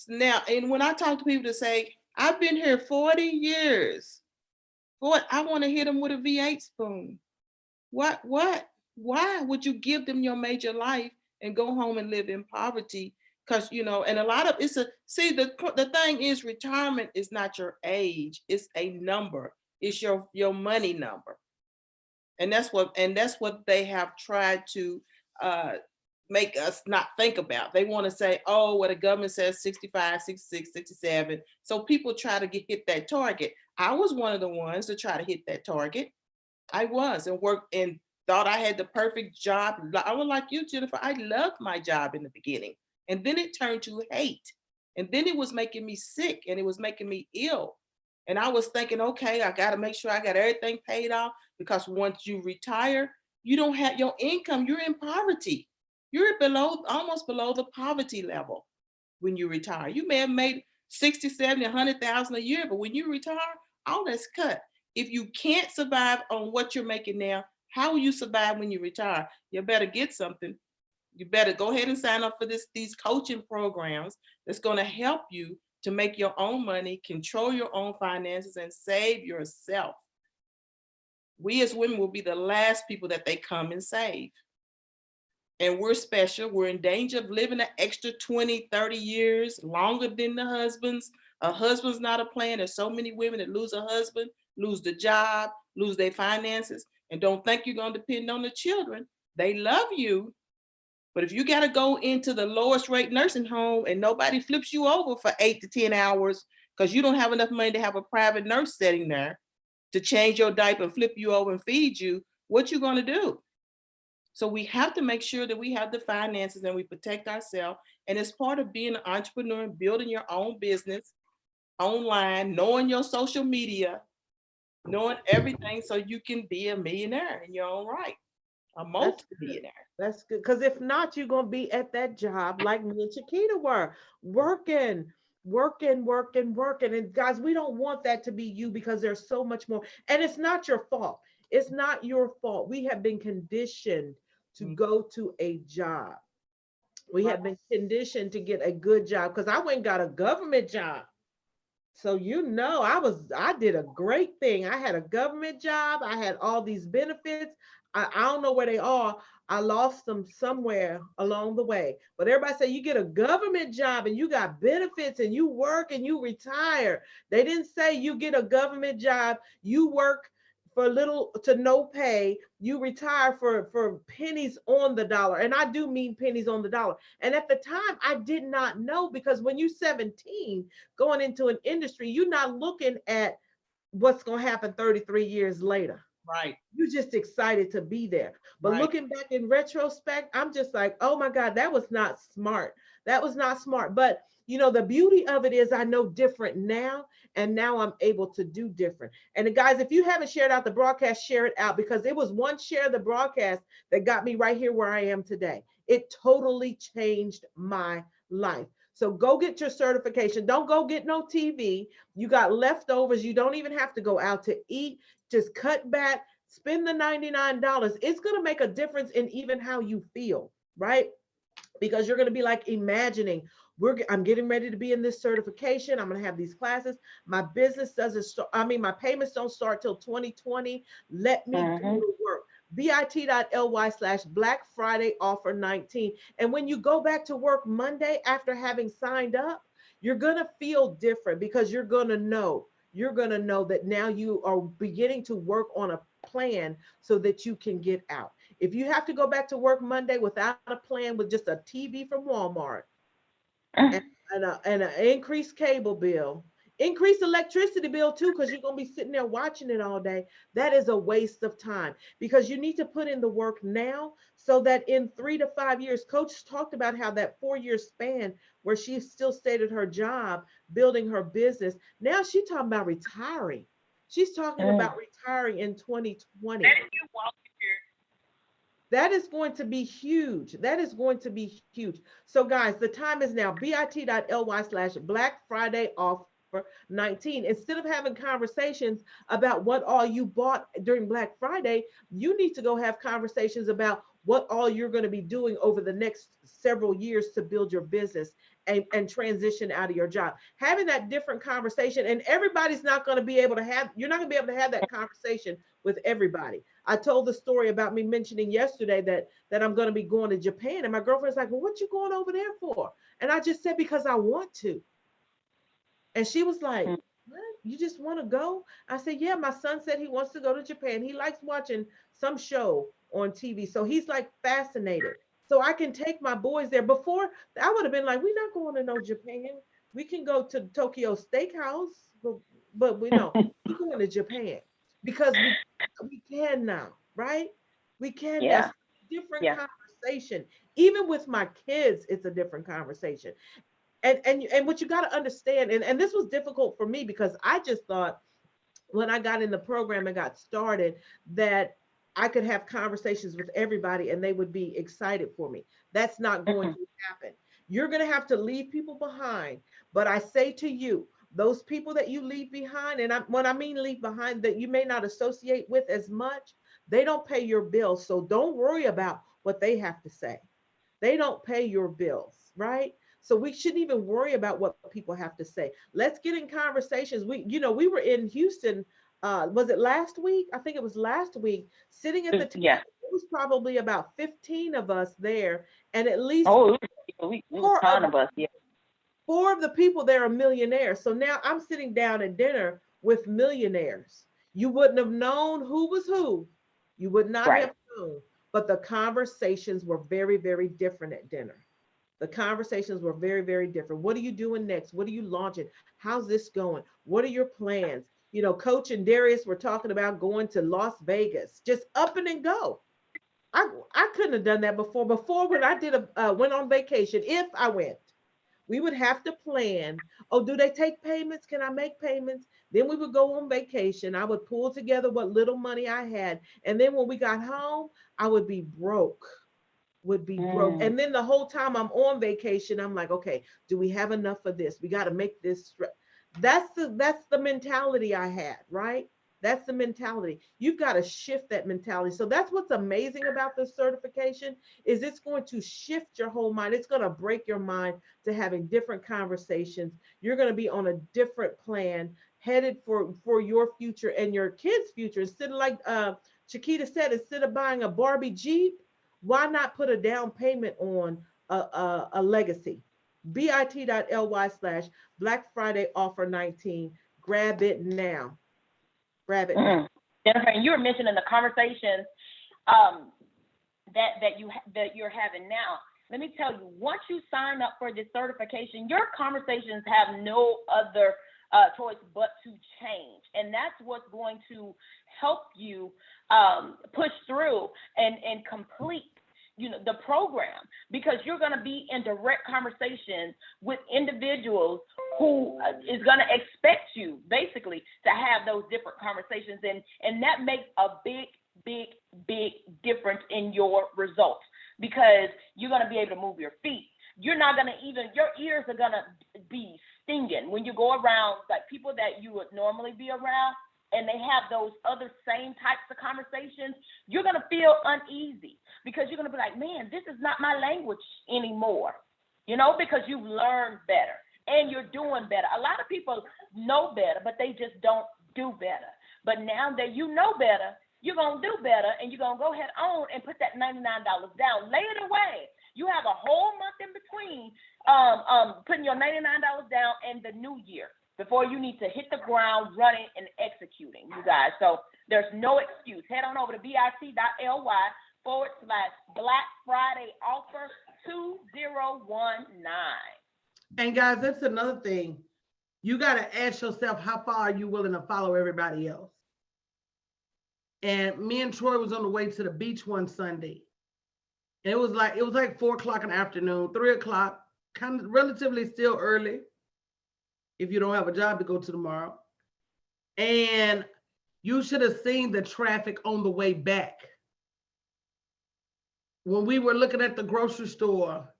Now, and when I talk to people to say, I've been here 40 years, I want to hit them with a V8 spoon. What? Why would you give them your major life and go home and live in poverty? Because, you know, and a lot of the thing is, retirement is not your age, it's a number. It's your money number. And that's what they have tried to make us not think about. They want to say, oh, well, the government says 65, 66, 67. So people try to hit that target. I was one of the ones to try to hit that target. I was, and worked and thought I had the perfect job. I was like you, Jennifer. I loved my job in the beginning. And then it turned to hate. And then it was making me sick and it was making me ill. And I was thinking, okay, I got to make sure I got everything paid off, because once you retire, you don't have your income. You're in poverty. You're almost below the poverty level when you retire. You may have made 60, 70, 100,000 a year, but when you retire, all that's cut. If you can't survive on what you're making now, how will you survive when you retire? You better get something. You better go ahead and sign up for these coaching programs that's going to help you to make your own money, control your own finances, and save yourself. We as women will be the last people that they come and save. And we're special. We're in danger of living an extra 20, 30 years longer than the husbands. A husband's not a plan. There's so many women that lose a husband, lose the job, lose their finances, and don't think you're going to depend on the children. They love you, But if you got to go into the lowest rate nursing home and nobody flips you over for 8 to 10 hours because you don't have enough money to have a private nurse sitting there to change your diaper and flip you over and feed you, what you going to do? So we have to make sure that we have the finances and we protect ourselves. And it's part of being an entrepreneur and building your own business online, knowing your social media, knowing everything so you can be a millionaire in your own right, a multi-millionaire. That's good. Because if not, you're going to be at that job like me and Chiquita were, working. And guys, we don't want that to be you because there's so much more. And it's not your fault. It's not your fault. We have been conditioned to go to a job. We have been conditioned to get a good job because I went and got a government job. So, you know, I did a great thing. I had a government job. I had all these benefits. I don't know where they are. I lost them somewhere along the way. But everybody say you get a government job and you got benefits and you work and you retire. They didn't say you get a government job, you work for little to no pay, you retire for pennies on the dollar. And I do mean pennies on the dollar. And at the time, I did not know, because when you're 17 going into an industry, you're not looking at what's going to happen 33 years later. Right. You're just excited to be there. But looking back in retrospect, I'm just like, oh my God, that was not smart. That was not smart. But you know, the beauty of it is I know different now, and now I'm able to do different. And guys, if you haven't shared out the broadcast, share it out, because it was one share of the broadcast that got me right here where I am today. It totally changed my life. So go get your certification. Don't go get no TV. You got leftovers. You don't even have to go out to eat. Just cut back, spend the $99. It's going to make a difference in even how you feel, right? Because you're going to be like imagining, I'm getting ready to be in this certification. I'm going to have these classes. My business doesn't start. I mean, my payments don't start till 2020. Let me do the work. bit.ly/Black Friday offer 19. And when you go back to work Monday after having signed up, you're going to feel different, because you're going to know that now you are beginning to work on a plan so that you can get out. If you have to go back to work Monday without a plan, with just a TV from Walmart and an increased cable bill, increased electricity bill too, because you're going to be sitting there watching it all day, that is a waste of time, because you need to put in the work now so that in 3 to 5 years, Coach talked about how that 4-year span where she still stayed at her job, building her business. Now she's talking about retiring. She's talking about retiring in 2020. That is going to be huge. That is going to be huge. So guys, the time is now. bit.ly/Black Friday offer 19. Instead of having conversations about what all you bought during Black Friday, you need to go have conversations about what all you're going to be doing over the next several years to build your business and transition out of your job. Having that different conversation, and everybody's not going to be able to have, you're not going to be able to have that conversation with everybody. I told the story about me mentioning yesterday that I'm going to be going to Japan, and my girlfriend's like, well, what you going over there for? And I just said, because I want to. And she was like, what? You just want to go? I said, yeah, my son said he wants to go to Japan. He likes watching some show on TV. So he's like fascinated. So I can take my boys there. Before, I would have been like, we're not going to no Japan. We can go to Tokyo Steakhouse, but we know we're going to Japan, because we can now, right? We can. Yeah. That's a different conversation. Even with my kids, it's a different conversation. And what you got to understand, and this was difficult for me, because I just thought when I got in the program and got started that I could have conversations with everybody and they would be excited for me. That's not going to happen. You're going to have to leave people behind. But I say to you, those people that you leave behind, and when I mean leave behind, that you may not associate with as much, they don't pay your bills. So don't worry about what they have to say. They don't pay your bills, right? So we shouldn't even worry about what people have to say. Let's get in conversations. We were in Houston. Was it last week? I think it was last week, sitting at the table. Yeah. It was probably about 15 of us there, and at least we ton of us. Yeah. 4 of the people there are millionaires. So now I'm sitting down at dinner with millionaires. You wouldn't have known who was who. You would not have known. but the conversations were very, very different at dinner. The conversations were very, very different. What are you doing next? What are you launching? How's this going? What are your plans? You know, Coach and Darius were talking about going to Las Vegas, just up and go. I couldn't have done that before. Before, when I did went on vacation, if I went, we would have to plan. Oh, do they take payments? Can I make payments? Then we would go on vacation. I would pull together what little money I had. And then when we got home, I would be broke. And then the whole time I'm on vacation, I'm like, okay, do we have enough of this? We got to make this. That's the mentality I had, right? That's the mentality. You've got to shift that mentality. So that's what's amazing about this certification is it's going to shift your whole mind. It's going to break your mind to having different conversations. You're going to be on a different plan headed for your future and your kids' future. Instead of, like Chiquita said, instead of buying a Barbie Jeep, why not put a down payment on a legacy? bit.ly/Black Friday offer 19. Grab it now. Grab it. Jennifer, and you were mentioning the conversations that you're having now. Let me tell you, once you sign up for this certification, your conversations have no other choice but to change, and that's what's going to help you push through and complete the program, because you're going to be in direct conversations with individuals who is going to expect you basically to have those different conversations, and that makes a big difference in your results, because you're going to be able to move your feet. You're not going to your ears are going to be stinging when you go around like people that you would normally be around, and they have those other same types of conversations. You're going to feel uneasy, because you're going to be like, man, this is not my language anymore, because you've learned better and you're doing better. A lot of people know better, but they just don't do better. But now that you know better, you're going to do better, and you're going to go ahead on and put that $99 down. Lay it away. You have a whole month in between putting your $99 down and the new year before you need to hit the ground running and executing, you guys. So there's no excuse. Head on over to bit.ly/Black Friday offer 2019. And guys, that's another thing. You got to ask yourself, how far are you willing to follow everybody else? And me and Troy was on the way to the beach one Sunday. And it was like 4:00 in the afternoon, 3:00, kind of relatively still early if you don't have a job to go to tomorrow. And you should have seen the traffic on the way back. When we were looking at the grocery store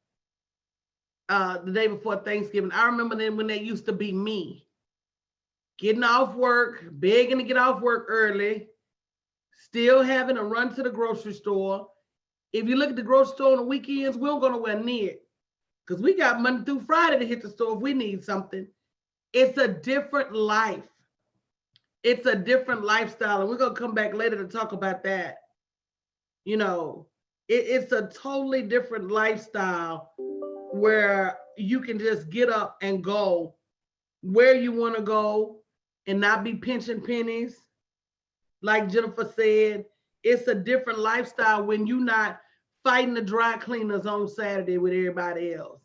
the day before Thanksgiving, I remember then when that used to be me getting off work, begging to get off work early, still having to run to the grocery store. If you look at the grocery store on the weekends, we don't go nowhere near it, because we got Monday through Friday to hit the store if we need something. It's a different life. It's a different lifestyle, and we're going to come back later to talk about that. It's a totally different lifestyle where you can just get up and go where you want to go and not be pinching pennies. Like Jennifer said, it's a different lifestyle when you're not fighting the dry cleaners on Saturday with everybody else,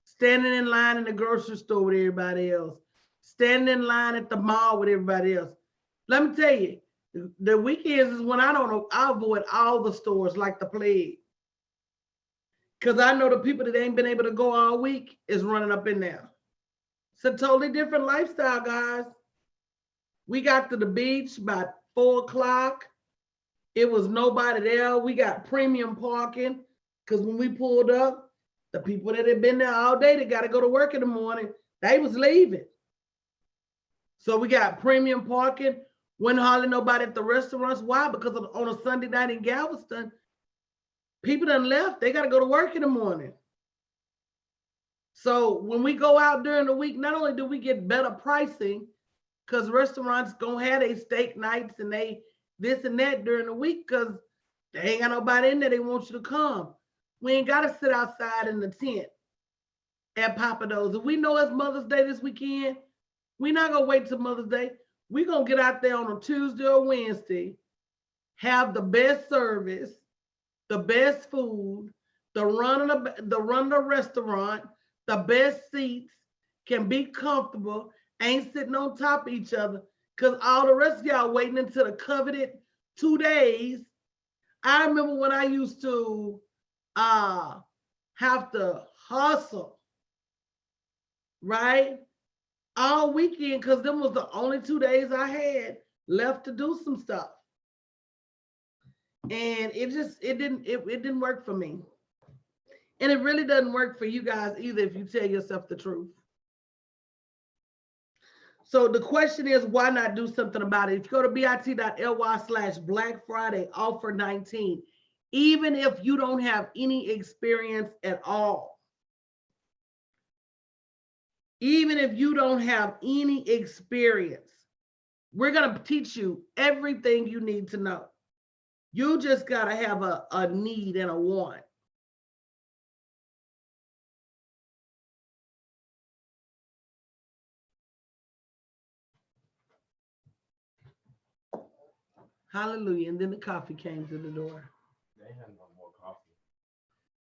standing in line in the grocery store with everybody else, standing in line at the mall with everybody else. Let me tell you, the weekends is when I avoid all the stores like the plague. Because I know the people that ain't been able to go all week is running up in there. It's a totally different lifestyle, guys. We got to the beach by 4:00. It was nobody there. We got premium parking, because when we pulled up, the people that had been there all day, they got to go to work in the morning, they was leaving. So we got premium parking. Wasn't hardly nobody at the restaurants. Why? Because on a Sunday night in Galveston, people done left. They got to go to work in the morning. So when we go out during the week, not only do we get better pricing, because restaurants gonna have their steak nights and they this and that during the week, because they ain't got nobody in there. They want you to come. We ain't got to sit outside in the tent at Pappadeaux's. If we know it's Mother's Day this weekend, we not gonna wait till Mother's Day. We gonna get out there on a Tuesday or Wednesday, have the best service, the best food, the run of the restaurant, the best seats, can be comfortable, ain't sitting on top of each other, because all the rest of y'all waiting until the coveted 2 days. I remember when I used to have to hustle, right? All weekend, because them was the only 2 days I had left to do some stuff. And it didn't work for me. And it really doesn't work for you guys either if you tell yourself the truth. So the question is, why not do something about it? If you go to bit.ly/Black Friday offer 19, even if you don't have any experience at all, even if you don't have any experience, we're going to teach you everything you need to know. You just got to have a need and a want. Hallelujah. And then the coffee came to the door. They had no more coffee.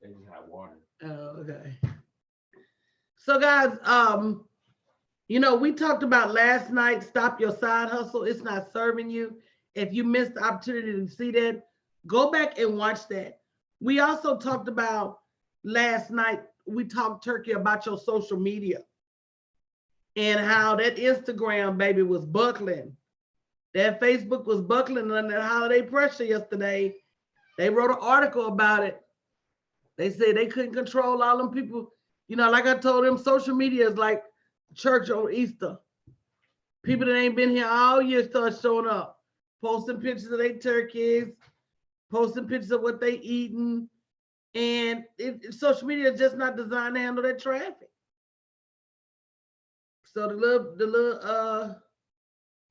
They just had water. Oh, okay. So guys, you know, we talked about last night, stop your side hustle. It's not serving you. If you missed the opportunity to see that, go back and watch that. We also talked about last night, we talked turkey about your social media and how that Instagram baby was buckling. That Facebook was buckling under holiday pressure yesterday. They wrote an article about it. They said they couldn't control all them people. You know, like I told them, social media is like church on Easter. People that ain't been here all year start showing up, posting pictures of their turkeys, posting pictures of what they eating. And social media is just not designed to handle that traffic. So the little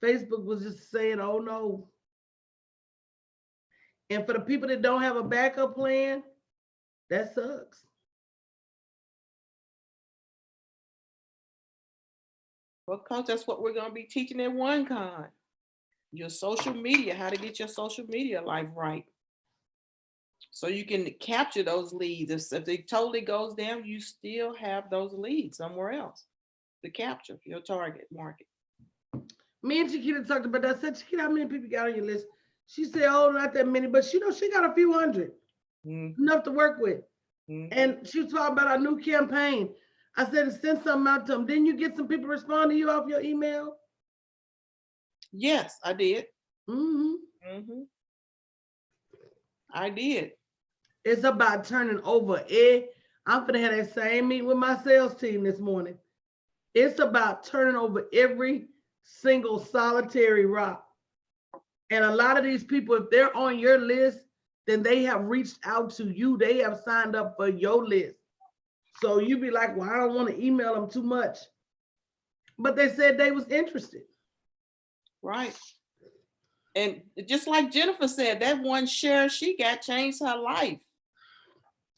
Facebook was just saying, oh no. And for the people that don't have a backup plan, that sucks. Well, Coach, that's what we're going to be teaching at OneCon. Your social media, how to get your social media life right. So you can capture those leads. If it totally goes down, you still have those leads somewhere else to capture your target market. Me and Chiquita talked about that. I said, Chiquita, how many people got on your list? She said, oh, not that many, but she got a few hundred, enough to work with. And she was talking about our new campaign. I said, send something out to them. Didn't you get some people respond to you off your email? Yes, I did. I did. It's about turning over. I'm gonna have that same meeting with my sales team this morning. It's about turning over every single solitary rock. And a lot of these people, if they're on your list, then they have reached out to you. They have signed up for your list. So you be like, well, I don't want to email them too much. But they said they was interested. Right. And just like Jennifer said, that one share she got changed her life.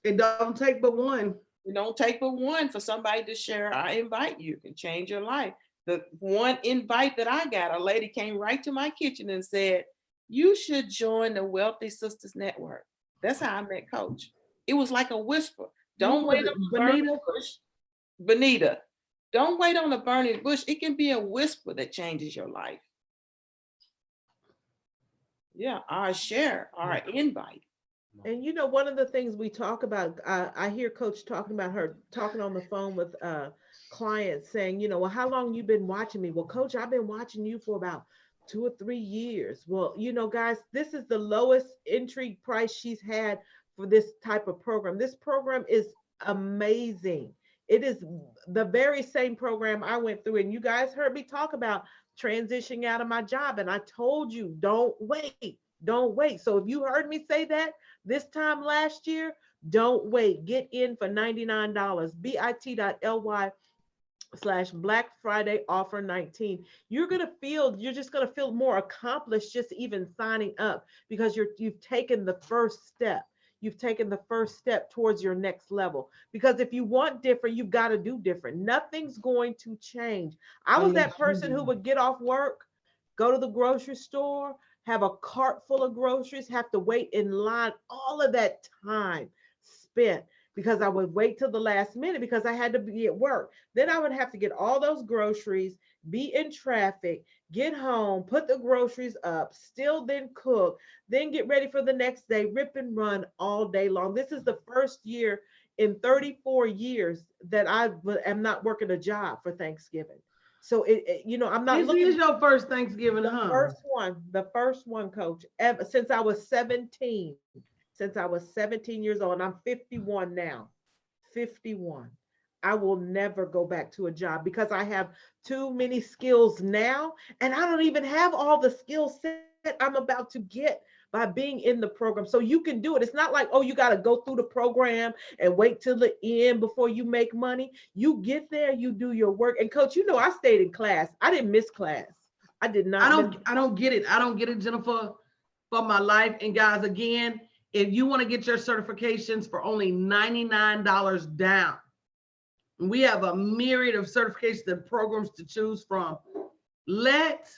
It don't take but one. It don't take but one for somebody to share. I invite you can change your life. The one invite that I got, a lady came right to my kitchen and said, you should join the Wealthy Sistas Network. That's how I met Coach. It was like a whisper. Don't wait on a burning bush. Benita, don't wait on a burning bush. It can be a whisper that changes your life. Yeah, our share, our invite. And you know, one of the things we talk about, I hear Coach talking about her talking on the phone with clients saying, you know, well, how long you been watching me? Well, Coach, I've been watching you for about 2 or 3 years. Well, you know, guys, this is the lowest entry price she's had for this type of program. This program is amazing. It is the very same program I went through. And you guys heard me talk about transitioning out of my job. And I told you, don't wait. Don't wait. So if you heard me say that this time last year, don't wait. Get in for $99. bit.ly/Black Friday offer 19. You're just gonna feel more accomplished just even signing up, because you've taken the first step. You've taken the first step towards your next level. Because if you want different, you've got to do different. Nothing's going to change. I was that person who would get off work, go to the grocery store, have a cart full of groceries, have to wait in line, all of that time spent because I would wait till the last minute because I had to be at work. Then I would have to get all those groceries, be in traffic, get home, put the groceries up, still then cook, then get ready for the next day, rip and run all day long. This is the first year in 34 years that I am not working a job for Thanksgiving. So I'm not This is your first Thanksgiving, huh? The first one, Coach, ever since I was 17. Since I was 17 years old, and I'm 51 now. 51. I will never go back to a job because I have too many skills now, and I don't even have all the skill set I'm about to get by being in the program. So you can do it. It's not like, oh, you got to go through the program and wait till the end before you make money. You get there, you do your work. And Coach, I stayed in class. I didn't miss class. I did not. I don't get it. I don't get it, Jennifer, for my life. And guys, again, if you want to get your certifications for only $99 down, we have a myriad of certifications and programs to choose from. Let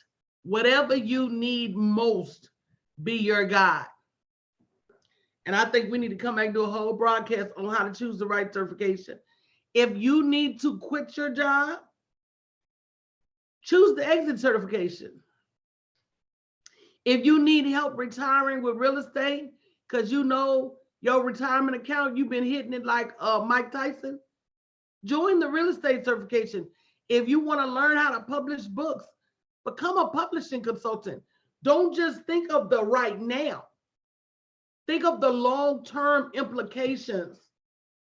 whatever you need most be your guide. And I think we need to come back and do a whole broadcast on how to choose the right certification. If you need to quit your job, choose the exit certification. If you need help retiring with real estate, because your retirement account, you've been hitting it like Mike Tyson, join the real estate certification. If you want to learn how to publish books, become a publishing consultant. Don't just think of the right now. Think of the long-term implications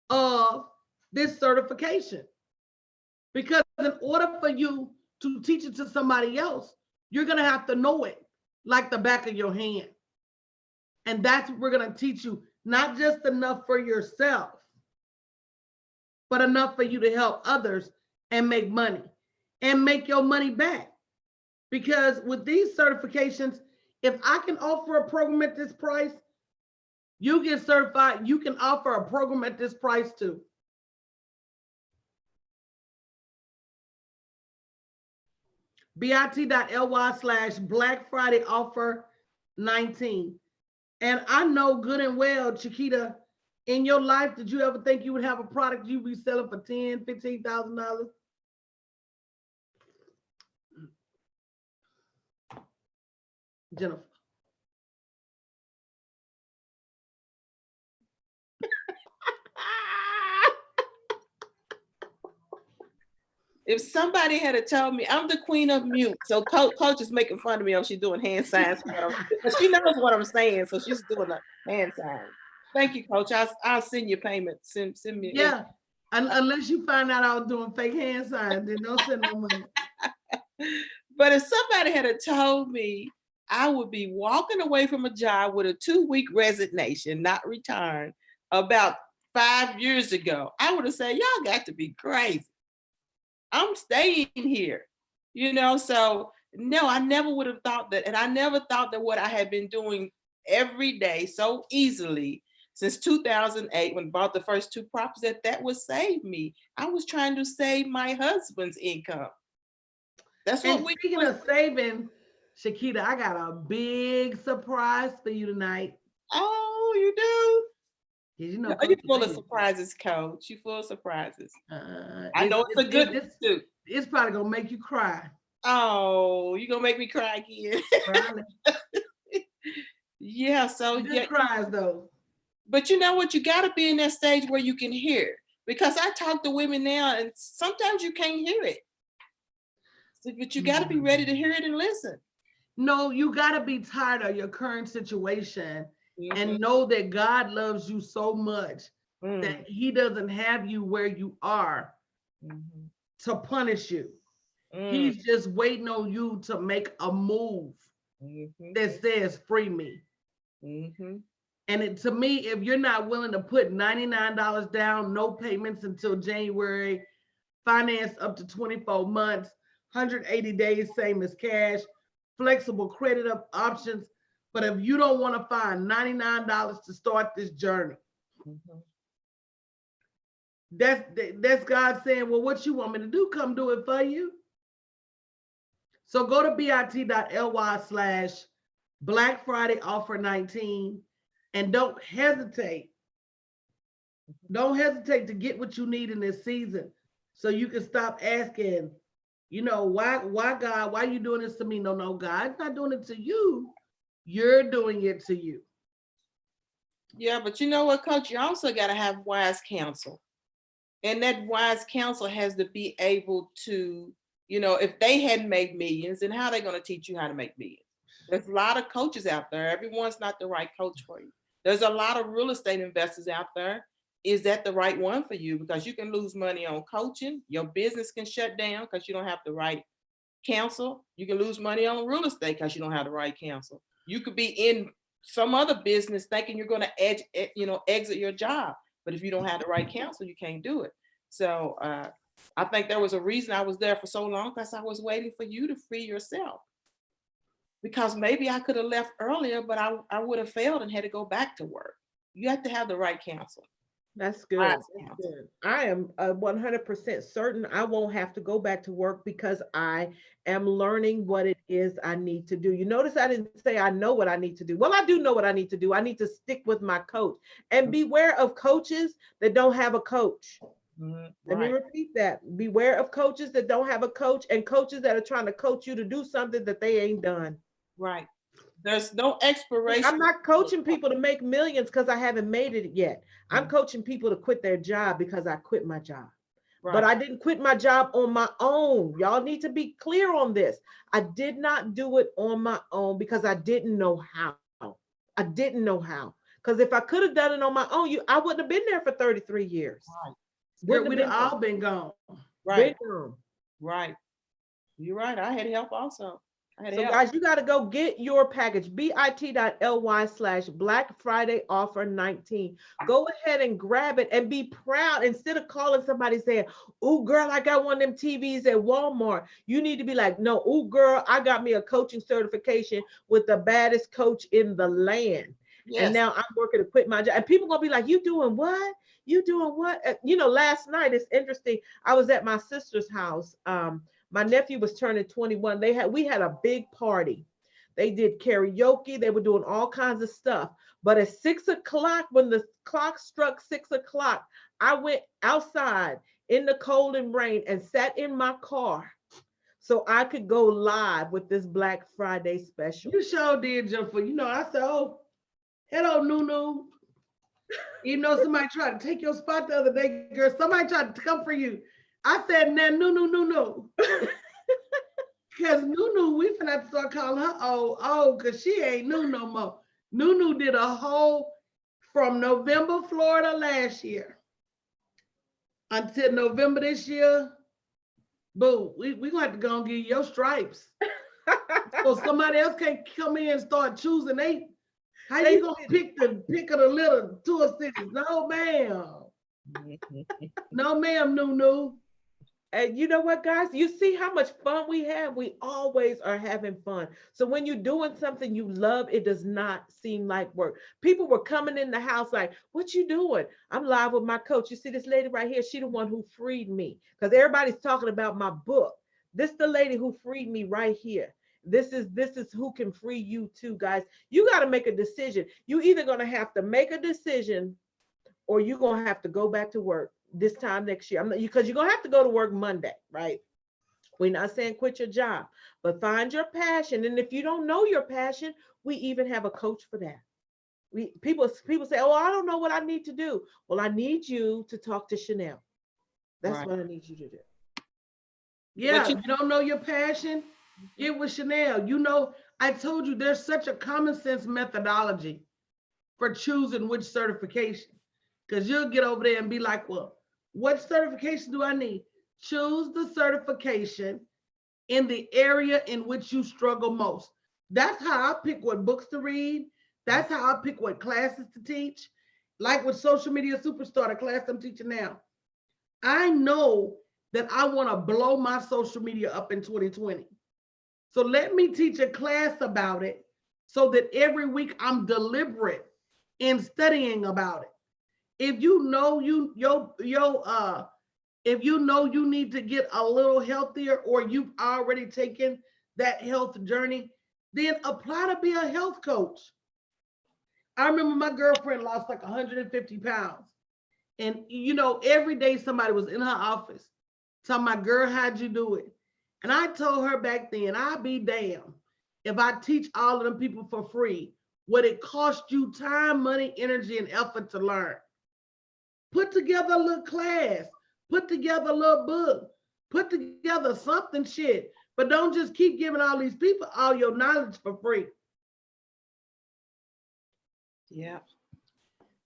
of this certification. Because in order for you to teach it to somebody else, you're going to have to know it like the back of your hand. And that's what we're going to teach you, not just enough for yourself, but enough for you to help others and make money and make your money back. Because with these certifications, if I can offer a program at this price, you get certified, you can offer a program at this price too. bit.ly/Black Friday offer 19. And I know good and well, Chiquita, in your life, did you ever think you would have a product you'd be selling for $10,000, $15,000? Jennifer. If somebody had told me, I'm the queen of mute, so Coach is making fun of me when she's doing hand signs. But she knows what I'm saying, so she's doing a hand sign. Thank you, Coach. I'll send you payment. Send me. Yeah, unless you find out I was doing fake hand signs, then don't send no money. But if somebody had told me I would be walking away from a job with a 2-week resignation, not return, about 5 years ago, I would have said, y'all got to be crazy. I'm staying here, so no, I never would have thought that. And I never thought that what I had been doing every day so easily since 2008, when I bought the first 2 properties, that would save me. I was trying to save my husband's income. That's what we. Speaking of saving, Shakita, I got a big surprise for you tonight. Oh, you do? You're full of surprises, Coach. You're full of surprises. I know it's a good one too. It's probably gonna make you cry. Oh, you're gonna make me cry again. Yeah, so Good cries though. But you know what? You gotta be in that stage where you can hear. Because I talk to women now, and sometimes you can't hear it. But you gotta be ready to hear it and listen. No, you gotta be tired of your current situation. And know that God loves you so much that he doesn't have you where you are to punish you. He's just waiting on you to make a move that says, free me. And to me, if you're not willing to put $99 down, no payments until January, finance up to 24 months, 180 days, same as cash, flexible credit options. But if you don't want to find $99 to start this journey, that's God saying, well, what you want me to do? Come do it for you. So go to bit.ly/Black Black Friday offer 19, and don't hesitate. Don't hesitate to get what you need in this season so you can stop asking, why God, why are you doing this to me? No, God's not doing it to you. You're doing it to you. Yeah, but you know what, Coach? You also got to have wise counsel. And that wise counsel has to be able to, if they hadn't made millions, then how are they going to teach you how to make millions? There's a lot of coaches out there. Everyone's not the right coach for you. There's a lot of real estate investors out there. Is that the right one for you? Because you can lose money on coaching. Your business can shut down because you don't have the right counsel. You can lose money on real estate because you don't have the right counsel. You could be in some other business thinking you're going to exit your job. But if you don't have the right counsel, you can't do it. So I think there was a reason I was there for so long, because I was waiting for you to free yourself. Because maybe I could have left earlier, but I would have failed and had to go back to work. You have to have the right counsel. That's good. That's good. I am 100% certain I won't have to go back to work because I am learning what it is I need to do. You notice I didn't say I know what I need to do. Well, I do know what I need to do. I need to stick with my coach, and beware of coaches that don't have a coach. Let me repeat that. Beware of coaches that don't have a coach, and coaches that are trying to coach you to do something that they ain't done. Right. There's no expiration. I'm not coaching people to make millions because I haven't made it yet. I'm coaching people to quit their job because I quit my job. Right. But I didn't quit my job on my own. Y'all need to be clear on this. I did not do it on my own because I didn't know how. I didn't know how. Because if I could have done it on my own, I wouldn't have been there for 33 years. Right. We'd have all been gone. Right. Right. You're right. I had help also. So guys, you got to go get your package, bit.ly/Black Friday offer 19. Go ahead and grab it and be proud. Instead of calling somebody saying, "Oh girl, I got one of them TVs at Walmart." You need to be like, "No, oh girl, I got me a coaching certification with the baddest coach in the land." Yes. And now I'm working to quit my job. And people gonna be like, "You doing what? You doing what?" Last night, it's interesting. I was at my sister's house. My nephew was turning 21. We had a big party. They did karaoke. They were doing all kinds of stuff. But at 6 o'clock, when the clock struck 6 o'clock, I went outside in the cold and rain and sat in my car so I could go live with this Black Friday special. You sure did, Jennifer. I said, "Oh, hello, Nunu." Somebody tried to take your spot the other day, girl. Somebody tried to come for you. I said, "Nah, no." Because Nunu, we finna have to start calling her oh, because she ain't new no more. Nunu did a whole, from November, Florida last year, until November this year. Boo, we gonna have to go and give you your stripes. So somebody else can't come in and start choosing. How you gonna pick of the little tour cities? No, ma'am. No, ma'am, Nunu. And you know what, guys? You see how much fun we have? We always are having fun. So when you're doing something you love, it does not seem like work. People were coming in the house like, "What you doing?" "I'm live with my coach. You see this lady right here? She the one who freed me." Because everybody's talking about my book. This the lady who freed me right here. This is who can free you too, guys. You got to make a decision. You either going to have to make a decision or you're going to have to go back to work this time next year. Because you're going to have to go to work Monday, right? We're not saying quit your job, but find your passion. And if you don't know your passion, we even have a coach for that. People say, "Oh, I don't know what I need to do." Well, I need you to talk to Chanel. That's what I need you to do. Yeah, you don't know your passion, get with Chanel. I told you there's such a common sense methodology for choosing which certification. Because you'll get over there and be like, "Well, what certification do I need?" Choose the certification in the area in which you struggle most. That's how I pick what books to read. That's how I pick what classes to teach. Like with Social Media Superstar, the class I'm teaching now. I know that I want to blow my social media up in 2020. So let me teach a class about it so that every week I'm deliberate in studying about it. If you know you need to get a little healthier, or you've already taken that health journey, then apply to be a health coach. I remember my girlfriend lost like 150 pounds. And you know, every day somebody was in her office telling my girl, how'd you do it? And I told her back then, I'd be damned if I teach all of them people for free what it cost you time, money, energy, and effort to learn. Put together a little class, put together a little book, put together something shit, but don't just keep giving all these people all your knowledge for free. Yeah.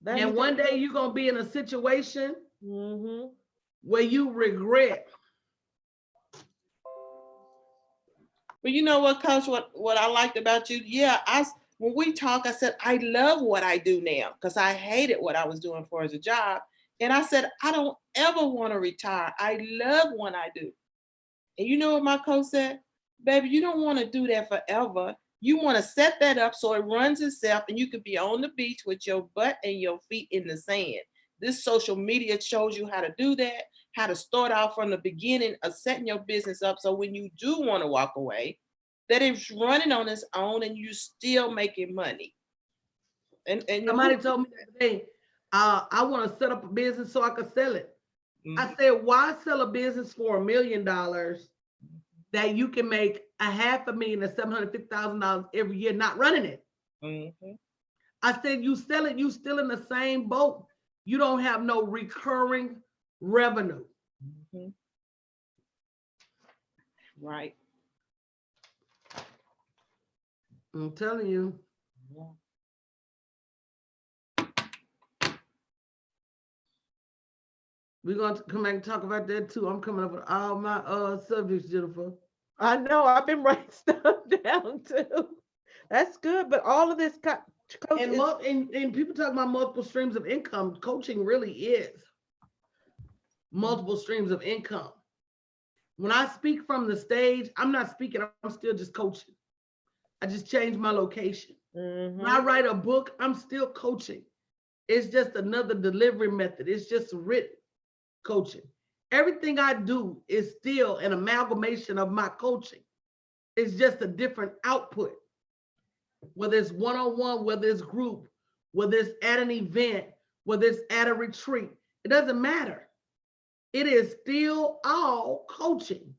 And one day you're going to be in a situation where you regret. But you know what, Coach, what I liked about you? Yeah, when we talk, I said, I love what I do now because I hated what I was doing for as a job. And I said, I don't ever want to retire. I love what I do. And you know what my coach said? Baby, you don't want to do that forever. You want to set that up so it runs itself and you could be on the beach with your butt and your feet in the sand. This social media shows you how to do that, how to start out from the beginning of setting your business up so when you do want to walk away, that it's running on its own and you still making money. And somebody told me the other day, I want to set up a business so I could sell it. I said, why sell a business for $1 million that you can make $500,000 to $750,000 every year not running it? I said, you sell it, you still in the same boat. You don't have no recurring revenue. Right. I'm telling you. We're going to come back and talk about that too. I'm coming up with all my subjects, Jennifer. I know, I've been writing stuff down too. That's good, but all of this and people talk about multiple streams of income. Coaching really is multiple streams of income. When I speak from the stage, I'm not speaking, I'm still just coaching. I just changed my location. When I write a book, I'm still coaching. It's just another delivery method. It's just written coaching. Everything I do is still an amalgamation of my coaching. It's just a different output. Whether it's one-on-one, whether it's group, whether it's at an event, whether it's at a retreat, it doesn't matter. It is still all coaching.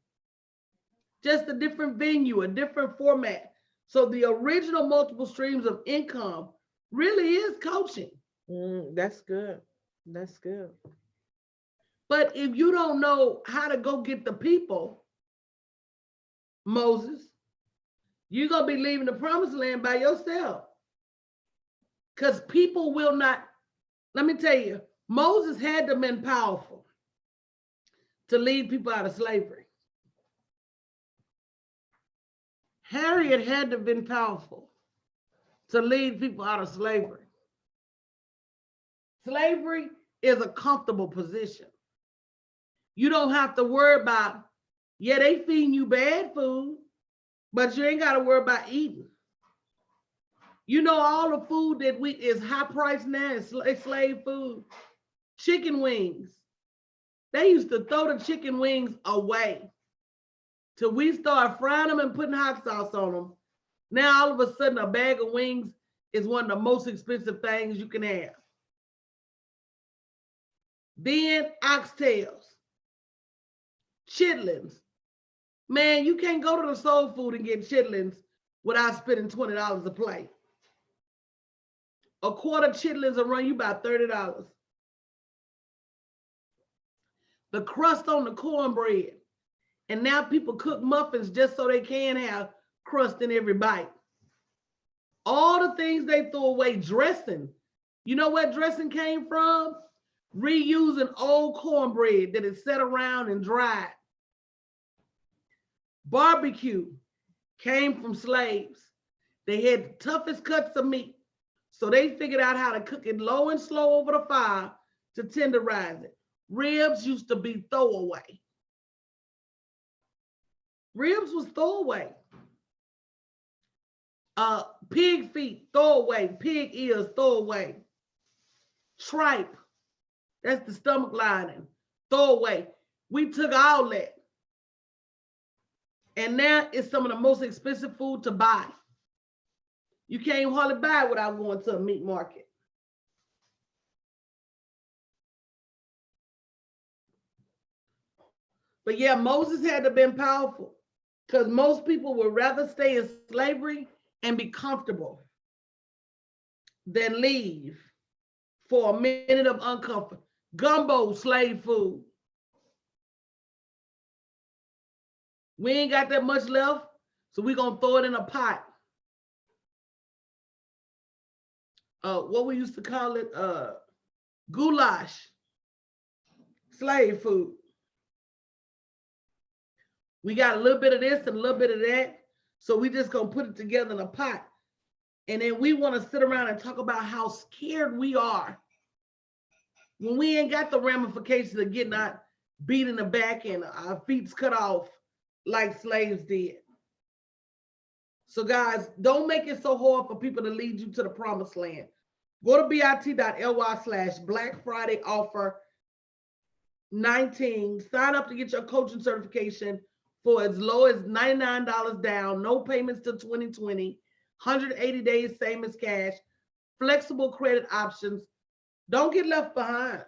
Just a different venue, a different format. So the original multiple streams of income really is coaching. That's good. That's good. But if you don't know how to go get the people, Moses, you're going to be leaving the promised land by yourself. Because people will not, let me tell you, Moses had to have been powerful to lead people out of slavery. Harriet had to have been powerful to lead people out of slavery. Slavery is a comfortable position. You don't have to worry about, yeah, they feeding you bad food, but you ain't got to worry about eating. You know, all the food that is high priced now is slave food. Chicken wings. They used to throw the chicken wings away till we start frying them and putting hot sauce on them. Now, all of a sudden, a bag of wings is one of the most expensive things you can have. Then oxtails, chitlins. Man, you can't go to the soul food and get chitlins without spending $20 a plate. A quarter chitlins will run you about $30. The crust on the cornbread. And now people cook muffins just so they can have crust in every bite. All the things they throw away, dressing. You know where dressing came from? Reusing old cornbread that is set around and dried. Barbecue came from slaves. They had the toughest cuts of meat. So they figured out how to cook it low and slow over the fire to tenderize it. Ribs used to be throwaway. Ribs was throwaway. Pig feet, throwaway. Pig ears, throwaway. Tripe, that's the stomach lining, throwaway. We took all that. And now it's some of the most expensive food to buy. You can't hardly buy it without going to a meat market. But yeah, Moses had to have been powerful because most people would rather stay in slavery and be comfortable than leave for a minute of uncomfort. Gumbo, slave food. We ain't got that much left, so we're going to throw it in a pot. What we used to call it, goulash, slave food. We got a little bit of this and a little bit of that, so we just gonna put it together in a pot. And then we want to sit around and talk about how scared we are when we ain't got the ramifications of getting our beat in the back and our feet's cut off like slaves did. So guys, don't make it so hard for people to lead you to the promised land. Go to bit.ly/Black Friday offer 19. Sign up to get your coaching certification for as low as $99 down, no payments till 2020, 180 days, same as cash, flexible credit options. Don't get left behind.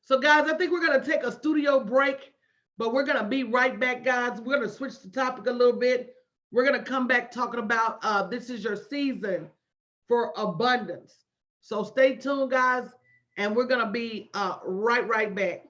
So guys, I think we're gonna take a studio break, but we're gonna be right back, guys. We're gonna switch the topic a little bit. We're gonna come back talking about this is your season for abundance. So stay tuned, guys, and we're gonna be right back.